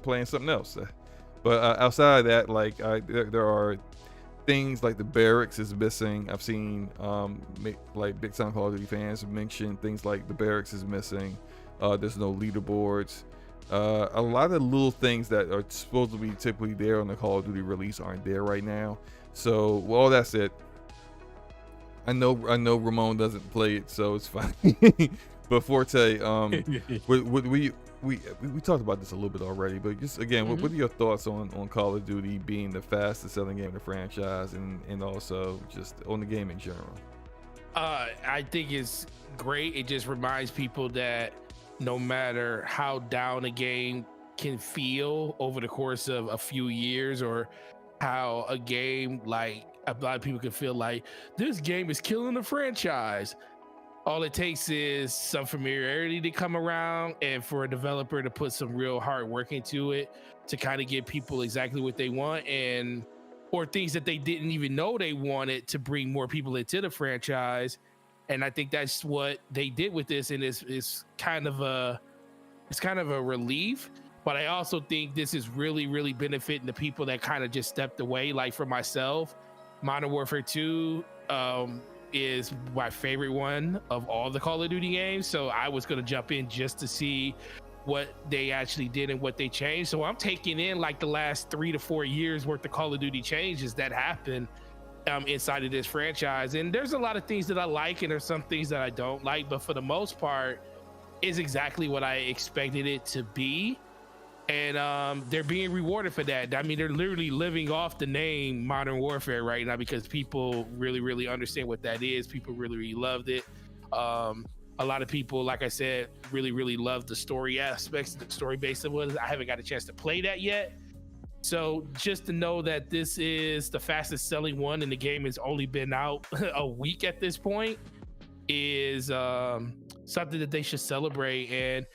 playing something else. But outside of that, like there are things like the barracks is missing. I've seen like big time Call of Duty fans mention things like the barracks is missing. There's no leaderboards. A lot of little things that are supposed to be typically there on the Call of Duty release aren't there right now. So, well, that's it. I know Ramon doesn't play it, so it's fine. But Forte, we talked about this a little bit already, but just again, what are your thoughts on Call of Duty being the fastest selling game in the franchise, and also just on the game in general? I think it's great. It just reminds people that no matter how down a game can feel over the course of a few years, or how a game, like a lot of people can feel like this game is killing the franchise, all it takes is some familiarity to come around, and for a developer to put some real hard work into it to kind of give people exactly what they want, and or things that they didn't even know they wanted, to bring more people into the franchise. And I think that's what they did with this, and it's kind of a relief. But I also think this is really, really benefiting the people that kind of just stepped away. Like for myself, Modern Warfare 2 is my favorite one of all the Call of Duty games, so I was going to jump in just to see what they actually did and what they changed. So I'm taking in like the last 3 to 4 years worth of Call of Duty changes that happened inside of this franchise. And there's a lot of things that I like, and there's some things that I don't like, but for the most part is exactly what I expected it to be. And they're being rewarded for that. I mean, they're literally living off the name Modern Warfare right now, because people really, really understand what that is. People really, really loved it. A lot of people, like I said, really, really love the story aspects, the story base of it. I haven't got a chance to play that yet. So just to know that this is the fastest selling one and the game has only been out a week at this point is something that they should celebrate. And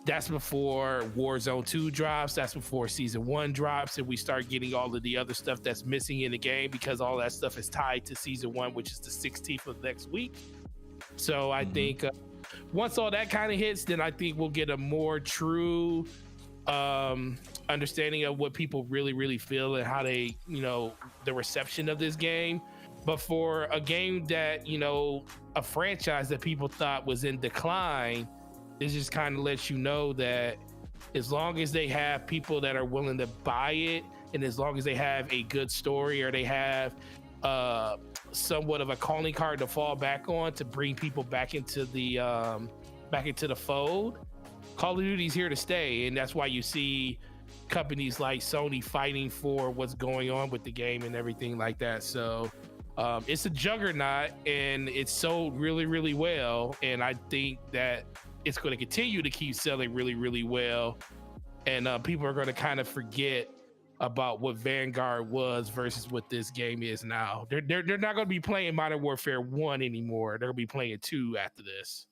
that's before Warzone 2 drops. That's before Season 1 drops, and we start getting all of the other stuff that's missing in the game, because all that stuff is tied to Season 1, which is the 16th of next week. So I think once all that kind of hits, then I think we'll get a more true understanding of what people really, really feel and how they, the reception of this game. But for a game that, a franchise that people thought was in decline, it just kind of lets you know that as long as they have people that are willing to buy it, and as long as they have a good story, or they have somewhat of a calling card to fall back on to bring people back into the fold, Call of Duty's here to stay. And that's why you see companies like Sony fighting for what's going on with the game and everything like that. So it's a juggernaut, and it's sold really, really well. And I think that it's going to continue to keep selling really, really well. And people are going to kind of forget about what Vanguard was versus what this game is now. They're not going to be playing Modern Warfare 1 anymore. They're going to be playing 2 after this.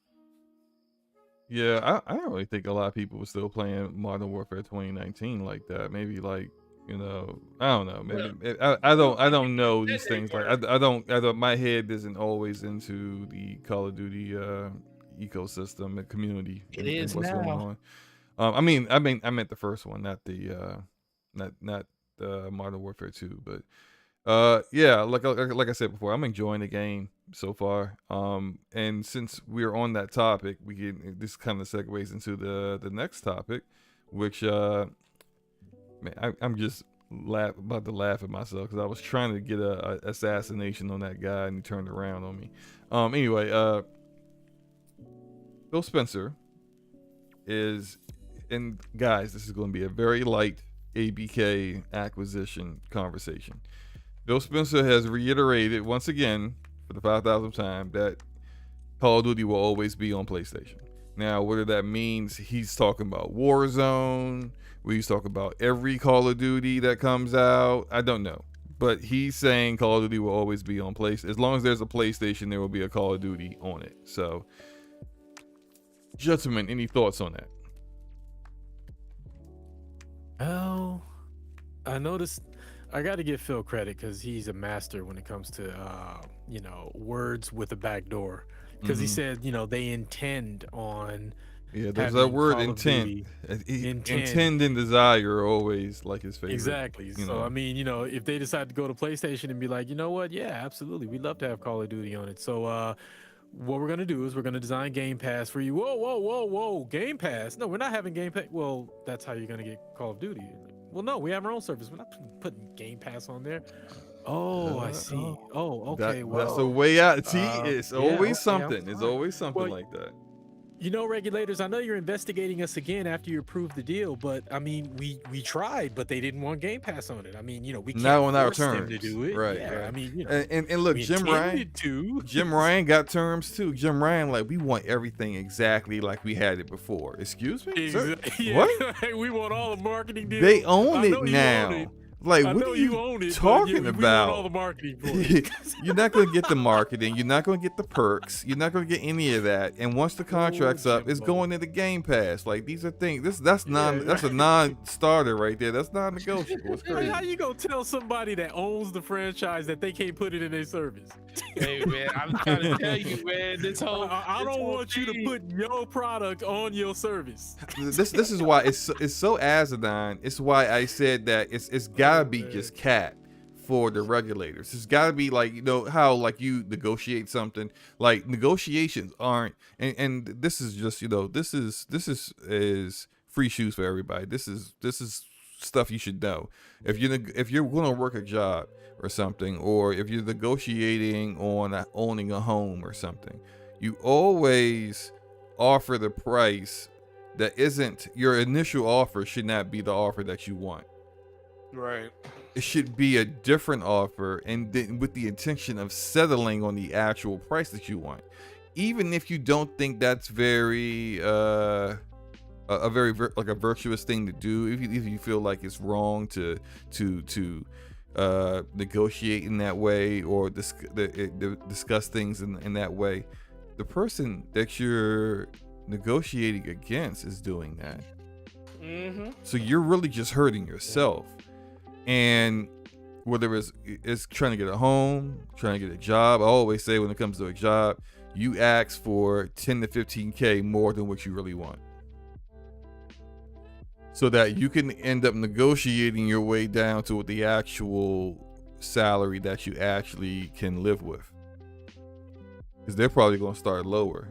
Yeah, I don't really think a lot of people were still playing Modern Warfare 2019 like that. Maybe like, I don't know. Maybe I don't know these things. Like I don't. My head isn't always into the Call of Duty ecosystem and community. It is what's now. going on. I meant the first one, not the Modern Warfare 2. But yeah, like I said before, I'm enjoying the game so far. And since we're on that topic, this kind of segues into the next topic, which man, I'm just about to laugh at myself because I was trying to get a assassination on that guy and he turned around on me. Anyway, Phil Spencer is, and guys, this is going to be a very light ABK acquisition conversation. Phil Spencer has reiterated once again for the 5,000th time that Call of Duty will always be on PlayStation. Now, whether that means he's talking about Warzone, where he's talking about every Call of Duty that comes out, I don't know. But he's saying Call of Duty will always be on PlayStation. As long as there's a PlayStation, there will be a Call of Duty on it. So, gentlemen, any thoughts on that? Well, I noticed I got to give Phil credit because he's a master when it comes to, words with a back door. Because he said, they intend on. Yeah, there's that word intent. Intend and desire are always like his favorite. Exactly. So, I mean, if they decide to go to PlayStation and be like, you know what? Yeah, absolutely. We'd love to have Call of Duty on it. So, what we're going to do is we're going to design Game Pass for you. Whoa. Game Pass? No, we're not having Game Pass. Well, that's how you're going to get Call of Duty. Well, no, we have our own service. We're not putting Game Pass on there. Oh, I see. Okay. That's a way out. See, it's always something. It's always something like that. Regulators, I know you're investigating us again after you approved the deal, but I mean, we tried, but they didn't want Game Pass on it. I mean, we can't not on our force them terms to do it. Right. Yeah, I mean, and look, Jim Ryan got terms too. Jim Ryan, like, we want everything exactly like we had it before. Excuse me? Exactly. What? We want all the marketing deals. They own it now. Like, what are you talking about? All the marketing for it. You're not going to get the marketing. You're not going to get the perks. You're not going to get any of that. And once the contract's up, it's going into Game Pass. Like, these are things. That's a non-starter right there. That's non-negotiable. It's crazy. How you gonna tell somebody that owns the franchise that they can't put it in their service? Hey man, I'm trying to tell you, man. I don't want you to put your product on your service. This is why it's so asinine. It's why I said that it's gotta be just cat for the regulators. It's gotta be like, how like you negotiate something. Like, negotiations aren't, and this is just this is free shoes for everybody. This is stuff you should know. If you're gonna work a job or something, or if you're negotiating on owning a home or something, you always offer the price that isn't your initial offer. Should not be the offer that you want. Right. It should be a different offer, and then with the intention of settling on the actual price that you want, even if you don't think that's very a virtuous thing to do. If you feel like it's wrong to negotiate in that way, or discuss things in that way, the person that you're negotiating against is doing that. So you're really just hurting yourself. And whether it's trying to get a home, trying to get a job, I always say when it comes to a job, you ask for 10 to 15K more than what you really want, so that you can end up negotiating your way down to the actual salary that you actually can live with. Because they're probably going to start lower.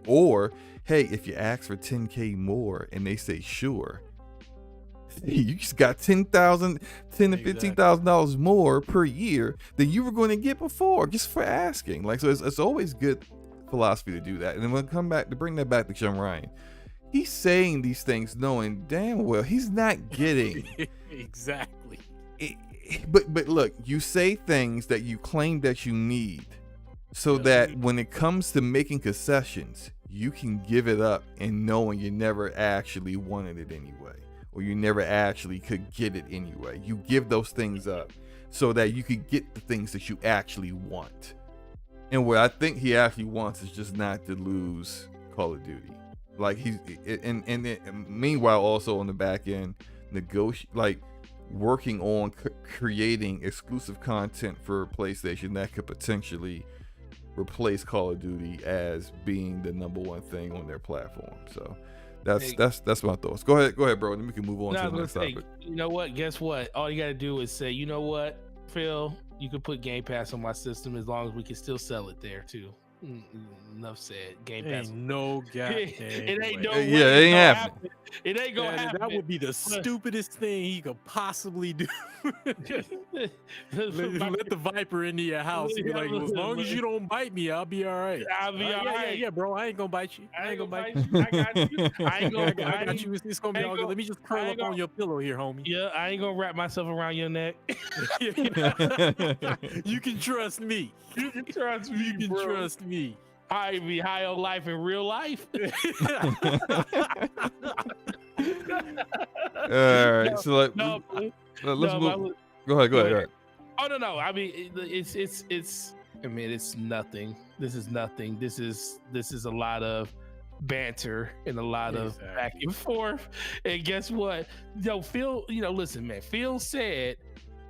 Or, hey, if you ask for 10K more and they say sure, you just got $10,000 to $15,000 more per year than you were going to get before, just for asking. Like, so it's always good philosophy to do that. And then we'll come back to bring that back to Jim Ryan. He's saying these things knowing damn well he's not getting exactly. But look, you say things that you claim that you need, so that when it comes to making concessions, you can give it up and knowing you never actually wanted it anyway, or you never actually could get it anyway. You give those things up so that you could get the things that you actually want. And what I think he actually wants is just not to lose Call of Duty. Like, he's and meanwhile also on the back end working on creating exclusive content for PlayStation that could potentially replace Call of Duty as being the number one thing on their platform. So that's my thoughts. Go ahead, bro. Then we can move on to the next topic. You know what? Guess what? All you got to do is say, you know what, Phil, you can put Game Pass on my system as long as we can still sell it there too. Enough said. Game Pass. Ain't no goddamn It ain't way. no Yeah, way it ain't happening. It ain't gonna happen. That would be the stupidest thing he could possibly do. let the Viper into your house and be like, well, as long as you don't bite me, I'll be all right. I'll be all right. Yeah, bro. I ain't gonna bite you. I ain't gonna bite you. I got you. I ain't gonna. I got you. It's gonna be all good. Let me just curl up on your pillow here, homie. Yeah, I ain't gonna wrap myself around your neck. You can trust me. You can trust me. You can trust me. I be high on life in real life. All right, so let's move. Go ahead. Oh no. I mean, it's. I mean, it's nothing. This is nothing. This is a lot of banter and a lot of back and forth. And guess what? Phil. Listen, man. Phil said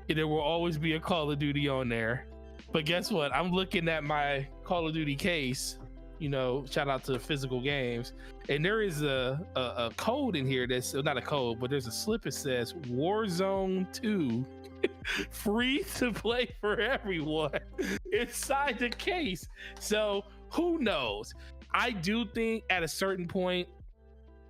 there will always be a Call of Duty on there. But guess what? I'm looking at my Call of Duty case. Shout out to Physical Games, and there is a code in here that's not a code, but there's a slip that says Warzone 2 free to play for everyone inside the case. So who knows? I do think at a certain point,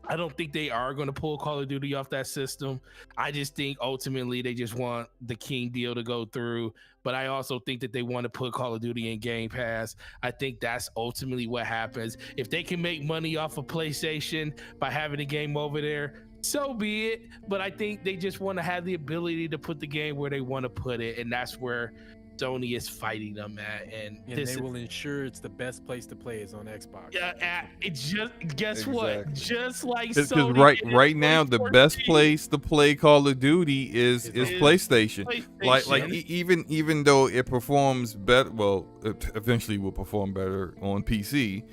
I don't think they are going to pull Call of Duty off that system. I just think ultimately they just want the King deal to go through. But I also think that they want to put Call of Duty in Game Pass. I think that's ultimately what happens. If they can make money off of PlayStation by having the game over there, so be it. But I think they just want to have the ability to put the game where they want to put it. And that's where Sony is fighting them at, and they will ensure it's the best place to play is on Xbox. Yeah, it's just what, just like Sony. Because right now the best place to play Call of Duty is PlayStation. Like even though it performs better, well, it eventually will perform better on PC.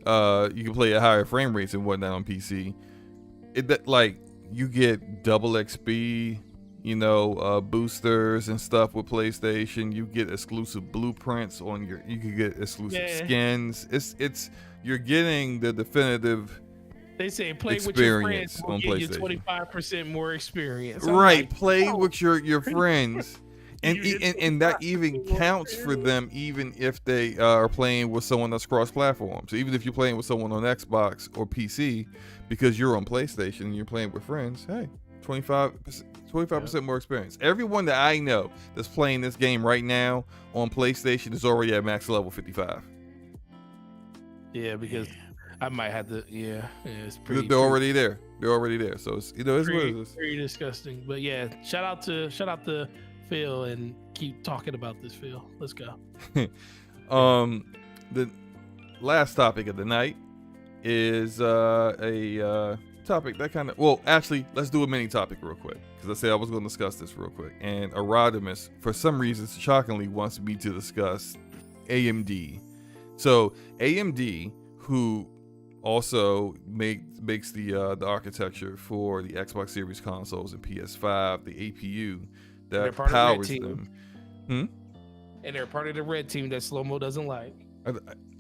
You can play at higher frame rates and whatnot on PC. You get double XP. Boosters and stuff with PlayStation. You get exclusive blueprints you can get exclusive skins. You're getting the definitive. They say play with your friends on PlayStation. 25% more experience. Right, play with your friends. And that even counts for them, even if they are playing with someone that's cross-platform. So even if you're playing with someone on Xbox or PC, because you're on PlayStation and you're playing with friends, hey, 25% more experience. Everyone that I know that's playing this game right now on PlayStation is already at max level 55. Yeah, because I might have to. Yeah, it's pretty. They're already there. So it's pretty disgusting. But yeah, shout out to Phil and keep talking about this, Phil. Let's go. The last topic of the night is a topic that actually, let's do a mini topic real quick, because I said I was going to discuss this real quick, and Erodimus for some reason shockingly wants me to discuss AMD. So AMD, who also makes the architecture for the Xbox Series consoles and PS5, the APU that powers them. And they're part of the red team that Slow-Mo doesn't like.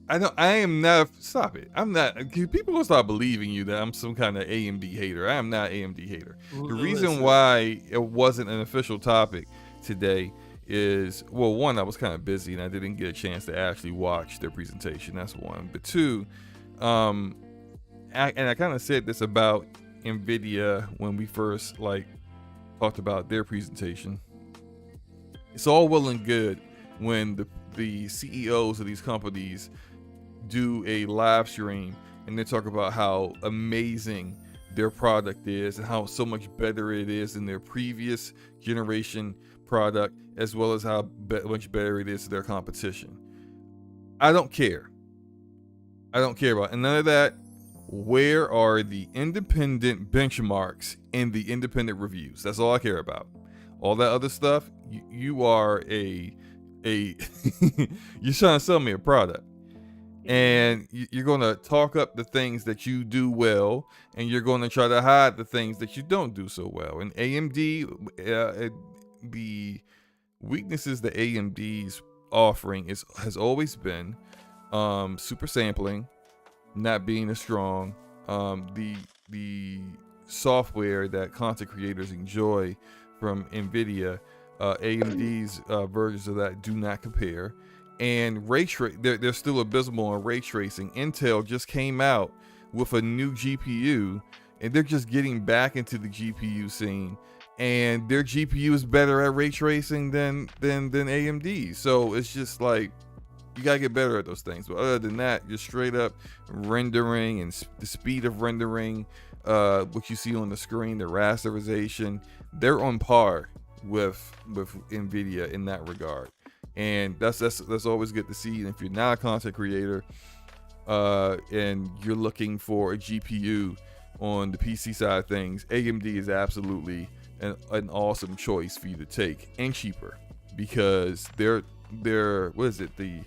I am not. Stop it. I'm not. People will start believing you that I'm some kind of AMD hater. I am not AMD hater. The reason why it wasn't an official topic today is, well, one, I was kind of busy and I didn't get a chance to actually watch their presentation. That's one. But two, and I kind of said this about NVIDIA when we first talked about their presentation. It's all well and good when the CEOs of these companies do a live stream and they talk about how amazing their product is and how so much better it is than their previous generation product, as well as how much better it is to their competition. I don't care about it. And none of that. Where are the independent benchmarks and the independent reviews? That's all I care about. All that other stuff, you are you're trying to sell me a product. And you're going to talk up the things that you do well, and you're going to try to hide the things that you don't do so well. And AMD, the weaknesses that AMD's offering has always been super sampling, not being as strong, the software that content creators enjoy from NVIDIA, AMD's versions of that do not compare. and they're still abysmal on ray tracing. Intel just came out with a new GPU, and they're just getting back into the GPU scene, and their GPU is better at ray tracing than AMD. So it's just like, you gotta get better at those things. But other than that, just straight up rendering and the speed of rendering, what you see on the screen, the rasterization, they're on par with NVIDIA in that regard. And that's always good to see. And if you're not a content creator, and you're looking for a GPU on the PC side of things, AMD is absolutely an awesome choice for you to take, and cheaper, because they're what is it, the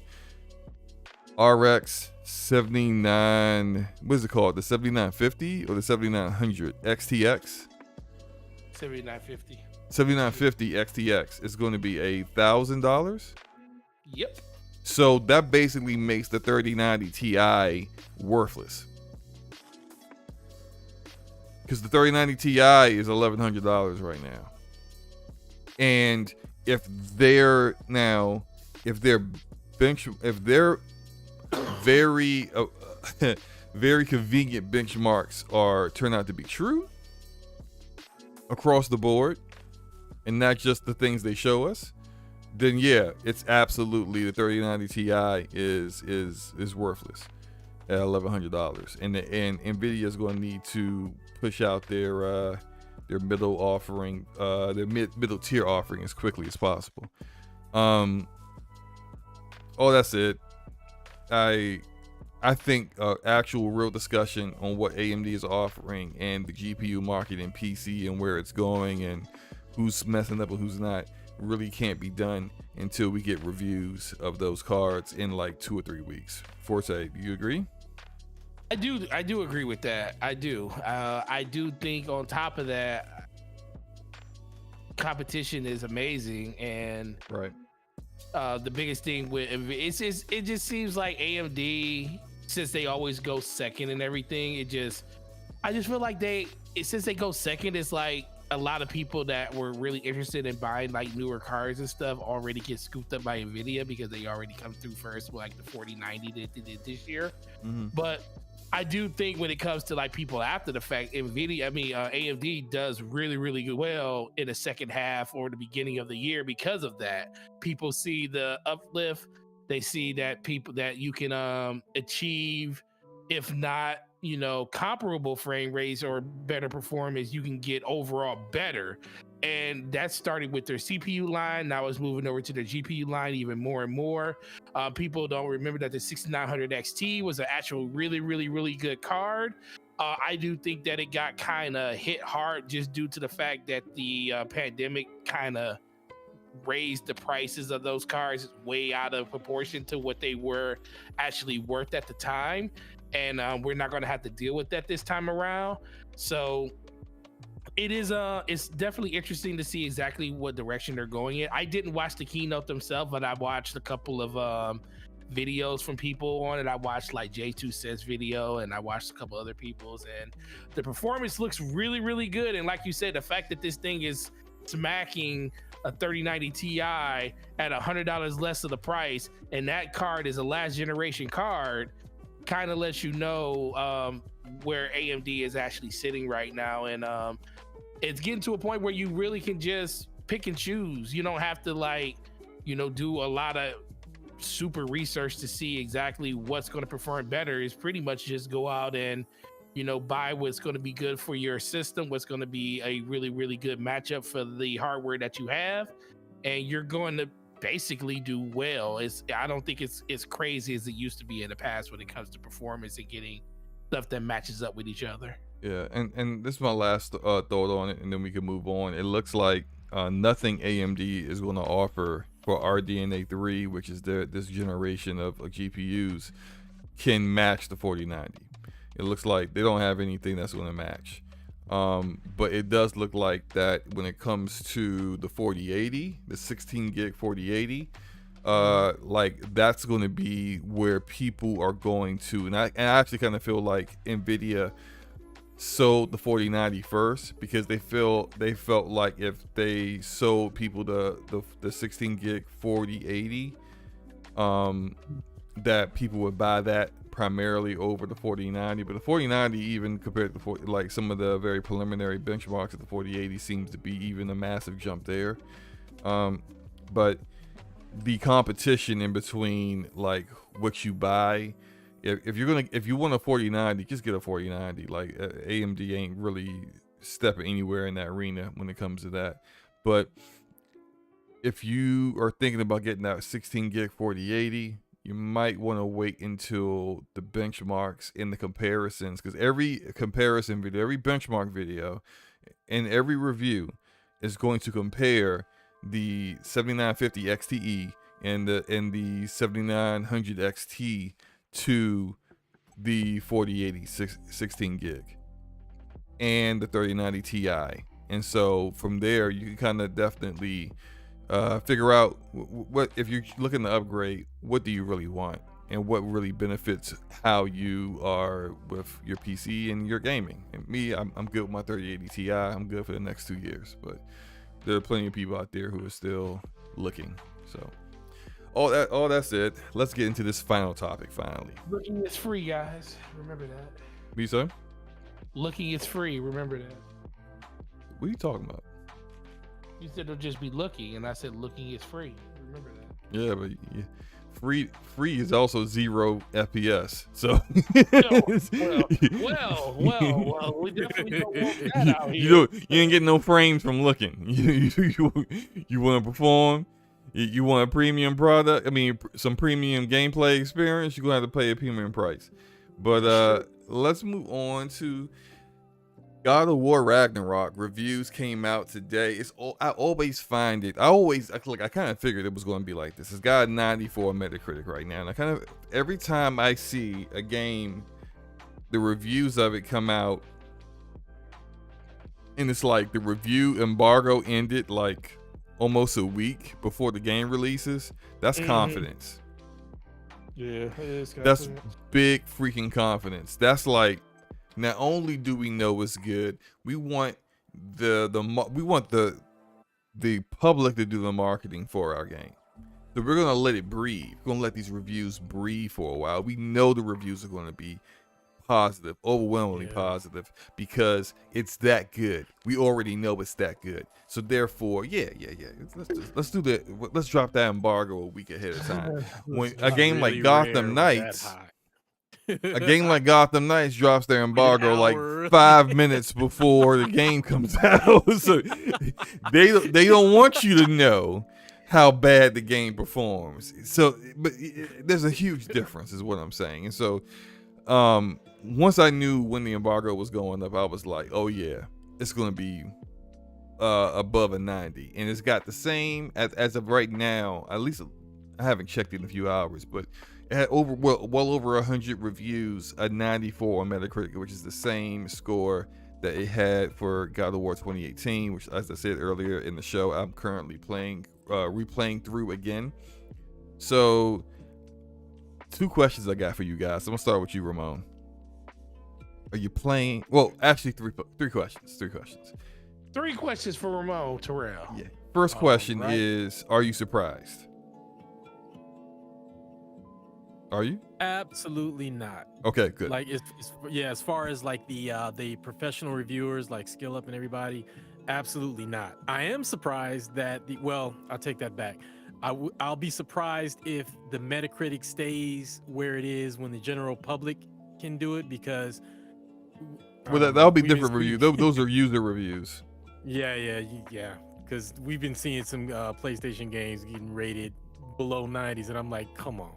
RX 79, what is it called, the 7950 or the 7900 XTX? 7950 XTX is going to be $1,000. Yep. So that basically makes the 3090 Ti worthless, because the 3090 Ti is $1,100 right now. And if they're very very convenient benchmarks turn out to be true across the board, and not just the things they show us, then yeah, it's absolutely, the 3090 Ti is worthless at $1,100, and NVIDIA is going to need to push out their middle offering, their middle tier offering as quickly as possible. That's it. I think actual real discussion on what AMD is offering and the GPU market in PC and where it's going and who's messing up and who's not really can't be done until we get reviews of those cards in like 2 or 3 weeks. Forte, do you agree? I do agree with that. I do think on top of that, competition is amazing, and right. The biggest thing with it just seems like AMD, since they always go second and everything, I just feel like since they go second, it's like a lot of people that were really interested in buying like newer cars and stuff already get scooped up by NVIDIA because they already come through first with like the 4090 that they did this year. Mm-hmm. But I do think when it comes to like people after the fact, AMD does really, really well in the second half or the beginning of the year because of that. People see the uplift. They see that you can achieve, if not, comparable frame rates or better performance, you can get overall better. And that started with their CPU line. Now it's moving over to their GPU line even more and more. People don't remember that the 6900 XT was an actual really, really, really good card. I do think that it got kind of hit hard just due to the fact that the pandemic kind of raised the prices of those cards way out of proportion to what they were actually worth at the time. And we're not going to have to deal with that this time around. So it's definitely interesting to see exactly what direction they're going in. I didn't watch the keynote themselves, but I watched a couple of videos from people on it. I watched like J2 Says video, and I watched a couple other people's, and the performance looks really, really good. And like you said, the fact that this thing is smacking a 3090 Ti at $100 less of the price, and that card is a last generation card, kind of lets you know where AMD is actually sitting right now. And it's getting to a point where you really can just pick and choose. You don't have to do a lot of super research to see exactly what's going to perform better. It's pretty much just go out and buy what's going to be good for your system, what's going to be a really, really good matchup for the hardware that you have, and you're going to basically do well. I don't think it's as crazy as it used to be in the past when it comes to performance and getting stuff that matches up with each other. Yeah, and this is my last thought on it, and then we can move on. It looks like nothing AMD is going to offer for RDNA 3, which is this generation of GPUs, can match the 4090. It looks like they don't have anything that's going to match. But it does look like that when it comes to the 4080, the 16 gig 4080, that's going to be where people are going to. And I actually kind of feel like NVIDIA sold the 4090 first, because they felt like if they sold people the 16 gig 4080, that people would buy that primarily over the 4090, but the 4090, even compared to like some of the very preliminary benchmarks of the 4080, seems to be even a massive jump there. But the competition in between, like what you buy, if you want a 4090, just get a 4090. Like AMD ain't really stepping anywhere in that arena when it comes to that. But if you are thinking about getting that 16 gig 4080, you might want to wait until the benchmarks and the comparisons, because every comparison video, every benchmark video, and every review is going to compare the 7950 XTE and the 7900 XT to the 4080 16 gig and the 3090 Ti. And so from there, you can kind of definitely figure out what, if you're looking to upgrade, what do you really want and what really benefits how you are with your PC and your gaming. And me, I'm good with my 3080 Ti. I'm good for the next 2 years, but there are plenty of people out there who are still looking. So all that said, let's get into this final topic. Finally, looking is free, guys. Remember that. Me, sir? Looking is free. Remember that. What are you talking about? You said it'll just be looking, and I said looking is free. Remember that. Yeah, but free is also 0 FPS. So well, we definitely don't want that out here. You ain't getting no frames from looking. You want to perform. You want a premium product. I mean, some premium gameplay experience. You're gonna have to pay a premium price. But let's move on to God of War Ragnarok. Reviews came out today. I always find it. I kind of figured it was going to be like this. It's got a 94 Metacritic right now, and I kind of, every time I see a game, the reviews of it come out, and it's like the review embargo ended like almost a week before the game releases. That's confidence. Yeah, it is confidence. That's big freaking confidence. That's like, not only do we know it's good, we want the public to do the marketing for our game. So we're gonna let it breathe. We're gonna let these reviews breathe for a while. We know the reviews are gonna be positive, overwhelmingly positive, because it's that good. We already know it's that good. So therefore, let's do that. Let's drop that embargo a week ahead of time. When a game like Gotham Knights. A game like Gotham Knights drops their embargo like 5 minutes before the game comes out. So they don't want you to know how bad the game performs. So, but there's a huge difference, is what I'm saying. And so, once I knew when the embargo was going up, I was like, oh yeah, it's going to be above a 90, and it's got the same as of right now. At least I haven't checked it in a few hours, but it had well over 100 reviews, a 94 on Metacritic, which is the same score that it had for God of War 2018, which, as I said earlier in the show, I'm currently replaying through again. So, 2 questions I got for you guys. I'm gonna start with you, Ramon. Are you playing? Well, actually, three questions. 3 questions for Ramon Terrell. Yeah. First question is: are you surprised? Are you? Absolutely not. Okay, good. Like as far as like the professional reviewers like Skill Up and everybody, absolutely not. I am surprised that I'll take that back. I'll be surprised if the Metacritic stays where it is when the general public can do it, because that'll be different reviews. Those are user reviews. Yeah. Because we've been seeing some PlayStation games getting rated below 90s, and I'm like, come on.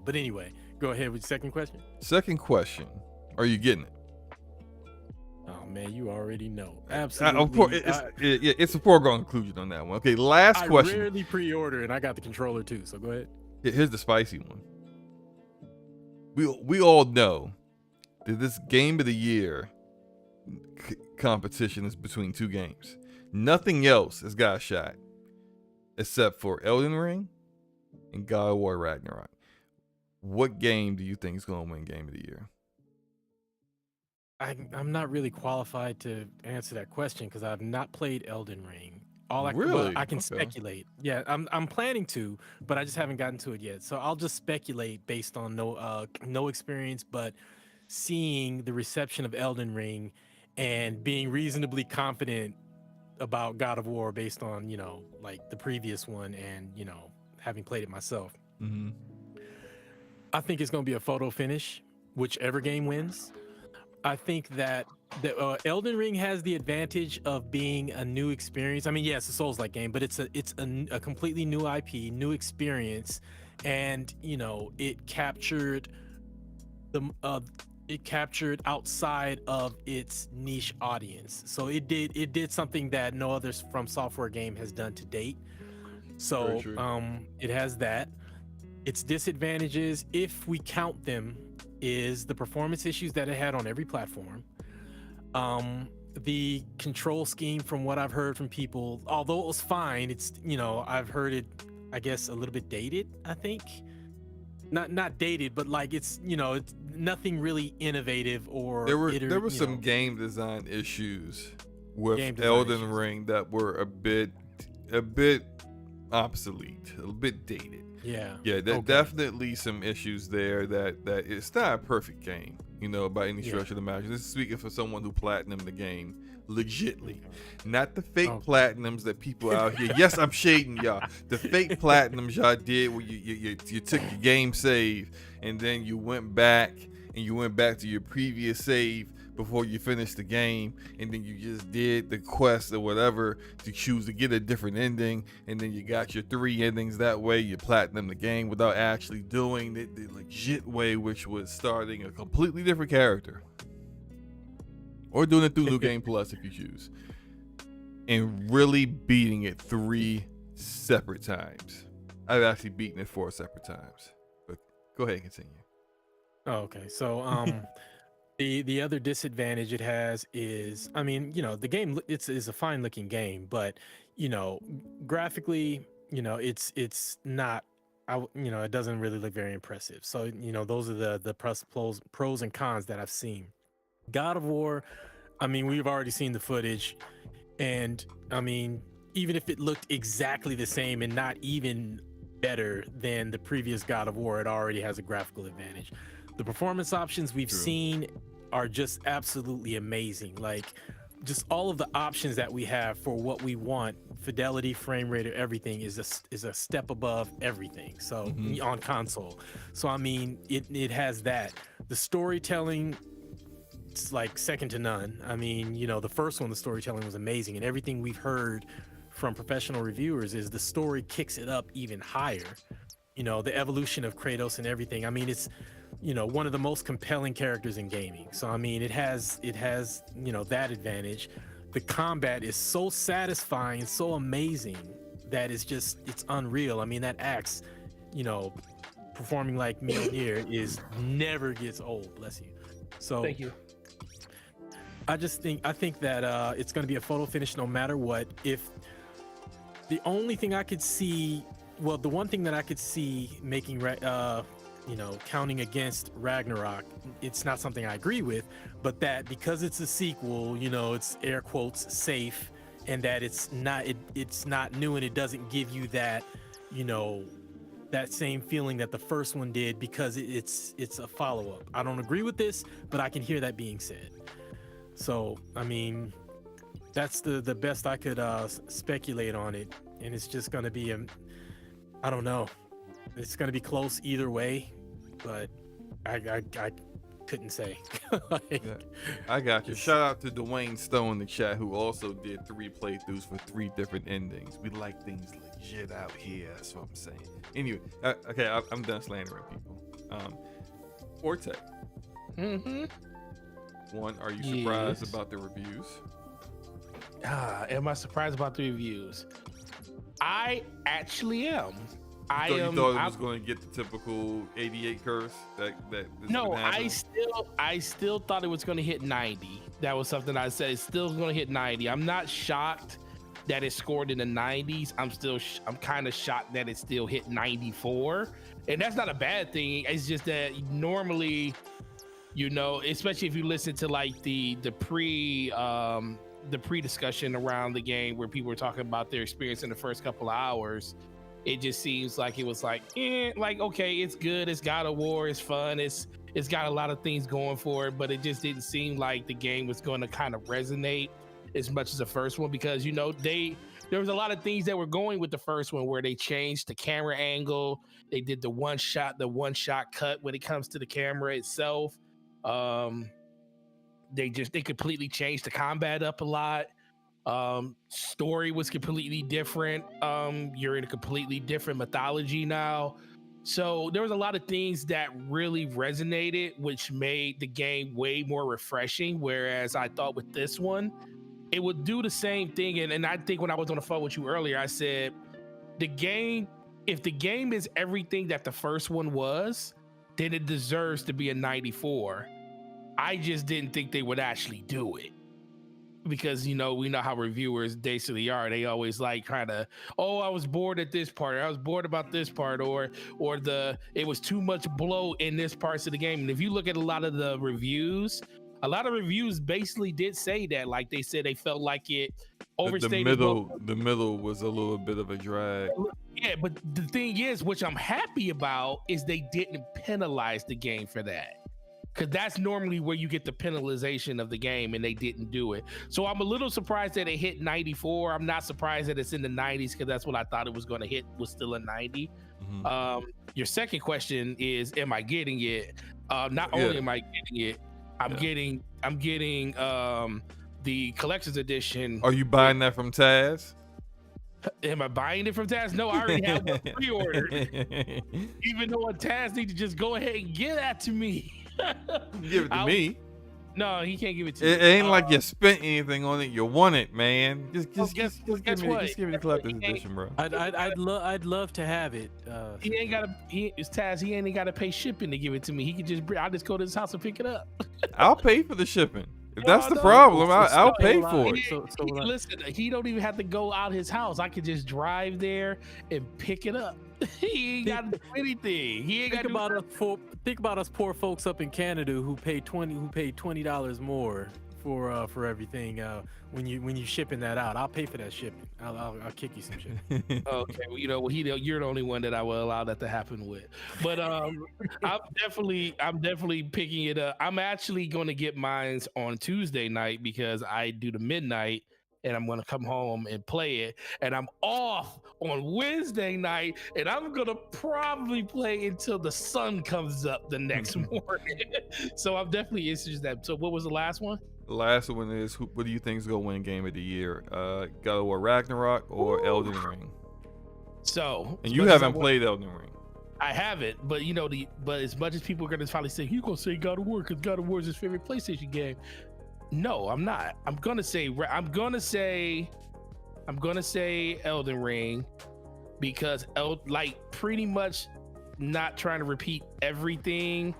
But anyway, go ahead with your second question. Second question: are you getting it? Oh man, you already know. Absolutely. Of course, it's a foregone conclusion on that one. Okay, last question. I rarely pre-order, and I got the controller too. So go ahead. Here's the spicy one. We all know that this Game of the Year competition is between 2 games. Nothing else has got a shot except for Elden Ring and God of War Ragnarok. What game do you think is going to win Game of the Year? I'm not really qualified to answer that question because I've not played Elden Ring. I can speculate. Yeah, I'm planning to, but I just haven't gotten to it yet. So I'll just speculate based on no experience, but seeing the reception of Elden Ring and being reasonably confident about God of War based on, like the previous one and, having played it myself. Mm-hmm. I think it's going to be a photo finish, whichever game wins. I think that Elden Ring has the advantage of being a new experience. I mean, yeah, it's a Souls-like game, but it's a completely new IP, new experience, and it captured outside of its niche audience. So it did something that no other From Software game has done to date. So it has that. Its disadvantages, if we count them, is the performance issues that it had on every platform. The control scheme, from what I've heard from people, although it was fine, it's I've heard it, I guess, a little bit dated. I think not dated, but like it's nothing really innovative or there were some game design issues with Elden Ring that were a bit obsolete, a little bit dated. Definitely some issues there that it's not a perfect game, by any stretch of the imagination. This is speaking for someone who platinumed the game legitly, not the fake platinums that people out here. Yes, I'm shading y'all. The fake platinums y'all did where you took your game save and then you went back to your previous save before you finished the game, and then you just did the quest or whatever to choose to get a different ending, and then you got your 3 endings that way. You platinum the game without actually doing it the legit way, which was starting a completely different character, or doing it through New Game Plus if you choose, and really beating it 3 separate times. I've actually beaten it 4 separate times, but go ahead and continue. Oh, okay. So the other disadvantage it has is, I mean, the game is a fine looking game, but graphically, it's not, it doesn't really look very impressive. So those are the pros and cons that I've seen. God of War, I mean, we've already seen the footage, and I mean, even if it looked exactly the same and not even better than the previous God of War, it already has a graphical advantage. The performance options we've seen are just absolutely amazing. Like, just all of the options that we have for what we want, fidelity, frame rate, everything is a step above everything. So on console. So I mean, it has that. The storytelling, it's like second to none. I mean, the first one, the storytelling was amazing, and everything we've heard from professional reviewers is the story kicks it up even higher. The evolution of Kratos and everything. I mean, it's one of the most compelling characters in gaming. So I mean, it has that advantage. The combat is so satisfying, so amazing that it's unreal. I mean, that axe, performing like Mjolnir never gets old. Bless you. So thank you. I think that it's going to be a photo finish no matter what. If the only thing I could see, well, the one thing that I could see making counting against Ragnarok, it's not something I agree with, but that because it's a sequel, it's air quotes safe, and that it's not new, and it doesn't give you that, that same feeling that the first one did because it's a follow-up. I don't agree with this, but I can hear that being said. So I mean, that's the best I could speculate on it, and it's just gonna be I don't know. It's gonna be close either way, but I couldn't say. I got you. Shout out to Dwayne Stone in the chat, who also did 3 playthroughs for 3 different endings. We like things legit out here. That's what I'm saying. Anyway, okay, I'm done slandering people. Forte. One, are you surprised about the reviews? Am I surprised about the reviews? I actually am. You thought it was going to get the typical 88 curse no, I still thought it was going to hit 90. That was something I said. It's still going to hit 90. I'm not shocked that it scored in the 90s. I'm kind of shocked that it still hit 94, and that's not a bad thing. It's just that normally, especially if you listen to like the pre the pre-discussion around the game where people were talking about their experience in the first couple of hours, it just seems like it was like, like, okay, it's good, it's God of War, it's fun, it's got a lot of things going for it, but it just didn't seem like the game was going to kind of resonate as much as the first one, because there was a lot of things that were going with the first one where they changed the camera angle, they did the one shot cut when it comes to the camera itself. They completely changed the combat up a lot. Story was completely different. You're in a completely different mythology now. So there was a lot of things that really resonated, which made the game way more refreshing. Whereas I thought with this one, it would do the same thing. And I think when I was on the phone with you earlier, I said, if the game is everything that the first one was, then it deserves to be a 94. I just didn't think they would actually do it. Because, we know how reviewers basically are. They always like kind of, I was bored at this part, or I was bored about this part, or it was too much blow in this parts of the game. And if you look at a lot of the reviews, basically did say that. Like they said they felt like it overstated. The middle was a little bit of a drag. Yeah, but the thing is, which I'm happy about, is they didn't penalize the game for that. Because that's normally where you get the penalization of the game, and they didn't do it. So I'm a little surprised that it hit 94. I'm not surprised that it's in the 90s, because that's what I thought it was going to hit, was still a 90. Mm-hmm. Your second question is, am I getting it? Not only am I getting it, I'm getting the collector's edition. Are you buying that from Taz? Am I buying it from Taz? No, I already have one pre-ordered. Even though Taz need to just go ahead and give that to me. Give it to me. No, he can't give it to me. It ain't like you spent anything on it. You want it, man. Just give me the collector's edition, bro. I'd love to have it. He ain't gotta. It's Taz. He ain't gotta pay shipping to give it to me. He can just. I'll just go to his house and pick it up. I'll pay for the shipping. If that's the problem, I'll pay for it. Listen, he don't even have to go out his house. I could just drive there and pick it up. He ain't got to do anything. He ain't got to think about us poor folks up in Canada who pay $20 more for everything. When you shipping that out, I'll pay for that shipping. I'll kick you some shit. Okay, well, you're the only one that I will allow that to happen with. But I'm definitely picking it up. I'm actually going to get mine on Tuesday night, because I do the midnight, and I'm going to come home and play it. And I'm off on Wednesday night, and I'm going to probably play until the sun comes up the next morning. So I'm definitely interested in that. So what was the last one? The last one is, what do you think is going to win Game of the Year? God of War Ragnarok or Elden Ring? So, and you haven't played Elden Ring. I haven't, but but as much as people are going to probably say, you're going to say God of War because God of War is his favorite PlayStation game. No, I'm not. I'm gonna say Elden Ring, because pretty much, not trying to repeat everything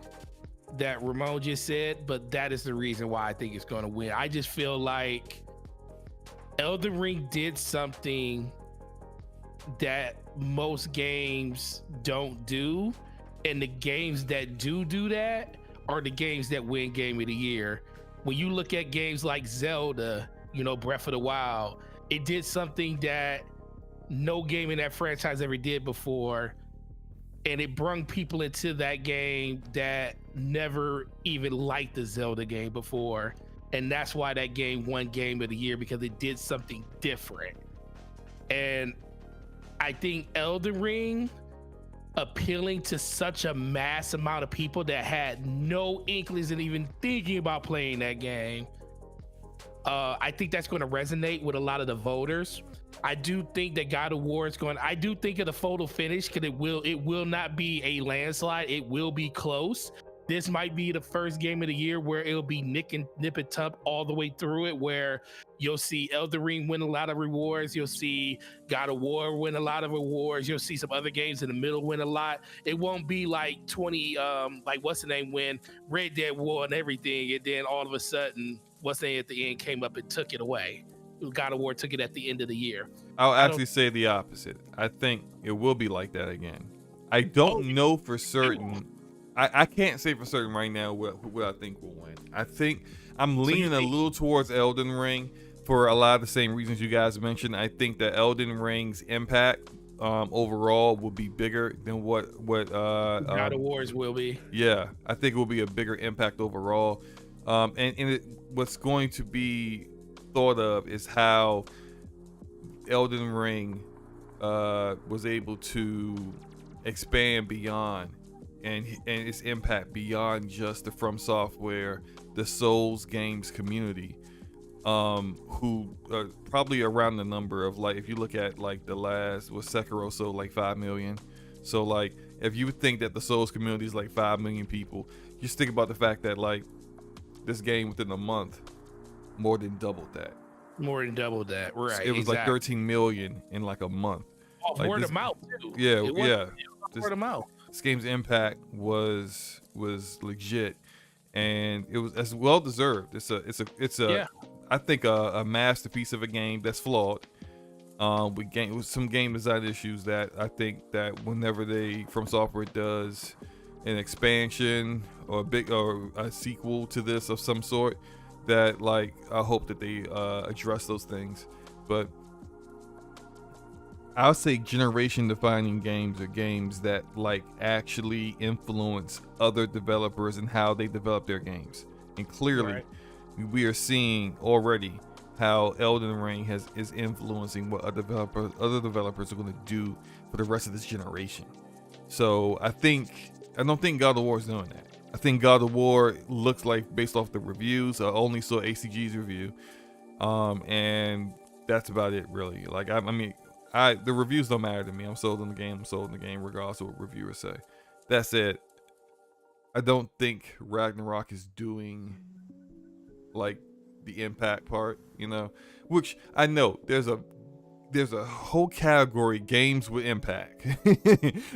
that Ramon just said, but that is the reason why I think it's gonna win. I just feel like Elden Ring did something that most games don't do, and the games that do that are the games that win Game of the Year. When you look at games like Zelda, Breath of the Wild, it did something that no game in that franchise ever did before. And it brung people into that game that never even liked the Zelda game before. And that's why that game won Game of the Year, because it did something different. And I think Elden Ring, appealing to such a mass amount of people that had no inklings and even thinking about playing that game, I think that's going to resonate with a lot of the voters. I do think that God of War is I do think of the photo finish, because it will not be a landslide. It will be close. This might be the first Game of the Year where it'll be nip and tuck all the way through it, where you'll see Elden Ring win a lot of rewards. You'll see God of War win a lot of awards. You'll see some other games in the middle win a lot. It won't be like what's the name, when Red Dead won everything, and then all of a sudden, what's the name at the end came up and took it away. God of War took it at the end of the year. I'll actually say the opposite. I think it will be like that again. I don't know for certain. I can't say for certain right now what I think will win. I think I'm leaning a little towards Elden Ring, for a lot of the same reasons you guys mentioned. I think that Elden Ring's impact overall will be bigger than what God of Wars will be. Yeah, I think it will be a bigger impact overall. What's going to be thought of is how Elden Ring was able to expand beyond and its impact beyond just the From Software, the Souls games community, who probably around the number of, like, if you look at like the last, was Sekiro sold like 5 million. So like if you think that the Souls community is like 5 million people, just think about the fact that like this game within a month more than doubled that. More than double that, right? It was like 13 million in like a month. Off Like word this, of mouth too. Yeah, It was- yeah. it was word of mouth. This game's impact was legit, and it was as well deserved. It's a Yeah. I think a masterpiece of a game that's flawed. With some game design issues that I think that whenever From Software does an expansion or a sequel to this of some sort, that like I hope that they address those things. But I'll say generation defining games are games that like actually influence other developers and how they develop their games. And clearly we are seeing already how Elden Ring is influencing what other developers are going to do for the rest of this generation. So I don't think God of War is doing that. I think God of War looks like, based off the reviews, I only saw ACG's review, and that's about it really. Like I mean, the reviews don't matter to me. I'm sold on the game. I'm sold on the game regardless of what reviewers say. That said, I don't think Ragnarok is doing like the impact part, you know, which I know there's a whole category, games with impact,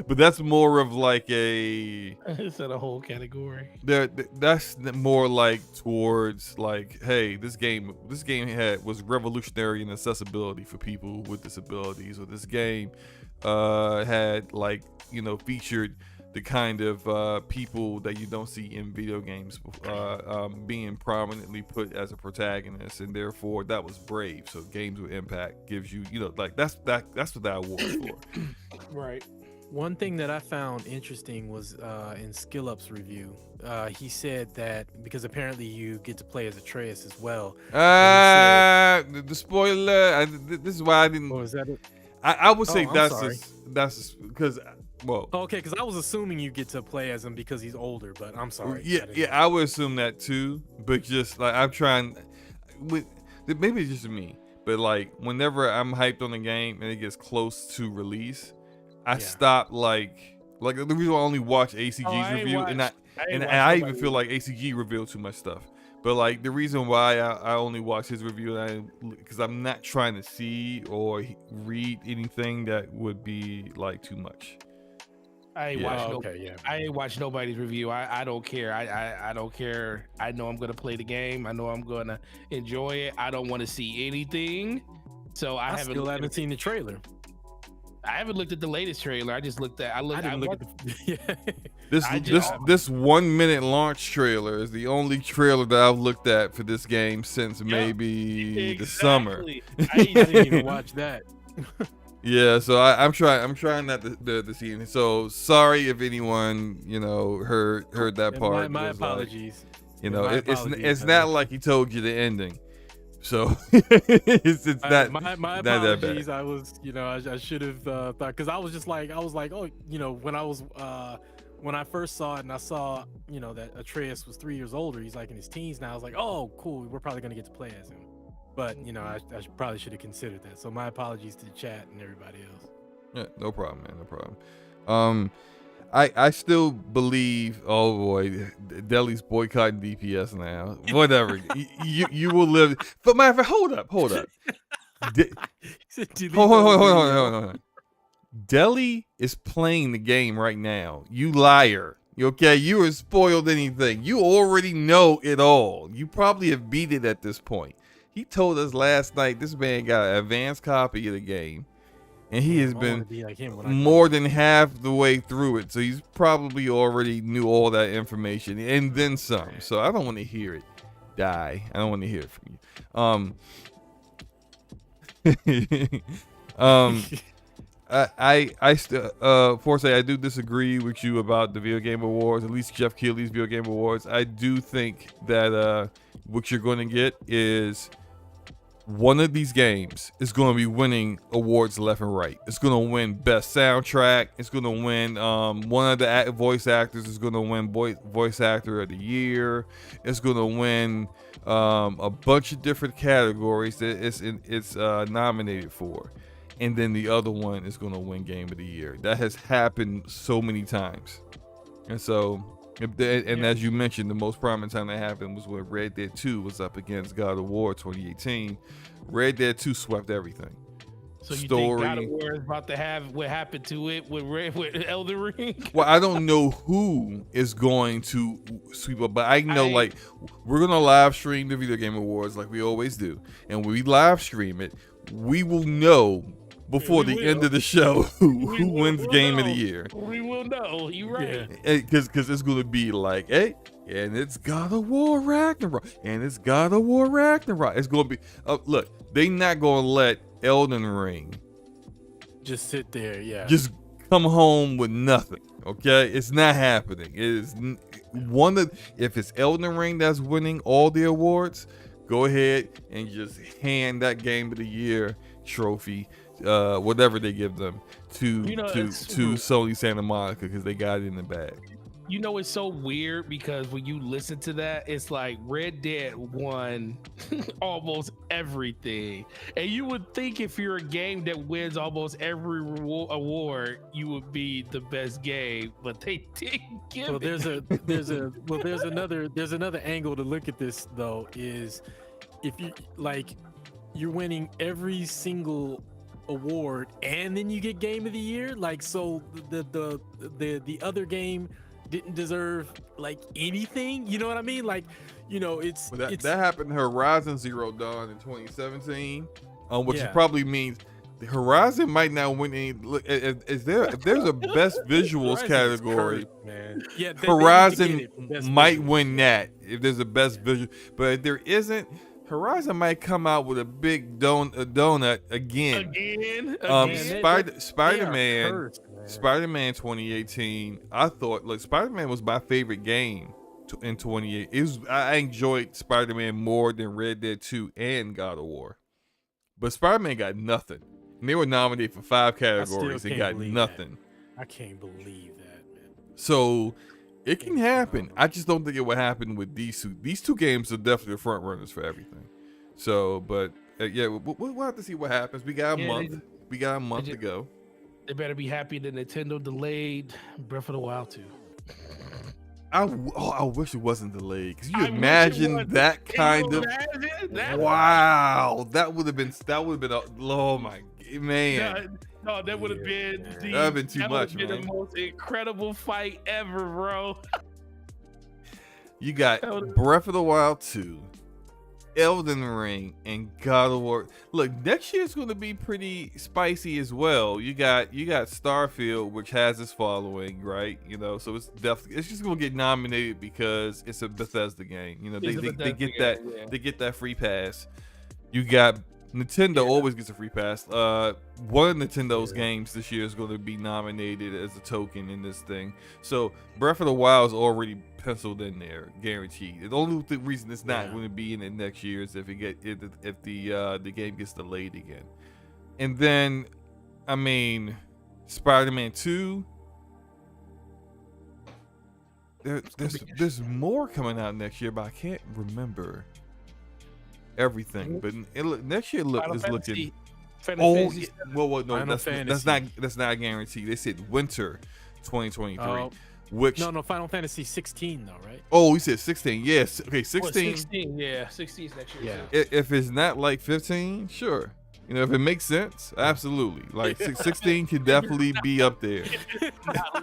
but that's more of like Is that a whole category? That's more like towards like, hey, this game was revolutionary in accessibility for people with disabilities, or this game had like, you know, featured the kind of people that you don't see in video games being prominently put as a protagonist, and therefore that was brave. So games with impact gives you, you know, like that's what that award is for. Right. One thing that I found interesting was in SkillUp's review. He said that because apparently you get to play as Atreus as well. The spoiler. This is why I didn't. Oh, is that it? I would say I'm that's because. Well, okay, because I was assuming you get to play as him because he's older, but I'm sorry. Yeah, I would assume that too. But just like I'm trying, maybe it's just me, but like whenever I'm hyped on the game and it gets close to release, I stop like the reason I only watch ACG's review, and I even feel like ACG revealed too much stuff. But like the reason why I only watch his review, because I'm not trying to see or read anything that would be like too much. I ain't watch nobody's review. I don't care. I don't care. I know I'm gonna play the game. I know I'm gonna enjoy it. I don't want to see anything. So I haven't seen the trailer. I haven't looked at the latest trailer. I just looked at. This 1 minute launch trailer is the only trailer that I've looked at for this game since maybe the summer. I didn't even watch that. Yeah, so I'm trying not to see it. So sorry if anyone, you know, heard that part. My apologies. Like, you know, it's not like he told you the ending. So it's not my not apologies. that bad. I was, you know, I should have thought, because I was like, oh, you know, when I first saw it and I saw, you know, that Atreus was 3 years older, he's like in his teens now. I was like, oh, cool, we're probably gonna get to play as him. But, you know, I probably should have considered that. So my apologies to the chat and everybody else. Yeah, no problem, man. No problem. I still believe. Oh boy, Delhi's boycotting DPS now. Whatever. you will live. But matter of fact, hold up. Hold on. Delhi is playing the game right now. You liar. Okay, you are spoiled anything. You already know it all. You probably have beat it at this point. He told us last night this man got an advanced copy of the game, and he has been more than half the way through it. So he's probably already knew all that information and then some. So I don't want to hear it die. I don't want to hear it from you. Forte, I do disagree with you about the Video Game Awards, at least Jeff Keighley's Video Game Awards. I do think that what you're going to get is one of these games is going to be winning awards left and right. It's going to win Best Soundtrack. It's going to win, one of the voice actors is going to win Voice Actor of the Year. It's going to win a bunch of different categories that it's nominated for. And then the other one is going to win Game of the Year. That has happened so many times. And so, as you mentioned, the most prominent time that happened was when Red Dead 2 was up against God of War 2018. Red Dead 2 swept everything. So you think God of War is about to have what happened to it with Elden Ring? Well, I don't know who is going to sweep up, but I know like we're going to live stream the Video Game Awards like we always do. And when we live stream it, we will know before the end of the show who wins Game of the Year. We will know. You're right. Because it's going to be like, hey, and it's God of War Ragnarok. And it's God of War Ragnarok. It's going to be, look, they not going to let Elden Ring just sit there, just come home with nothing, okay? It's not happening. It is if it's Elden Ring that's winning all the awards, go ahead and just hand that Game of the Year trophy, whatever they give them, to Sony Santa Monica, because they got it in the bag. You know, it's so weird because when you listen to that, it's like Red Dead won almost everything. And you would think if you're a game that wins almost every award, you would be the best game, but they didn't give it. There's another angle to look at this though, is if you like you're winning every single award and then you get Game of the Year, like, so the other game didn't deserve like anything, you know what I mean? Like, you know, that happened to Horizon Zero Dawn in 2017, which probably means the Horizon might not win any. Look, if there's a best visuals category, man. Yeah, Horizon might win that if there's a best visual, but if there isn't, Horizon might come out with a big donut again. Spider-Man 2018. I thought, look, Spider-Man was my favorite game in 2018. I enjoyed Spider-Man more than Red Dead 2 and God of War. But Spider-Man got nothing. And they were nominated for 5 categories and got nothing. I can't believe that, man. So it can happen. I just don't think it will happen with these two. These two games are definitely the front runners for everything. So, but we'll have to see what happens. We got a month. We got a month to go. They better be happy that Nintendo delayed Breath of the Wild 2. I wish it wasn't delayed. Cause you imagine that kind of wow. That would have been oh my man. No, that would have been that would have been too much, man. The most incredible fight ever, bro. You got Breath of the Wild 2, Elden Ring, and God of War. Look, next year's going to be pretty spicy as well. You got Starfield, which has its following, right? You know, so it's just going to get nominated because it's a Bethesda game. You know, they get that free pass. You got Nintendo always gets a free pass. One of Nintendo's games this year is going to be nominated as a token in this thing. So Breath of the Wild is already penciled in there, guaranteed. The only reason it's not going to be in it next year is if the game gets delayed again. And then, I mean, Spider-Man 2. There's more coming out next year, but I can't remember everything. But next year is looking. That's not guaranteed. They said winter 2023. Which no, Final Fantasy 16 though, right? Oh, we said 16. Yes. Okay, 16. 16, yeah, 16 is next year. Yeah. If it's not like 15, sure. You know, if it makes sense, absolutely. Like 16 could definitely be up there.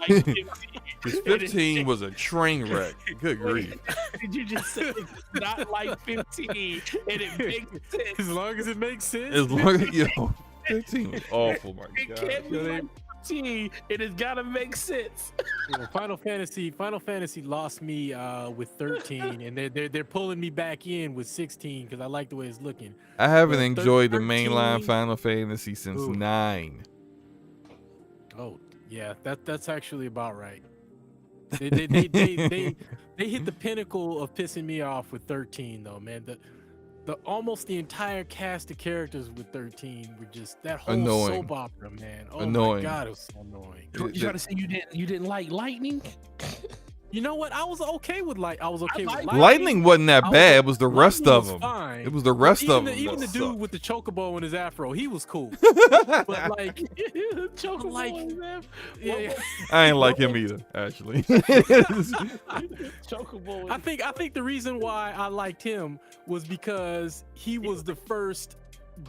Because 15 was a train wreck. Good grief. Did you just say it's not like 15 and it makes sense? As long as it makes sense. As long as 15 was awful, my God. It can't be like 13. It has got to make sense. Final Fantasy lost me with 13, and they're pulling me back in with 16 because I like the way it's looking. I haven't enjoyed the mainline Final Fantasy since 9. Oh yeah, that's actually about right. They hit the pinnacle of pissing me off with 13 though, man. The almost the entire cast of characters with 13 were just that whole annoying. Soap opera, man. Oh annoying. My god, it was so annoying. You trying to say you didn't like Lightning? You know what? I was okay with Lightning. Lightning wasn't that bad. It was the rest of them. Fine. It was the rest of them. Even the dude with the chocobo and his afro, he was cool. But like, chocobo yeah. I ain't like him either, actually. Chocobo. I think the reason why I liked him was because he was the first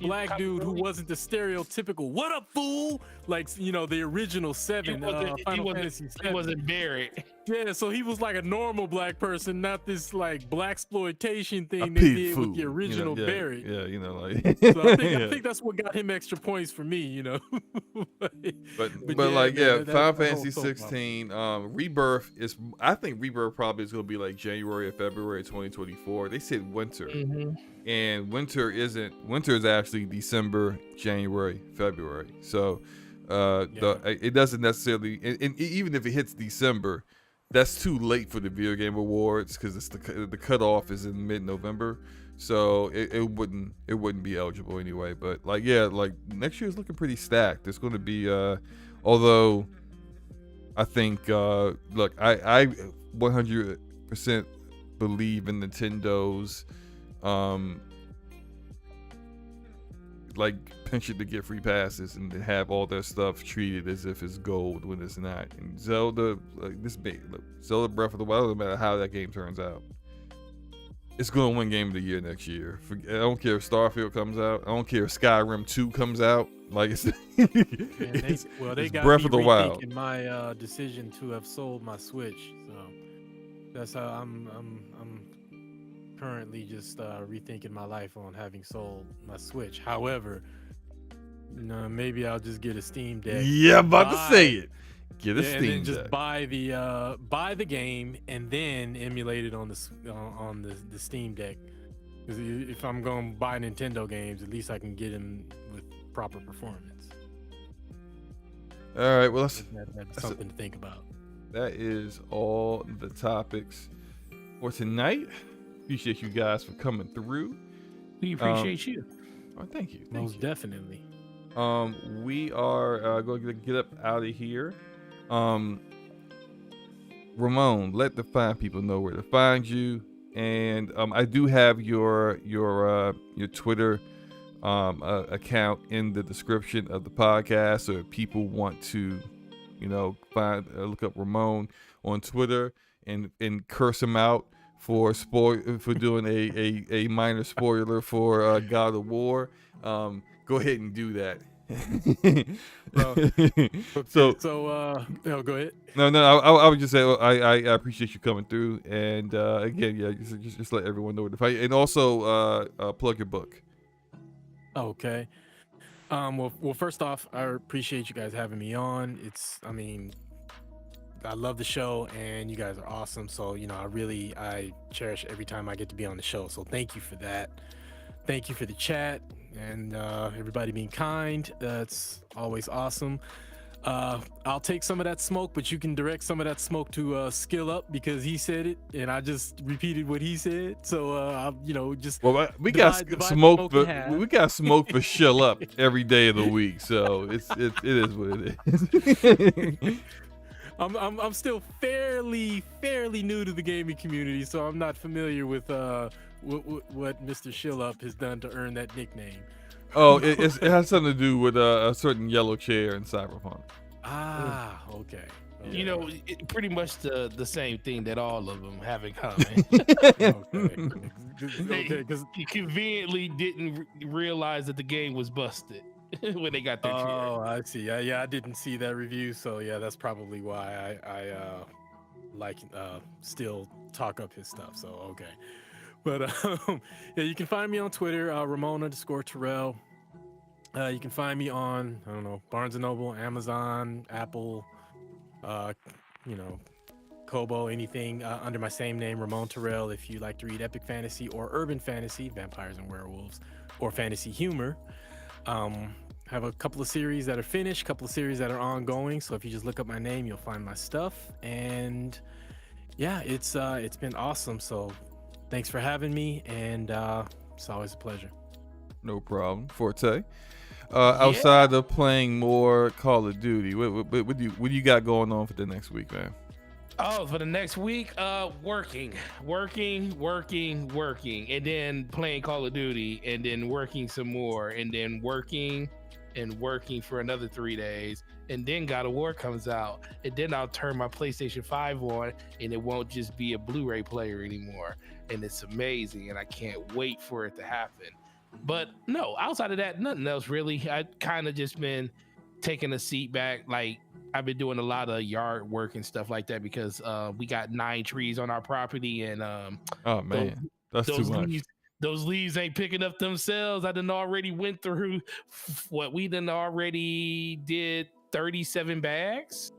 black dude who wasn't the stereotypical "what up, fool," like the original 7 Final Fantasy 7. He wasn't Barrett. Yeah, so he was like a normal black person, not this like black exploitation thing they did with the original Barrett. Yeah, So I think that's what got him extra points for me, But Final Fantasy 16 Rebirth is. I think Rebirth probably is going to be like January or February 2024. They said winter, and winter isn't. Winter is actually December, January, February. So it doesn't necessarily. And even if it hits December, that's too late for the video game awards because it's the cutoff is in mid-November, so it wouldn't be eligible anyway. But like next year is looking pretty stacked. There's going to be although I think look, I 100% believe in Nintendo's like penchant to get free passes and to have all their stuff treated as if it's gold when it's not. And Zelda, Zelda Breath of the Wild, no matter how that game turns out, it's going to win Game of the Year next year. I don't care if Starfield comes out. I don't care if Skyrim 2 comes out. Like it's, they got Breath me of the Wild. In my decision to have sold my Switch, so that's how I'm currently just rethinking my life on having sold my Switch. However, maybe I'll just get a Steam Deck. Yeah, about to say it. Get a Steam and then Deck. Just buy the game and then emulate it on the Steam Deck. Because if I'm going to buy Nintendo games, at least I can get them with proper performance. All right, well that's something to think about. That is all the topics for tonight. Appreciate you guys for coming through. We appreciate you. Oh, thank you. Most definitely. We are going to get up out of here. Ramon, let the fine people know where to find you, and I do have your Twitter account in the description of the podcast. So if people want to, look up Ramon on Twitter and curse him out for doing a minor spoiler for God of War, go ahead and do that. Go ahead. No, I would just say I appreciate you coming through, and again, just let everyone know where to find you, and also plug your book. Okay. Well, first off, I appreciate you guys having me on. I love the show, and you guys are awesome. So, I cherish every time I get to be on the show. So thank you for that. Thank you for the chat and everybody being kind. That's always awesome. I'll take some of that smoke, but you can direct some of that smoke to Skill Up because he said it, and I just repeated what he said. So, we got smoke for Shill Up every day of the week. So it is what it is. I'm still fairly new to the gaming community, so I'm not familiar with what Mr. Shillup has done to earn that nickname. Oh, it has something to do with a certain yellow chair in Cyberpunk. Ah, okay. Pretty much the same thing that all of them have in common. Because you conveniently didn't realize that the game was busted when they got their chair. Oh, I see. Yeah, I didn't see that review, so yeah, that's probably why I still talk up his stuff. So okay, but yeah, you can find me on Twitter, Ramon_Terrell. You can find me on, I don't know, Barnes & Noble, Amazon, Apple, you know, Kobo, anything under my same name, Ramon Terrell. If you like to read epic fantasy or urban fantasy, vampires and werewolves, or fantasy humor. Have a couple of series that are finished, couple of series that are ongoing. So if you just look up my name, you'll find my stuff. And yeah, it's been awesome. So thanks for having me, and it's always a pleasure. No problem. Forte. Outside of playing more Call of Duty, what do you got going on for the next week, man? Oh, for the next week, working, and then playing Call of Duty, and then working some more, and then working for another 3 days, and then God of War comes out, and then I'll turn my PlayStation 5 on, and it won't just be a Blu-ray player anymore, and it's amazing, and I can't wait for it to happen. But no, outside of that, nothing else really. I kind of just been taking a seat back, like I've been doing a lot of yard work and stuff like that because we got 9 trees on our property, and oh man, that's too much. Those leaves ain't picking up themselves. I done already went through what we done already did 37 bags.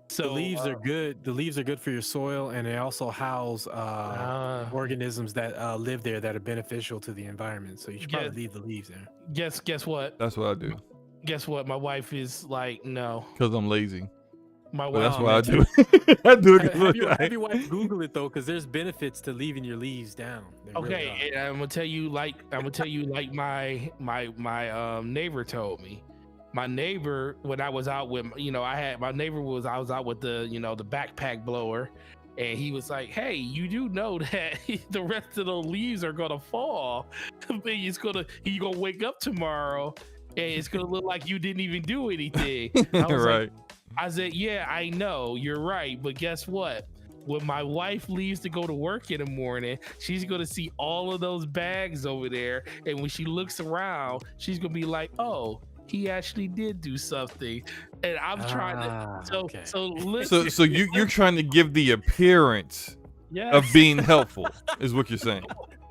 So the leaves are good. The leaves are good for your soil, and they also house organisms that live there that are beneficial to the environment. So you should probably leave the leaves there. Guess what? That's what I do. Guess what? My wife is like, no. Because I'm lazy. My wife. But that's what I do. I do it. Have your wife Google it though, because there's benefits to leaving your leaves down. Okay, really, and I'm gonna tell you like my neighbor told me. My neighbor, when I was out with, I was out with the backpack blower, and he was like, hey, you do know that the rest of the leaves are gonna fall. You're gonna wake up tomorrow and it's gonna look like you didn't even do anything. Right. I said, yeah, I know, you're right, but guess what? When my wife leaves to go to work in the morning, she's gonna see all of those bags over there, and when she looks around, she's gonna be like, oh, he actually did do something. And I'm trying to so listen. So you're trying to give the appearance of being helpful, is what you're saying.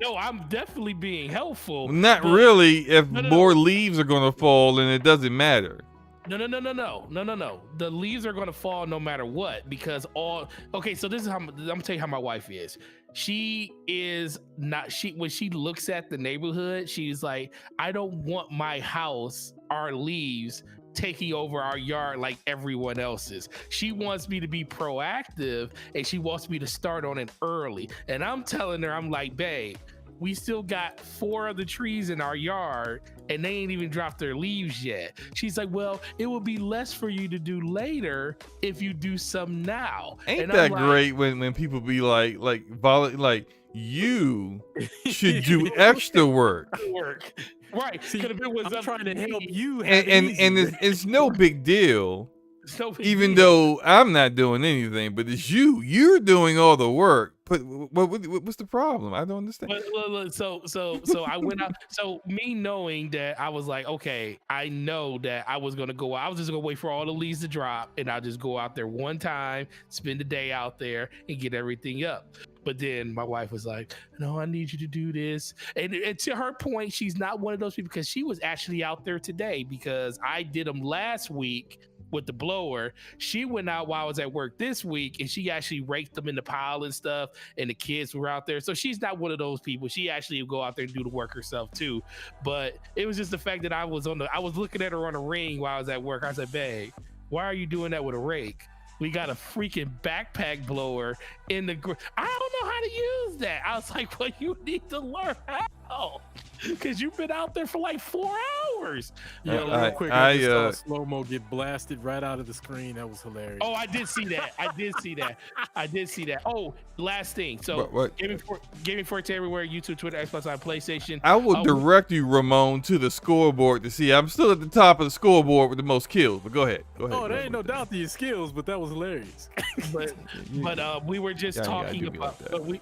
No, I'm definitely being helpful. Not really if more leaves are gonna fall and it doesn't matter. No. The leaves are gonna fall no matter what, because so this is how I'm gonna tell you how my wife is. She is not, when she looks at the neighborhood, she's like, I don't want my house, our leaves taking over our yard like everyone else's. She wants me to be proactive, and she wants me to start on it early. And I'm telling her, I'm like, babe, we still got 4 other trees in our yard and they ain't even dropped their leaves yet. She's like, well, it will be less for you to do later if you do some now. Ain't that great when people be like you should do extra work. Right. See, I'm trying to help you. And it's no big deal. Even though I'm not doing anything, but it's you're doing all the work. But what's the problem? I don't understand. But, so I went out. So me knowing that, I was like, okay, I know that I was gonna go out. I was just gonna wait for all the leaves to drop, and I'll just go out there one time, spend the day out there, and get everything up. But then my wife was like, no, I need you to do this. And to her point, she's not one of those people, because she was actually out there today, because I did them last week with the blower. She went out while I was at work this week, and she actually raked them in the pile and stuff, and the kids were out there. So she's not one of those people. She actually would go out there and do the work herself too. But it was just the fact that I was looking at her on a ring while I was at work. I said, babe, why are you doing that with a rake? We got a freaking backpack blower in the I don't know how to use that. I was like, well, you need to learn how, because you've been out there for like 4 hours. Yeah, real quick, I just saw slow-mo get blasted right out of the screen. That was hilarious. Oh, I did see that. I did see that. Oh, last thing. So Gaming Forte everywhere: YouTube, Twitter, Xbox Live, PlayStation. I will direct you, Ramon, to the scoreboard to see. I'm still at the top of the scoreboard with the most kills. But go ahead. Oh, there ain't no doubt to your skills, but that was hilarious. but we were just talking about we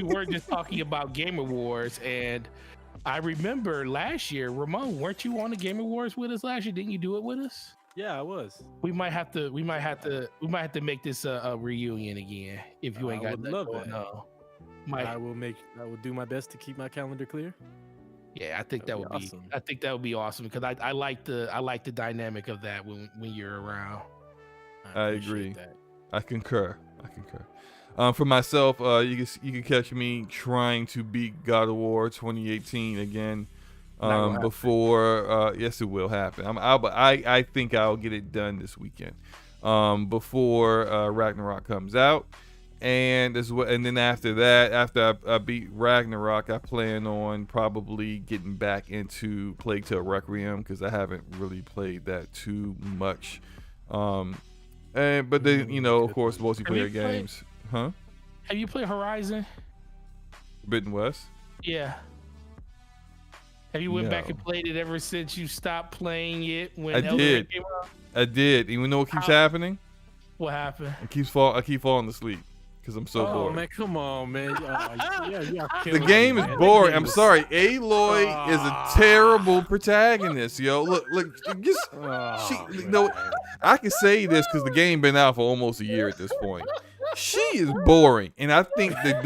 were just talking about Game Awards, and I remember last year, Ramon, weren't you on the Game Awards with us last year? Didn't you do it with us? Yeah, I was. We might have to make this a reunion again if you ain't got nothing going on. I will do my best to keep my calendar clear. Yeah, I think That'd that be would be. awesome. I think that would be awesome because I like the dynamic of that when you're around. I appreciate agree. that. I concur. For myself, you can catch me trying to beat God of War 2018 again. Before yes, it will happen. I think I'll get it done this weekend. Before Ragnarok comes out, and then after that, after I beat Ragnarok, I plan on probably getting back into Plague Tale Requiem because I haven't really played that too much. But then of course, multiplayer games. Huh? Have you played Horizon? Forbidden West? Yeah. Have you went back and played it ever since you stopped playing it when I Elden did. Ring came out? I did. You know what keeps happening? What happened? I keep falling asleep because I'm so bored. Oh man, come on, man. The game is boring. I'm sorry. Aloy is a terrible protagonist, yo. Look, I can say this because the game been out for almost a year at this point. She is boring, and I think that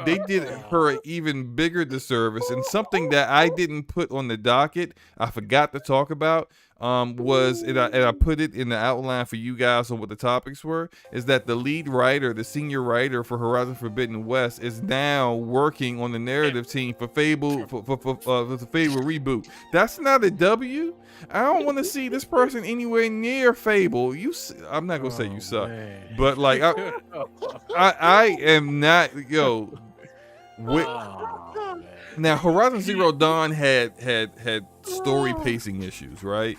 they did her an even bigger disservice. And something that I didn't put on the docket, I forgot to talk about, was and I put it in the outline for you guys on what the topics were, is that the lead writer, the senior writer for Horizon Forbidden West, is now working on the narrative team for Fable for the Fable Reboot. That's not a W. I don't want to see this person anywhere near Fable. I'm not gonna say you suck, but like I am not, yo. Now Horizon Zero Dawn had story pacing issues, right?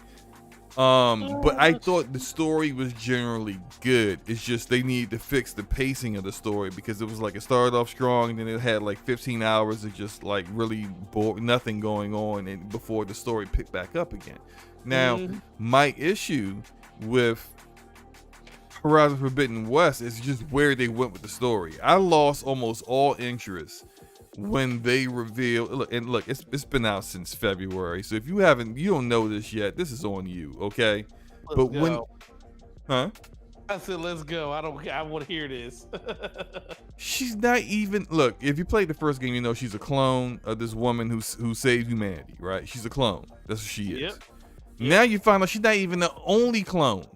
But I thought the story was generally good. It's just they need to fix the pacing of the story because it was like it started off strong and then it had like 15 hours of just like really nothing going on and before the story picked back up again. Now, my issue with Horizon Forbidden West is just where they went with the story. I lost almost all interest when they revealed, look, it's been out since February. So if you don't know this yet, this is on you, okay? I said, let's go. I want to hear this. She's not even, look, if you played the first game, you know she's a clone of this woman who saved humanity, right? She's a clone. That's what she is. Yep. Now you find out she's not even the only clone.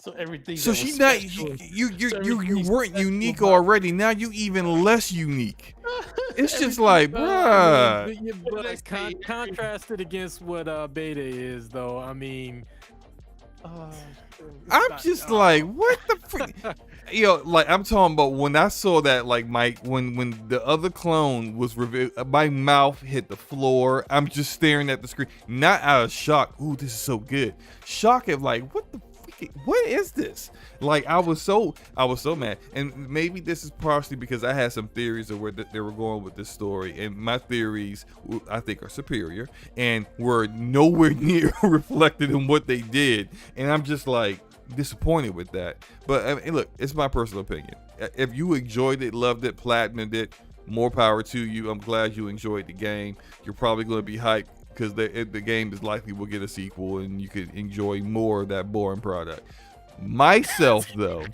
So everything. So she's not. You weren't unique already. Now you even less unique. It's just like, bruh. But contrasted against what beta is, though. I mean, I'm just like, what the freak? Like I'm talking about when I saw that, like when the other clone was revealed, my mouth hit the floor. I'm just staring at the screen, not out of shock. Ooh, this is so good. Shock at like, what is this? Like I was so mad, and maybe this is partially because I had some theories of where they were going with this story, and my theories I think are superior and were nowhere near reflected in what they did, and I'm just like disappointed with that. But I mean, look, it's my personal opinion. If you enjoyed it, loved it, platinumed it, more power to you. I'm glad you enjoyed the game. You're probably going to be hyped because the game is likely will get a sequel and you could enjoy more of that boring product. Myself, though,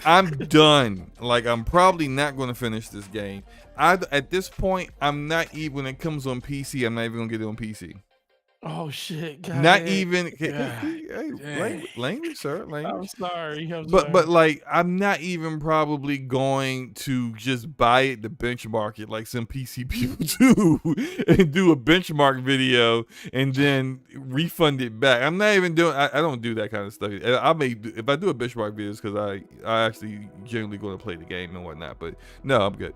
I'm done. Like, I'm probably not going to finish this game. At this point, I'm not even, when it comes on PC, I'm not even going to get it on PC. Oh, shit. God, not even. Blame me, sir. I'm sorry. But like, I'm not even probably going to just buy it to benchmark it like some PC people do and do a benchmark video and then refund it back. I'm not even doing. I don't do that kind of stuff. If I do a benchmark video, it's because I actually generally going to play the game and whatnot. But no, I'm good.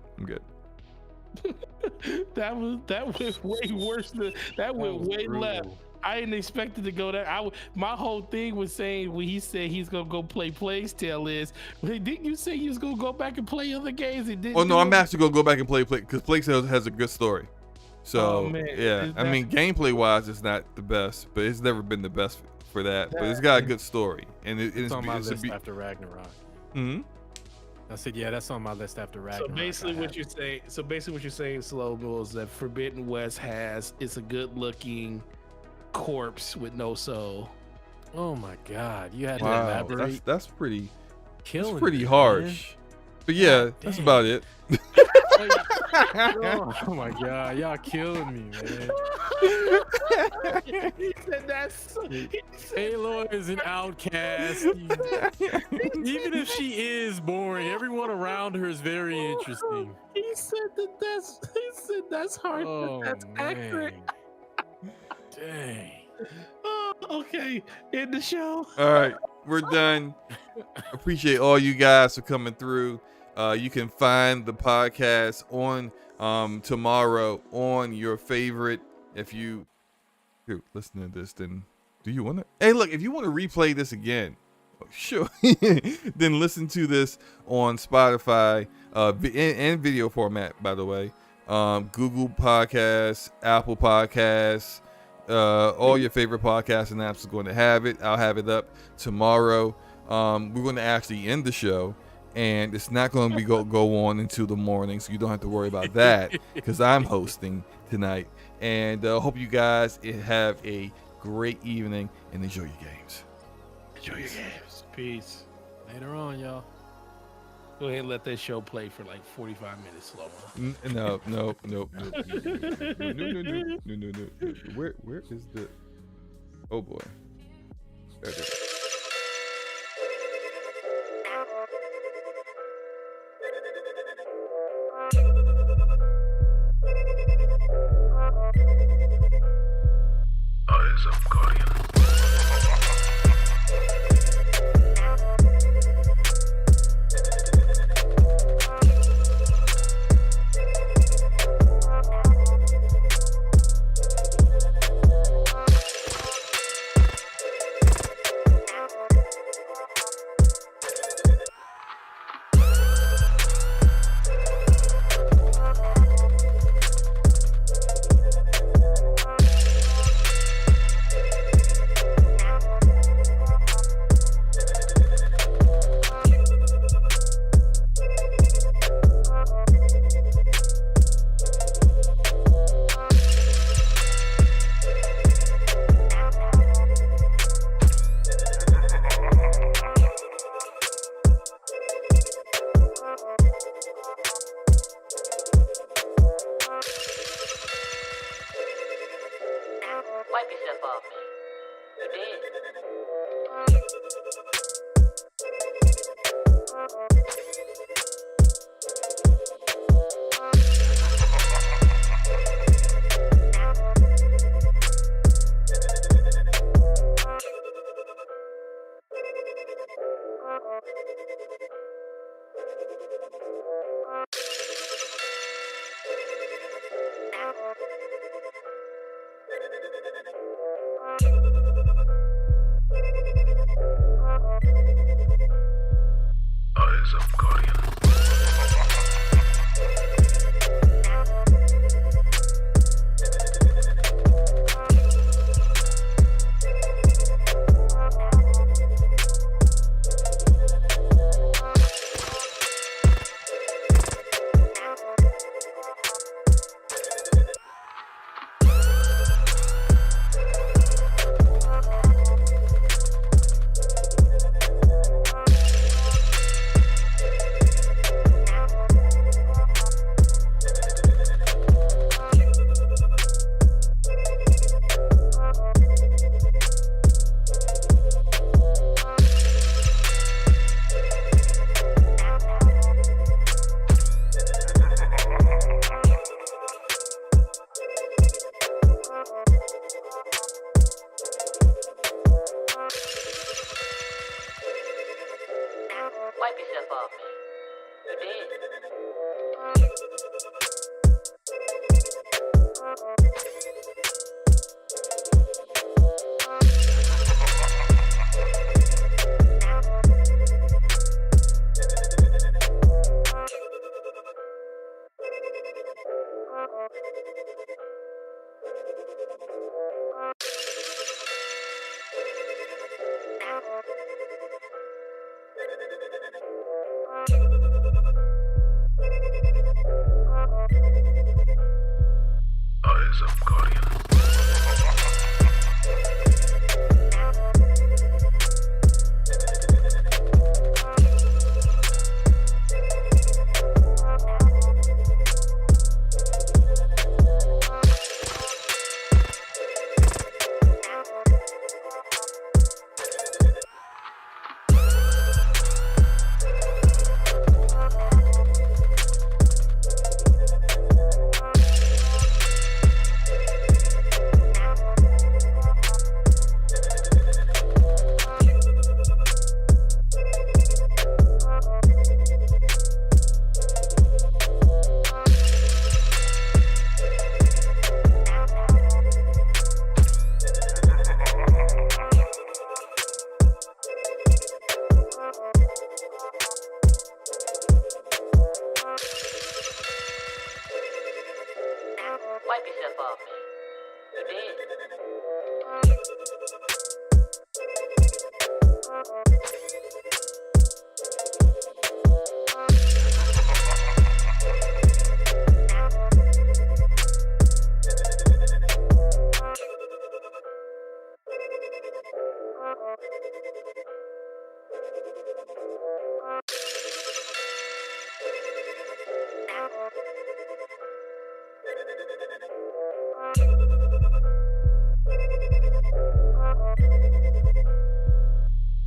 that went way worse than that. Went way left. I didn't expect it to go there. My whole thing was saying when he said he's gonna go play Plague Tale didn't you say he was gonna go back and play other games? Oh no, I'm actually gonna go back and play because Plague Tale has a good story. So yeah, I mean gameplay wise, it's not the best, but it's never been the best for that. But it's got a good story, and it's on my list after Ragnarok. I said, yeah, that's on my list after Ragnarok. So basically what you're saying, Slow Mo, is that Forbidden West it's a good looking corpse with no soul. Oh my God. You had to elaborate. That's pretty killing. That's pretty harsh. Man. But yeah, that's about it. Oh my god, y'all killing me, man. He said that's. Aloy is an outcast. Even if she is boring, everyone around her is very interesting. He said that's. He said that's hard. Oh, That's accurate. Dang. Oh, okay. End the show. All right, we're done. Appreciate all you guys for coming through. You can find the podcast on tomorrow on your favorite. If you're listening to this, then do you want to? Hey, look, if you want to replay this again, sure, then listen to this on Spotify and video format, by the way. Google Podcasts, Apple Podcasts, all your favorite podcasting apps are going to have it. I'll have it up tomorrow. We're going to actually end the show, and it's not going to be go on into the morning, so you don't have to worry about that because I'm hosting tonight. And hope you guys have a great evening and enjoy your games. Enjoy your games. Peace. Later on, y'all. Go ahead and let that show play for like 45 minutes slower. No. Where is the? Oh boy. There it is. Eyes of Guardian. Wipe yourself off, man. You did. Eyes of Guardian. Wipe yourself off, man. You did. Eyes of Guardian.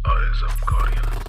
Eyes of Guardian.